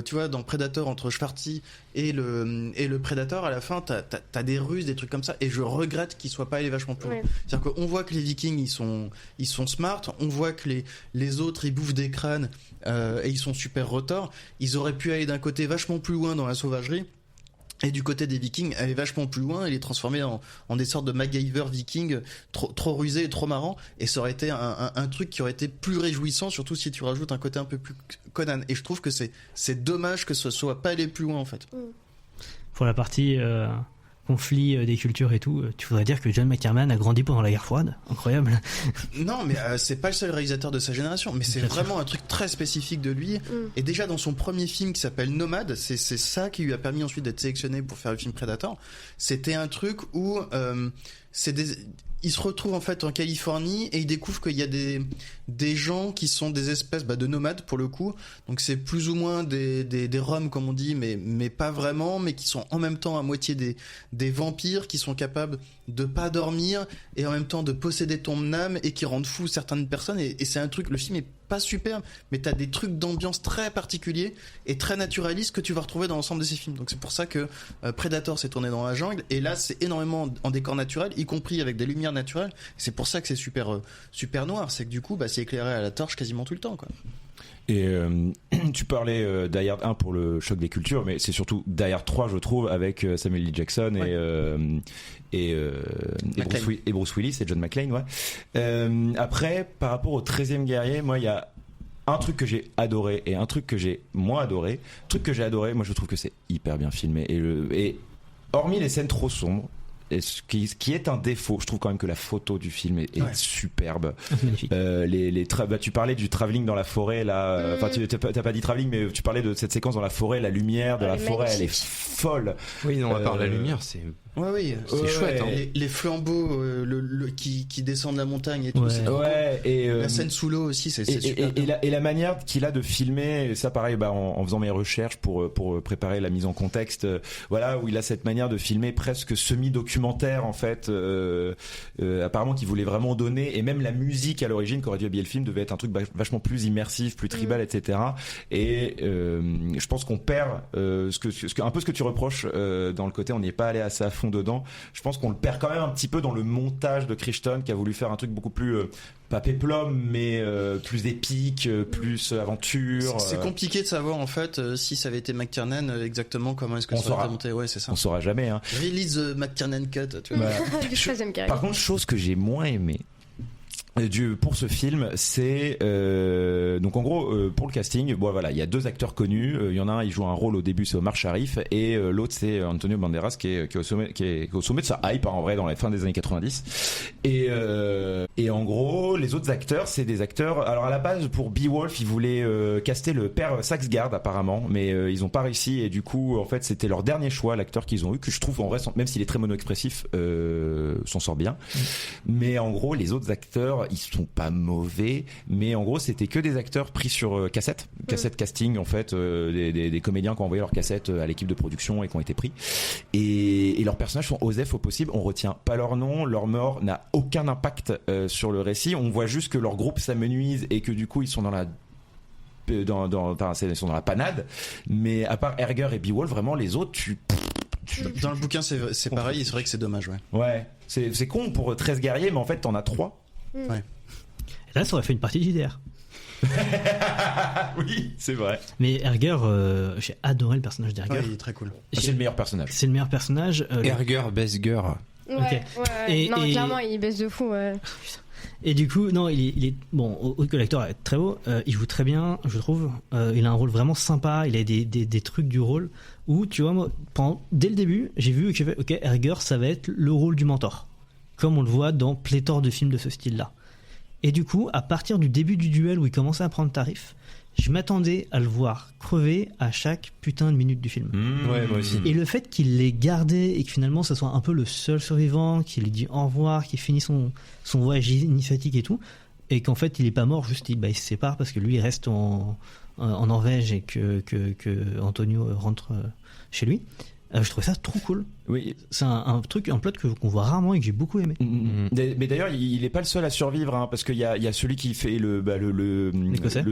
tu vois, dans Predator entre Schwarzy et le Predator, à la fin t'as des ruses, des trucs comme ça, et je regrette qu'ils soient pas allés vachement plus loin. C'est-à-dire qu'on voit que les Vikings ils sont smart, on voit que les autres ils bouffent des crânes et ils sont super retors. Ils auraient pu aller d'un côté vachement plus loin dans la sauvagerie, et du côté des Vikings, aller vachement plus loin et les transformer en des sortes de MacGyver Vikings trop rusés et trop marrants. Et ça aurait été un truc qui aurait été plus réjouissant, surtout si tu rajoutes un côté un peu plus Conan. Et je trouve que c'est dommage que ce soit pas allé plus loin, en fait. Pour la partie conflit des cultures et tout, tu voudrais dire que John McTiernan a grandi pendant la guerre froide. Incroyable. Non, mais c'est pas le seul réalisateur de sa génération, mais c'est vraiment un truc très spécifique de lui. Et déjà dans son premier film qui s'appelle Nomade, c'est ça qui lui a permis ensuite d'être sélectionné pour faire le film Predator. C'était un truc où il se retrouve en fait en Californie et il découvre qu'il y a des gens qui sont des espèces de nomades pour le coup. Donc c'est plus ou moins des Roms comme on dit, mais pas vraiment, mais qui sont en même temps à moitié des vampires qui sont capables de pas dormir et en même temps de posséder ton âme et qui rendent fou certaines personnes. Et c'est un truc, le film est pas superbe, mais t'as des trucs d'ambiance très particuliers et très naturalistes que tu vas retrouver dans l'ensemble de ces films. Donc c'est pour ça que Predator s'est tourné dans la jungle et là c'est énormément en décor naturel, y compris avec des lumières naturelles. C'est pour ça que c'est super noir, c'est que du coup c'est éclairé à la torche quasiment tout le temps, quoi. Et tu parlais d'I Hard 1 pour le choc des cultures, mais c'est surtout d'I Hard 3, je trouve, avec Samuel L. Jackson et Bruce Willis et John McClane. Ouais. Après, par rapport au 13e guerrier, moi, il y a un truc que j'ai adoré et un truc que j'ai moins adoré. Le truc que j'ai adoré, moi, je trouve que c'est hyper bien filmé. Et hormis les scènes trop sombres, et ce qui est un défaut, je trouve quand même que la photo du film est superbe. Magnifique. Tu parlais du travelling dans la forêt là. Enfin, t'as pas dit travelling, mais tu parlais de cette séquence dans la forêt, la lumière de la forêt, elle est folle. Oui, non, à part la lumière, c'est. Oui, c'est chouette. Hein. Les flambeaux qui descendent la montagne et tout. Et la scène sous l'eau aussi, c'est super. Et la manière qu'il a de filmer, ça pareil, en faisant mes recherches pour préparer la mise en contexte, voilà, où il a cette manière de filmer presque semi-documentaire en fait. Apparemment, qu'il voulait vraiment donner, et même la musique à l'origine, qu'aurait dû habiller le film, devait être un truc vachement plus immersif, plus tribal, etc. Et je pense qu'on perd un peu ce que tu reproches dans le côté, on n'y est pas allé assez à fond dedans. Je pense qu'on le perd quand même un petit peu dans le montage de Crichton, qui a voulu faire un truc beaucoup plus pas péplum, mais plus épique, plus aventure. C'est compliqué de savoir en fait si ça avait été McTiernan exactement comment est-ce que ça aurait été monté. Ouais, c'est ça. On saura jamais. Hein. Release the McTiernan cut. Tu vois. Par contre, chose que j'ai moins aimé pour ce film, c'est donc en gros pour le casting, voilà, il y a deux acteurs connus. Il y en a un, il joue un rôle au début, c'est Omar Sharif, et l'autre c'est Antonio Banderas qui est au sommet de sa hype en vrai dans la fin des années 90. Et en gros, les autres acteurs, c'est des acteurs. Alors à la base, pour Beowulf, ils voulaient caster le père Saxgard apparemment, mais ils ont pas réussi, et du coup en fait c'était leur dernier choix, l'acteur qu'ils ont eu, que je trouve en vrai, même s'il est très mono-expressif, s'en sort bien. Mais en gros, les autres acteurs, ils sont pas mauvais, mais en gros c'était que des acteurs pris sur cassette casting en fait, des comédiens qui ont envoyé leurs cassettes à l'équipe de production et qui ont été pris, et leurs personnages sont osef au possible. On retient pas leur nom, leur mort n'a aucun impact sur le récit. On voit juste que leur groupe s'amenuise et que du coup ils sont dans la panade, mais à part Erger et Beowulf, vraiment les autres dans le bouquin c'est pareil, et c'est vrai que c'est dommage. Ouais, c'est con pour 13 guerriers, mais en fait t'en as 3. Ouais. Et là, ça aurait fait une partie d'IDR. Oui, c'est vrai. Mais Erger, j'ai adoré le personnage d'Erger. Ouais, il est très cool. C'est le meilleur personnage. C'est le meilleur personnage. Erger, Besger. Ouais, okay. Ouais. Non, clairement, il baisse de fou. Ouais. Et du coup, non, il est bon. Au que l'acteur est très beau, il joue très bien, je trouve. Il a un rôle vraiment sympa. Il a des trucs du rôle où, tu vois, moi, dès le début, j'ai vu que ok, Erger, ça va être le rôle du mentor, comme on le voit dans pléthore de films de ce style-là. Et du coup, à partir du début du duel où il commençait à prendre tarif, je m'attendais à le voir crever à chaque putain de minute du film. Ouais, moi aussi. Et le fait qu'il l'ait gardé et que finalement ça soit un peu le seul survivant, qu'il ait dit au revoir, qu'il finit son voyage initiatique et tout, et qu'en fait il est pas mort, juste il se sépare parce que lui il reste en Norvège et que Antonio rentre chez lui. Je trouvais ça trop cool. Oui, c'est un plot qu'on voit rarement et que j'ai beaucoup aimé. Mais d'ailleurs, il est pas le seul à survivre, hein, parce qu'il y a celui qui fait le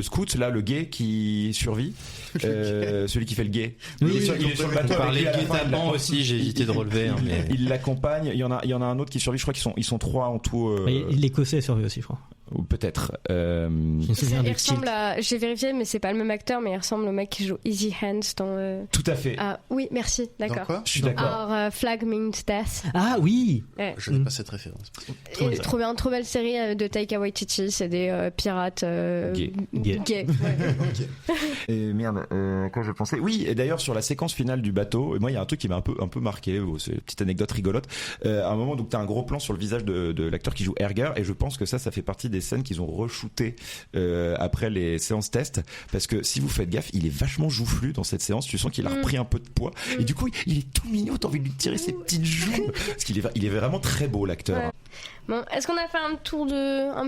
scout là, le gay qui survit, celui qui fait le gay. Oui, il est sur le bateau. Par les guet-apens aussi, j'ai évité de relever. Il l'accompagne. Il y en a un autre qui survit. Je crois qu'ils sont 3 en tout. L'Écossais survit aussi, je crois. Ou peut-être. Il ressemble à. J'ai vérifié, mais c'est pas le même acteur, mais il ressemble au mec qui joue Easy Hands dans. Tout à fait. Ah oui, merci, d'accord. Dans quoi ? Je suis d'accord. Alors, Flag Means Death. Ah oui. Ouais. Je n'ai pas cette référence. Trop belle série de Taika Waititi, c'est des pirates Gay. gays. Ouais. Et merde, quand je pensais. Oui, et d'ailleurs sur la séquence finale du bateau, moi il y a un truc qui m'a un peu marqué. C'est une petite anecdote rigolote. À un moment, donc t'as un gros plan sur le visage de l'acteur qui joue Erger, et je pense que ça fait partie des scènes qu'ils ont re-shooté après les séances test, parce que si vous faites gaffe, il est vachement joufflu dans cette séance. Tu sens qu'il a repris un peu de poids, et du coup il est tout mignon. T'as envie de lui tirer ses petites joues, parce qu'il est vraiment très beau l'acteur. Ouais. Bon, est-ce qu'on a fait un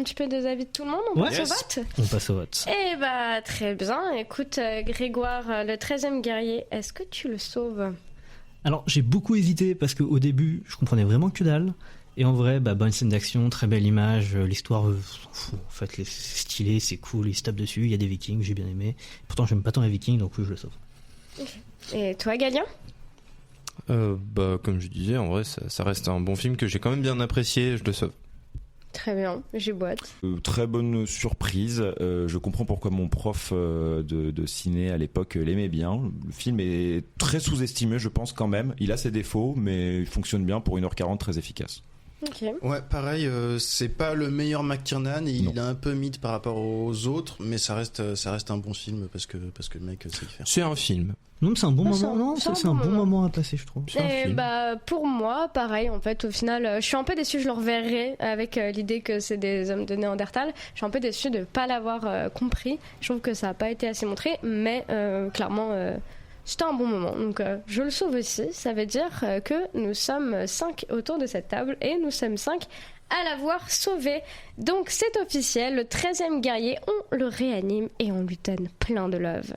petit peu des avis de tout le monde? On passe au vote? On passe au vote. Eh bah, très bien. Écoute, Grégoire, le 13e guerrier, est-ce que tu le sauves? Alors, j'ai beaucoup hésité parce qu'au début, je comprenais vraiment que dalle. Et en vrai, bonne scène d'action, très belle image, l'histoire, s'en fout. En fait, c'est stylé, c'est cool, ils se tapent dessus, il y a des vikings, j'ai bien aimé. Pourtant, j'aime pas tant les vikings, donc oui, je le sauve. Okay. Et toi, Galien? Comme je disais, en vrai, ça reste un bon film que j'ai quand même bien apprécié, je le sauve. Très bien, j'ai boîte. Très bonne surprise. Je comprends pourquoi mon prof de ciné à l'époque l'aimait bien. Le film est très sous-estimé, je pense quand même. Il a ses défauts, mais il fonctionne bien pour 1h40, très efficace. Okay. Ouais, pareil, c'est pas le meilleur McTiernan, il est un peu mid par rapport aux autres, mais ça reste un bon film parce que le mec sait y faire. C'est un film. Non, mais c'est un bon moment. C'est un bon moment à passer, je trouve. Et pour moi, pareil, en fait, au final, je suis un peu déçue, je le reverrai avec l'idée que c'est des hommes de Néandertal. Je suis un peu déçue de ne pas l'avoir compris. Je trouve que ça n'a pas été assez montré, mais clairement, c'était un bon moment. Donc, je le sauve aussi. Ça veut dire que nous sommes 5 autour de cette table et nous sommes 5 à l'avoir sauvé. Donc, c'est officiel. Le 13e guerrier, on le réanime et on lui donne plein de love.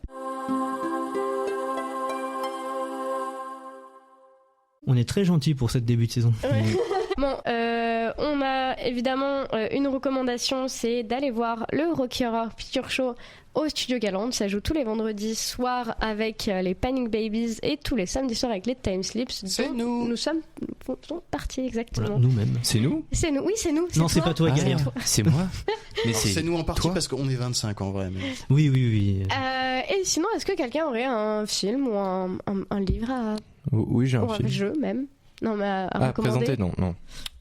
On est très gentil pour cette début de saison. Ouais. Bon, on a évidemment une recommandation, c'est d'aller voir le Rocky Horror Picture Show au Studio Galante. Ça joue tous les vendredis soirs avec les Panic Babies et tous les samedis soirs avec les Time Slips. C'est nous. Nous sommes partis exactement. Voilà, nous-mêmes. C'est nous? C'est nous. Oui, c'est nous. Non, c'est pas toi, Galien. C'est moi. Mais c'est nous en partie toi parce qu'on est 25 en vrai. Mais... Oui. Et sinon, est-ce que quelqu'un aurait un film ou un livre à... Oui, j'ai un film. Un jeu même. Non, mais à recommander. Présenter, non.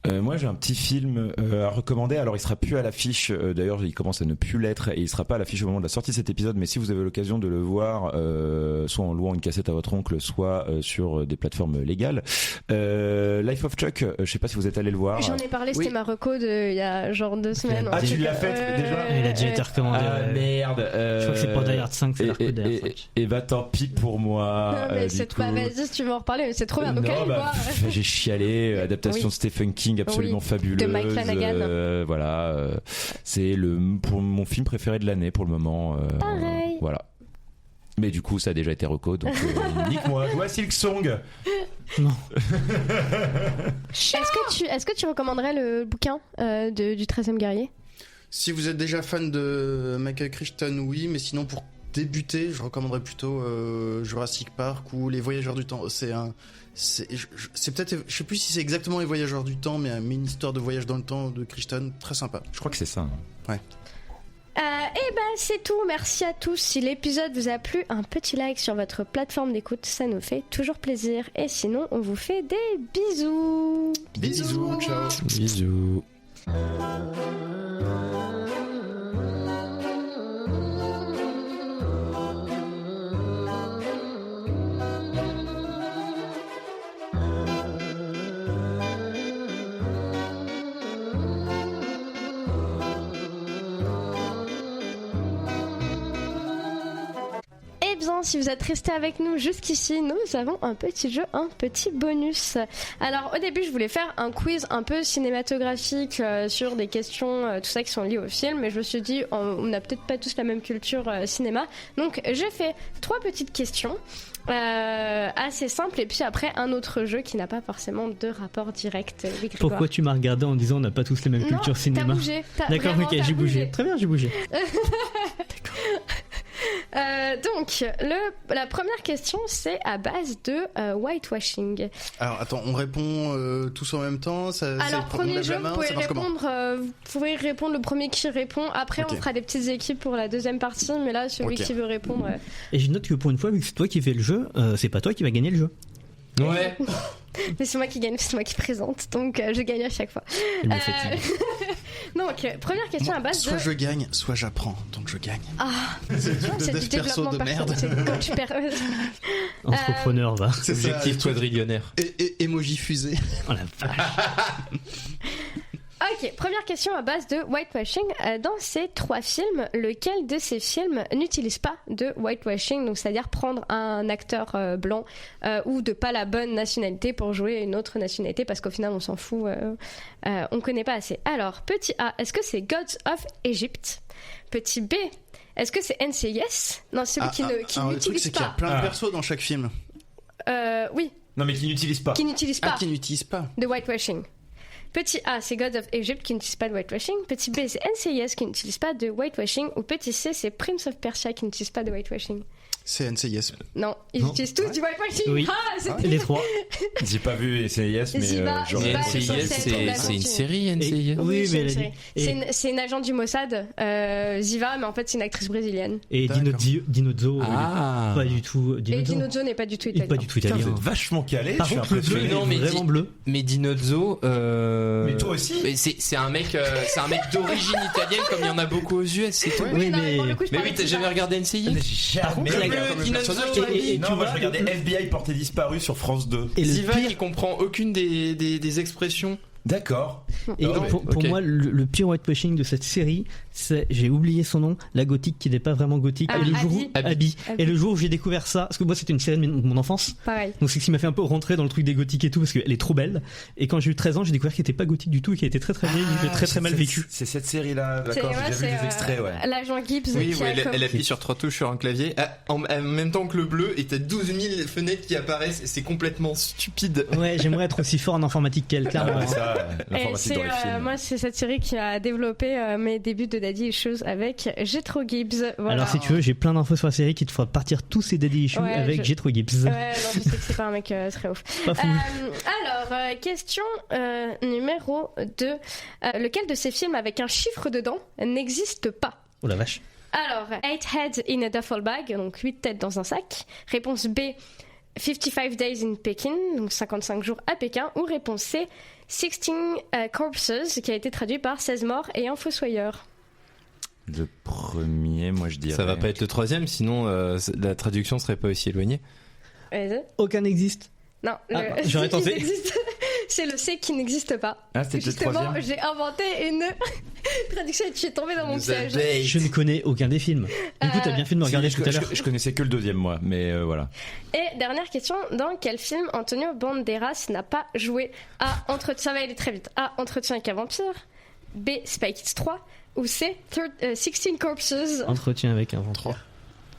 Moi j'ai un petit film à recommander. Alors il sera plus à l'affiche, d'ailleurs il commence à ne plus l'être et il sera pas à l'affiche au moment de la sortie de cet épisode, mais si vous avez l'occasion de le voir soit en louant une cassette à votre oncle, soit sur des plateformes légales, Life of Chuck, je sais pas si vous êtes allé le voir. J'en ai parlé, c'était ma reco il y a genre 2 semaines. Ah, tu l'as fait déjà? Il a déjà été recommandé. Ah merde. Je crois que c'est pas Die Hard 5, c'est la reco Die Hard 5. Et tant pis pour moi. Non, mais c'est pas, vas-y si tu veux en reparler, mais c'est trop bien. Donc allez voir. J'ai chialé, adaptation de Stephen King absolument fabuleuse. De Mike Flanagan. Voilà, c'est pour mon film préféré de l'année pour le moment. Pareil. Voilà. Mais du coup, ça a déjà été reco, donc nique-moi. Je vois Silk Song. Non. Est-ce que tu recommanderais le bouquin du 13e guerrier? Si vous êtes déjà fan de Michael Crichton, oui, mais sinon pour débuter, je recommanderais plutôt Jurassic Park ou Les Voyageurs du Temps. C'est peut-être, je sais plus si c'est exactement Les Voyageurs du Temps, mais une histoire de voyage dans le temps de Crichton, très sympa. Je crois que c'est ça. Ouais. C'est tout, merci à tous. Si l'épisode vous a plu, un petit like sur votre plateforme d'écoute, ça nous fait toujours plaisir. Et sinon, on vous fait des bisous. Bisous, ciao. Bisous. Si vous êtes resté avec nous jusqu'ici, nous avons un petit jeu, un petit bonus. Alors au début je voulais faire un quiz un peu cinématographique sur des questions tout ça qui sont liées au film, mais je me suis dit on n'a peut-être pas tous la même culture cinéma, donc j'ai fait 3 petites questions assez simples et puis après un autre jeu qui n'a pas forcément de rapport direct. Pourquoi tu m'as regardé en disant on n'a pas tous les mêmes cultures cinéma? T'as bougé. D'accord, ok, j'ai bougé. Très bien, j'ai bougé. D'accord. Donc, la première question, c'est à base de whitewashing. Alors, attends, on répond tous en même temps. Alors, premier jeu, vous pouvez répondre le premier qui répond. Après, on fera des petites équipes pour la deuxième partie, mais là, celui qui veut répondre... Et je note que pour une fois, vu que c'est toi qui fais le jeu, c'est pas toi qui va gagner le jeu. Ouais. Mais c'est moi qui gagne, c'est moi qui présente, donc je gagne à chaque fois. Donc, première question à base soit je gagne, soit j'apprends, donc je gagne. Ah, c'est du perso de merde. Entrepreneur, va. C'est objectif quadrillionnaire. Et emoji fusée. Oh la vache. Ok, première question à base de whitewashing. Dans ces 3 films, lequel de ces films n'utilise pas de whitewashing, donc c'est-à-dire prendre un acteur blanc ou de pas la bonne nationalité pour jouer une autre nationalité, parce qu'au final on s'en fout, on connaît pas assez. Alors, petit A, est-ce que c'est Gods of Egypt? Petit B, est-ce que c'est NCIS? Non, celui qui n'utilise le truc, c'est qu'il y a plein de persos dans chaque film. Oui. Non, mais qui n'utilise pas. Qui n'utilise pas. Qui n'utilise pas. De whitewashing. Petit A, c'est Gods of Egypt qui n'utilise pas de whitewashing. Petit B, c'est NCIS qui n'utilise pas de whitewashing. Ou petit C, c'est Prince of Persia qui n'utilise pas de whitewashing. C'est NCIS. Non, ils utilisent tous du whitewashing. Oui, les 3. J'ai pas vu NCIS, mais genre... NCIS, c'est une série, NCIS. Oui, mais c'est une agent du Mossad, Ziva, mais en fait c'est une actrice brésilienne. Et Dinozzo, pas du tout. Et Dinozzo n'est pas du tout italien. Pas du tout italien. Vous êtes vachement calé. Par contre, le bleu, non, mais vraiment bleu. Mais Dinozzo. Mais toi aussi. C'est un mec d'origine italienne, comme il y en a beaucoup aux US, c'est tout. Oui, mais oui, t'as jamais regardé NCIS? Par contre, non, moi je regardais FBI porté disparu sur France 2. Et Ziva qui comprend aucune des expressions. D'accord. Et pour moi, le pire whitewashing de cette série, c'est, j'ai oublié son nom, la gothique qui n'est pas vraiment gothique. Et le jour où, Abby. Et le jour où j'ai découvert ça, parce que moi c'était une série de mon enfance. Pareil. Donc c'est ce qui m'a fait un peu rentrer dans le truc des gothiques et tout, parce qu'elle est trop belle. Et quand j'ai eu 13 ans, j'ai découvert qu'elle était pas gothique du tout et qu'elle était très très vieille, très mal vécue. C'est cette série là, d'accord, j'ai vu des extraits, ouais. L'agent Gibbs. Oui, elle appuie sur 3 touches sur un clavier, en même temps que le bleu, et t'as 12 000 fenêtres qui apparaissent, et c'est complètement stupide. Ouais, j'aimerais être aussi fort en informatique qu'elle, clairement. Moi, c'est cette série qui a développé mes débuts de Daddy Issues avec Jethro Gibbs. Voilà. Alors, si tu veux, j'ai plein d'infos sur la série qui te fera partir tous ces Daddy Issues avec Jethro Gibbs. Ouais, non, je sais que c'est pas un mec très ouf. Pas fou. Alors, question numéro 2. Lequel de ces films avec un chiffre dedans n'existe pas? Oh la vache. Alors, 8 heads in a duffel bag, donc 8 têtes dans un sac. Réponse B, 55 days in Peking, donc 55 jours à Pékin. Ou réponse C, 16 corpses, qui a été traduit par 16 morts et un fossoyeur. Le premier, moi je dirais. Ça va pas être le troisième, sinon la traduction serait pas aussi éloignée. Aucun n'existe. Non, j'aurais tenté. C'est le C qui n'existe pas. Ah, c'était le troisième. Justement, j'ai inventé une traduction et tu es tombé dans mon piège. Je ne connais aucun des films. Du coup, t'as bien fait de me regarder tout à l'heure. Je connaissais que le deuxième, moi, mais voilà. Et dernière question, dans quel film Antonio Banderas n'a pas joué? A, Entretien, ça va aller très vite. A, Entretien avec un vampire. B, Spy Kids 3. Ou C, 16 corpses. Entretien avec un vampire.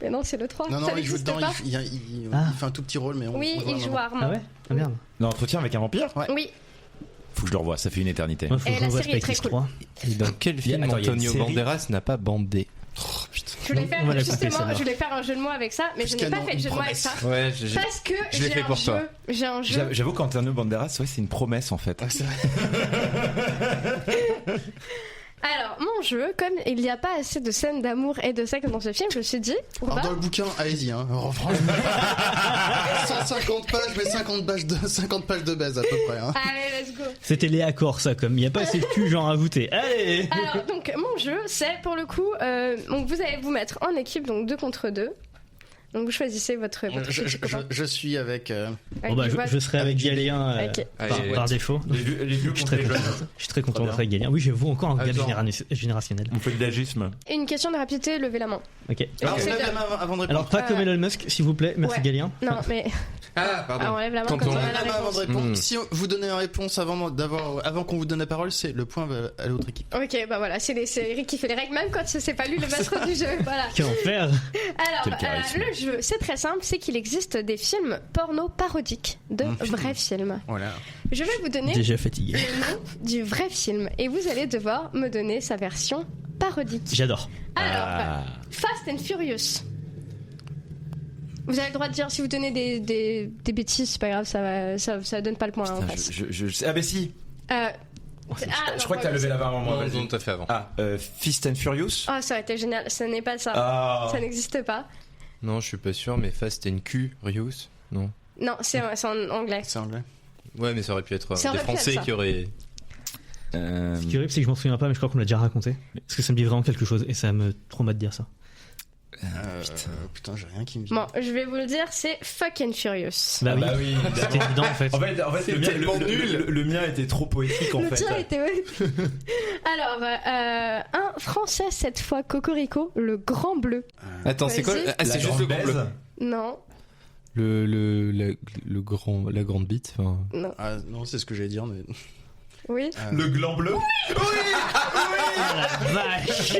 Mais non, c'est le 3. Non, il joue dedans, il fait un tout petit rôle, mais il joue Armand. Ah ouais? Ah merde. Dans Entretien avec un vampire? Ouais. Oui. Faut que je le revoie, ça fait une éternité. Faut que je revoie Spy Kids 3. Et dans quel film Antonio Banderas n'a pas bandé? Oh putain. Je voulais faire un jeu de mots avec ça, mais je n'ai pas fait de jeu de mots avec ça. Ouais, parce que je l'ai fait pour toi. J'ai un jeu. J'avoue qu'Antonio Banderas, ouais, c'est une promesse en fait. Ah, c'est vrai. Alors, mon jeu, comme il n'y a pas assez de scènes d'amour et de sexe dans ce film, je me suis dit... Alors, dans le bouquin, allez-y, hein. 150 pages, mais 50 pages de baise à peu près. Hein. Allez, let's go. C'était les accords, ça, comme il n'y a pas assez de cul, genre ajouté. Allez. Alors, donc, mon jeu, c'est pour le coup... donc, vous allez vous mettre en équipe, donc 2 contre 2. Donc vous choisissez votre je suis avec... je serai avec Galien par défaut. Les vieux contre les jeunes. Je suis très content d'être avec Galien. Oui, je vous encore un gap générationnel. On fait de l'agisme. Une question de rapidité, levez la main. Ok. Alors, lève la main avant de répondre. Alors pas comme Elon Musk, s'il vous plaît. Merci Galien. Non, mais... Ah, pardon. Alors, on lève la main quand on a la réponse. Avant de répondre. Si vous donnez la réponse avant qu'on vous donne la parole, c'est le point à l'autre équipe. Ok, bah voilà, c'est Eric qui fait les règles, même quand c'est pas lui le maître du jeu. Voilà. Quel enfer. Alors, le jeu, c'est très simple, c'est qu'il existe des films porno parodiques de vrais films. Voilà. Je vais vous donner déjà fatigué le nom du vrai film et vous allez devoir me donner sa version parodique. J'adore. Alors, Fast and Furious. Vous avez le droit de dire si vous donnez des bêtises, c'est pas grave, ça donne pas le point. Putain, en fait. Ah, mais si. Je crois que t'as levé la barre à un moment. Non, t'as fait avant. Fist and Furious. Oh, ça aurait été génial. Ce n'est pas ça. Ça n'existe pas. Non, je suis pas sûr, mais Fast and Curious, non. Non, c'est en anglais. C'est anglais. Ouais, mais ça aurait pu être Ça des aurait pu Français être ça. qui auraient. Ce qui est horrible, c'est que je m'en souviens pas, mais je crois qu'on l'a déjà raconté. Parce que ça me dit vraiment quelque chose et ça me traumate de dire ça. Putain, j'ai rien qui me vient. Bon, je vais vous le dire, c'est Fucking Furious. Bah oui, oui. c'était évident en fait. En fait, le mien était trop poétique en Le fait. tien était Alors, un français cette fois, Cocorico, le Grand Bleu. Attends, c'est quoi? Vas-y. Ah, c'est juste le grand bleu. Non, La grande bite. Enfin... non, Ah non, c'est ce que j'allais dire, mais. oui. Le gland bleu. Vache.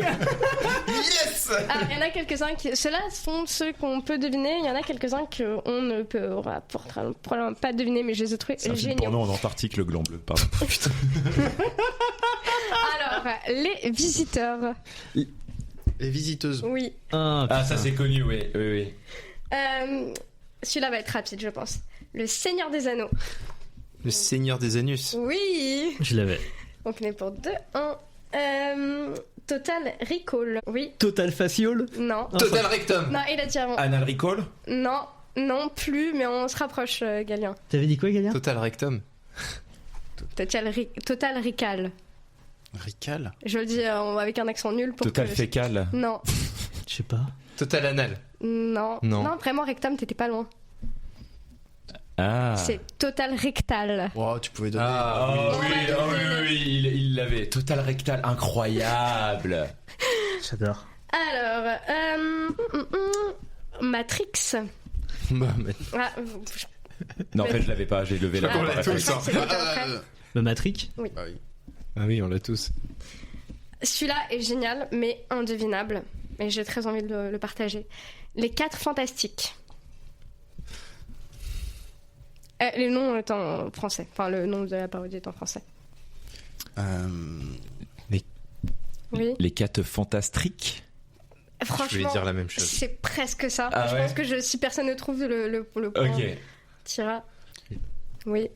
Yes. Ah, il y en a quelques-uns qui. Ceux-là sont ceux qu'on peut deviner. Il y en a quelques-uns qu'on ne pourra probablement pas deviner, mais je les ai trouvés C'est un film géniaux. porno en Antarctique, le gland bleu. Pardon. Alors, les visiteurs. Les visiteuses. Oui. Ah, ça c'est connu, oui. Celui-là va être rapide, je pense. Le Seigneur des Anneaux. Le Seigneur des Anus. Oui. Je l'avais. Donc on est pour 2-1. Total Recall. Oui. Total Facial. Non. Total Rectum. Non, il a dit avant. Anal Recall. Non. Non plus, mais on se rapproche, Galien. T'avais dit quoi, Galien? Total Rectum. Total Recall. Rical. Je le dis avec un accent nul pour Total que... fécal. Non. Je sais pas. Total Anal. Non. Non. Non, vraiment, rectum, t'étais pas loin. Ah. C'est Total Rectal. Wow, tu pouvais donner. Oui, il l'avait. Total rectal, incroyable. J'adore. Alors, Matrix. Bah, mais... Ah, Non, en fait, je l'avais pas, j'ai levé la Ah, main. ouais, tous, je crois que c'est plutôt après. Le Matrix. Ah oui. Ah oui, on l'a tous. Celui-là est génial, mais indevinable. Et j'ai très envie de le partager. Les 4 Fantastiques. Les noms est en français. Enfin, le nom de la parodie est en français. Oui. Les 4 fantastiques. Je voulais Franchement, dire la même chose. c'est presque ça. Ah je ouais. pense que si personne ne trouve le point, Ok. tira. Oui.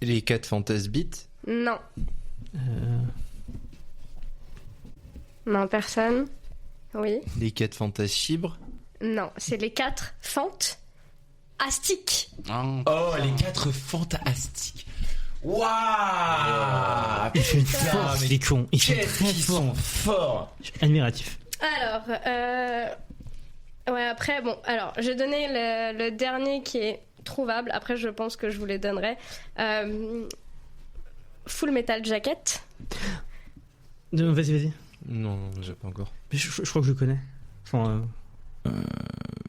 Les 4 Fantasbits. Non. Non, personne. Oui. Les 4 Fantaschibres. Non, c'est les 4 Fantastiques. Oh, les 4 fantastiques. Waouh. Il fait une force, les cons. Il fait très Ils fort. sont forts. Je suis admiratif. Alors, ouais, après, bon, alors, j'ai donné le dernier qui est trouvable. Après, je pense que je vous les donnerai. Full Metal Jacket. Vas-y. Non, j'ai pas encore. Mais je crois que je connais. Enfin,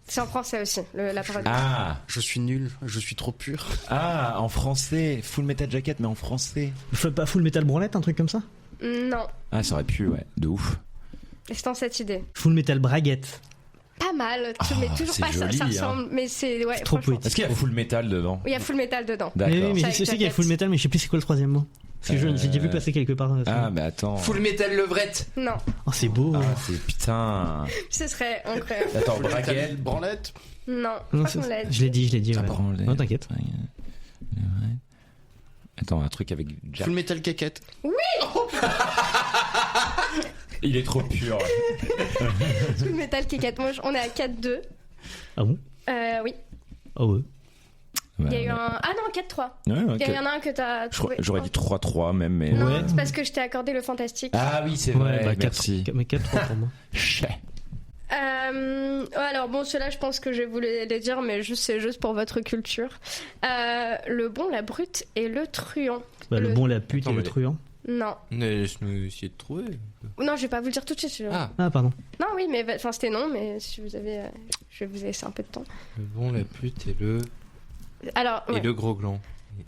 C'est en français aussi, la parodie. Ah, Je suis nul, je suis trop pur. en français. Full Metal Jacket, mais en français. pas Full Metal Branlette, un truc comme ça? Non, Ah, ça aurait pu, ouais. De ouf. c'est dans cette idée. Full Metal Braguette. Pas mal, mais toujours c'est pas ça, joli, ça hein. ressemble, mais c'est ouais, Trop franchement. poétique. Est-ce qu'il y a Full Metal dedans? Il y a Full Metal dedans. D'accord. Mais Ça, je sais qu'il y a Jacket. Full Metal, mais je sais plus c'est quoi le troisième mot. Parce que j'ai déjà vu passer quelque part. Ah, mais attends. Full Metal Levrette. Non, Oh, c'est beau. Ah, c'est putain. ce serait incroyable. Attends, Full Metal Braguette. Branlette. Non, je Non, crois qu'on l'a dit. je l'ai dit. Ouais. Branlette. Non, t'inquiète. Attends, un truc avec Jack. Full Metal Caquette. Il est trop pur. Full Metal Kick-Cat. Moi, on est à 4-2. Ah bon? Oui. Ah ouais. Il y a eu un. Ah non, 4-3. Ouais, Il y en a un que t'as trouvé. J'aurais dit 3-3 même, mais. Non, Ouais. c'est parce que je t'ai accordé le fantastique. Ah oui, c'est vrai. Ouais, bah, merci. Mais 4-3 pour moi. Chais. Alors bon, ceux-là, je pense que je vais vous les dire, mais c'est juste pour votre culture. Le bon, la brute et le truand. Bah, le bon, la pute Attends, et le mais- truand. Non. Laisse-nous essayer de trouver. Non, je vais pas vous le dire tout de suite. Ah, Ah, pardon. Non, oui, mais enfin, c'était non, mais si vous avez. Je vais vous laisser un peu de temps. le bon, la pute et le Alors, ouais. et le gros gland.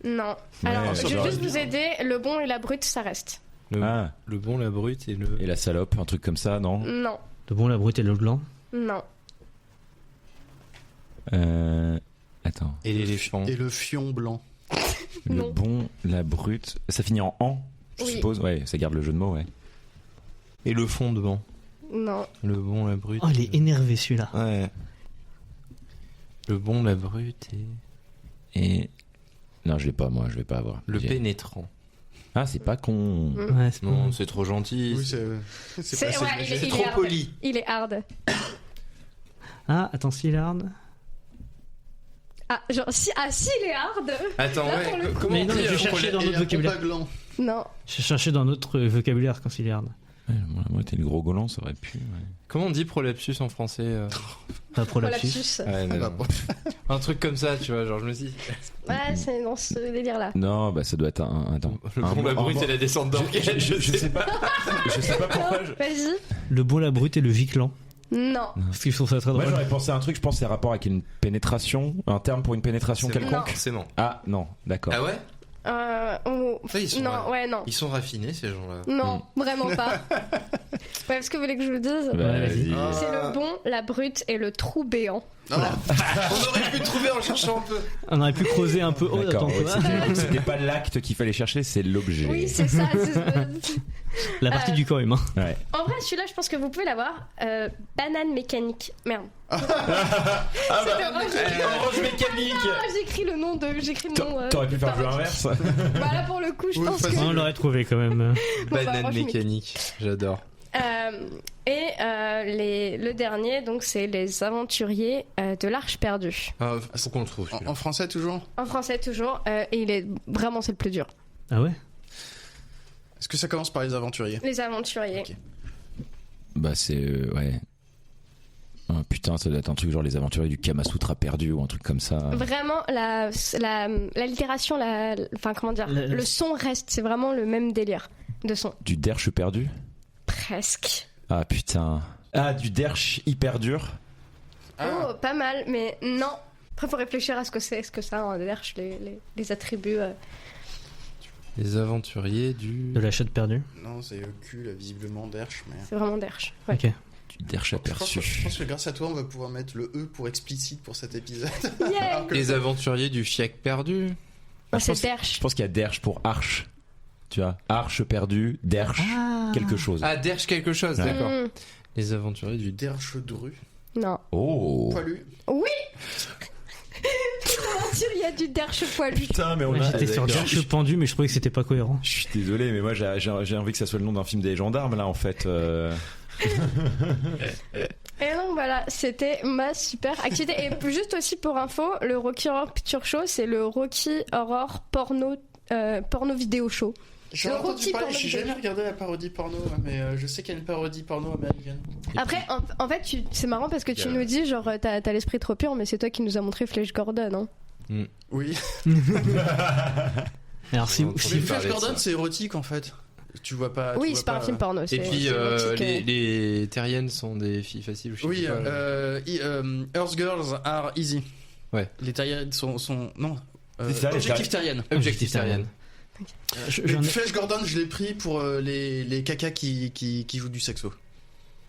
Non. Ouais, Alors, ça je vais va juste vous aider. Le bon et la brute, ça reste. Ah. Le bon, la brute et le. Et la salope, un truc comme ça, non? Non. Le bon, la brute et le gland. Non. Attends. Et l'éléphant. Et le fion blanc. Le Non. bon, la brute. Ça finit en an, je Oui. suppose. Ouais, ça garde le jeu de mots, ouais. Et le fondement. Non. Le bon, la brute. Oh, il est énervé celui-là. Ouais. Le bon, la brute et... Non, je l'ai pas, moi, je vais pas avoir. Le pénétrant. Ah, c'est pas con. Ouais, c'est Non, c'est trop gentil. Oui, c'est c'est trop poli. Il est hard. Ah, attends, s'il est hard. Ah, genre, si il est hard. Attends, Là, ouais, pour comment Mais on non, dit mais je cherchais dans notre vocabulaire. Non. Je cherchais dans notre vocabulaire quand il est hard. Ouais, moi, t'es le gros golan, ça aurait pu. Ouais. Comment on dit prolapsus en français Pas prolapsus. Ouais, non. Un truc comme ça, tu vois, genre je me dis. Ouais, c'est dans ce délire-là. Non, bah ça doit être un. Attends. Le bon, la brute et la descente d'organes. Je sais pas. Je sais pas pourquoi. Vas-y. Le bon, la brute et le viclan. Non. Parce qu'ils font ça très drôle. Moi j'aurais pensé à un truc, je pense que c'est rapport avec une pénétration, un terme pour une pénétration C'est quelconque. C'est non. Ah non, d'accord. Ah ouais ils sont non, ouais, non. Ils sont raffinés ces gens-là. Non, vraiment pas. Ouais, est-ce que vous voulez que je vous le dise? Bah, vas-y. C'est le bon, la brute et le trou béant. On aurait pu trouver en cherchant un peu. On aurait pu creuser un peu. Oh, D'accord, attends, ouais, quoi. c'était pas l'acte qu'il fallait chercher, c'est l'objet. Oui, c'est ça. La partie du corps humain. Ouais. En vrai, celui-là, je pense que vous pouvez l'avoir. Banane mécanique. Merde. Orange mécanique. Ah, j'écris le nom de. T'aurais pu faire le jeu inverse. Bah là, pour le coup, je pense que. On l'aurait trouvé quand même. Banane Orange mécanique, j'adore. Le dernier, donc, c'est les aventuriers de l'Arche perdue. Faut qu'on le trouve. En français toujours. En français, toujours. Et il est vraiment, c'est le plus dur. Ah ouais? Est-ce que ça commence par les aventuriers? Les aventuriers. Ok. Bah c'est ouais. Oh, putain, ça doit être un truc genre les aventuriers du Kamasutra perdu ou un truc comme ça. Vraiment, l'allitération, enfin comment dire, le son reste, c'est vraiment le même délire de son. Du derche perdu? Presque. Ah putain. Ah, du derche hyper dur. Oh, pas mal, mais non. Après, faut réfléchir à ce que c'est, un derche, les attributs. Les aventuriers du... De la chatte perdue. Non, c'est cul, là, visiblement, derche. Mais... C'est vraiment derche. Ouais. Ok. Du derche aperçu. Je pense que grâce à toi, on va pouvoir mettre le E pour explicite pour cet épisode. Yeah. Les aventuriers du Fiac perdu. Oh, c'est derche. Je pense qu'il y a derche pour arche. Tu vois, arche perdue, derche, quelque chose. Ah, derche quelque chose, d'accord. Mm. Les aventuriers du... Derche dru. Non. Oh. Poilu. Oui. Il y a du derche poilu. Putain, mais on a... J'étais sur derche pendu, mais je trouvais que c'était pas cohérent. Je suis désolé, mais moi j'ai envie que ça soit le nom d'un film des gendarmes là en fait. Et donc voilà, c'était ma super activité. Et juste aussi pour info, le Rocky Horror Picture Show, c'est le Rocky Horror porno vidéo show. J'ai entendu parler, j'ai jamais regardé la parodie porno, mais je sais qu'il y a une parodie porno américaine. Après, en fait, c'est marrant parce que tu nous dis, genre, t'as l'esprit trop pur, mais c'est toi qui nous as montré Flash Gordon, hein. Oui. Alors si Flash Gordon, c'est érotique en fait. Tu vois pas. Oui, c'est pas un film porno. Et puis les terriennes sont des filles faciles. Ou je sais oui, pas. Earth Girls are easy. Ouais. Les terriennes sont non. Ça, Objectif terrienne. Objectif terrienne. Flash Gordon, je l'ai pris pour les cacas qui jouent du saxo.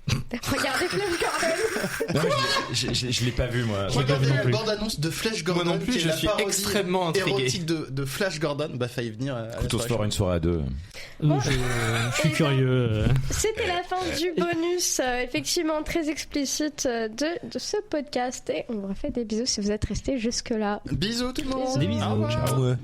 Regardez Flash Gordon. Non, je l'ai pas vu moi. Regardez la bande-annonce de Flash Gordon. Moi non plus, je suis extrêmement intrigué. Érotique de Flash Gordon, bah failli venir. Couteau se fort une soirée à deux. Je suis curieux. C'était la fin du bonus, effectivement très explicite de ce podcast. Et on vous refait des bisous si vous êtes restés jusque-là. Bisous tout le monde. Des bisous. Au revoir. Ciao.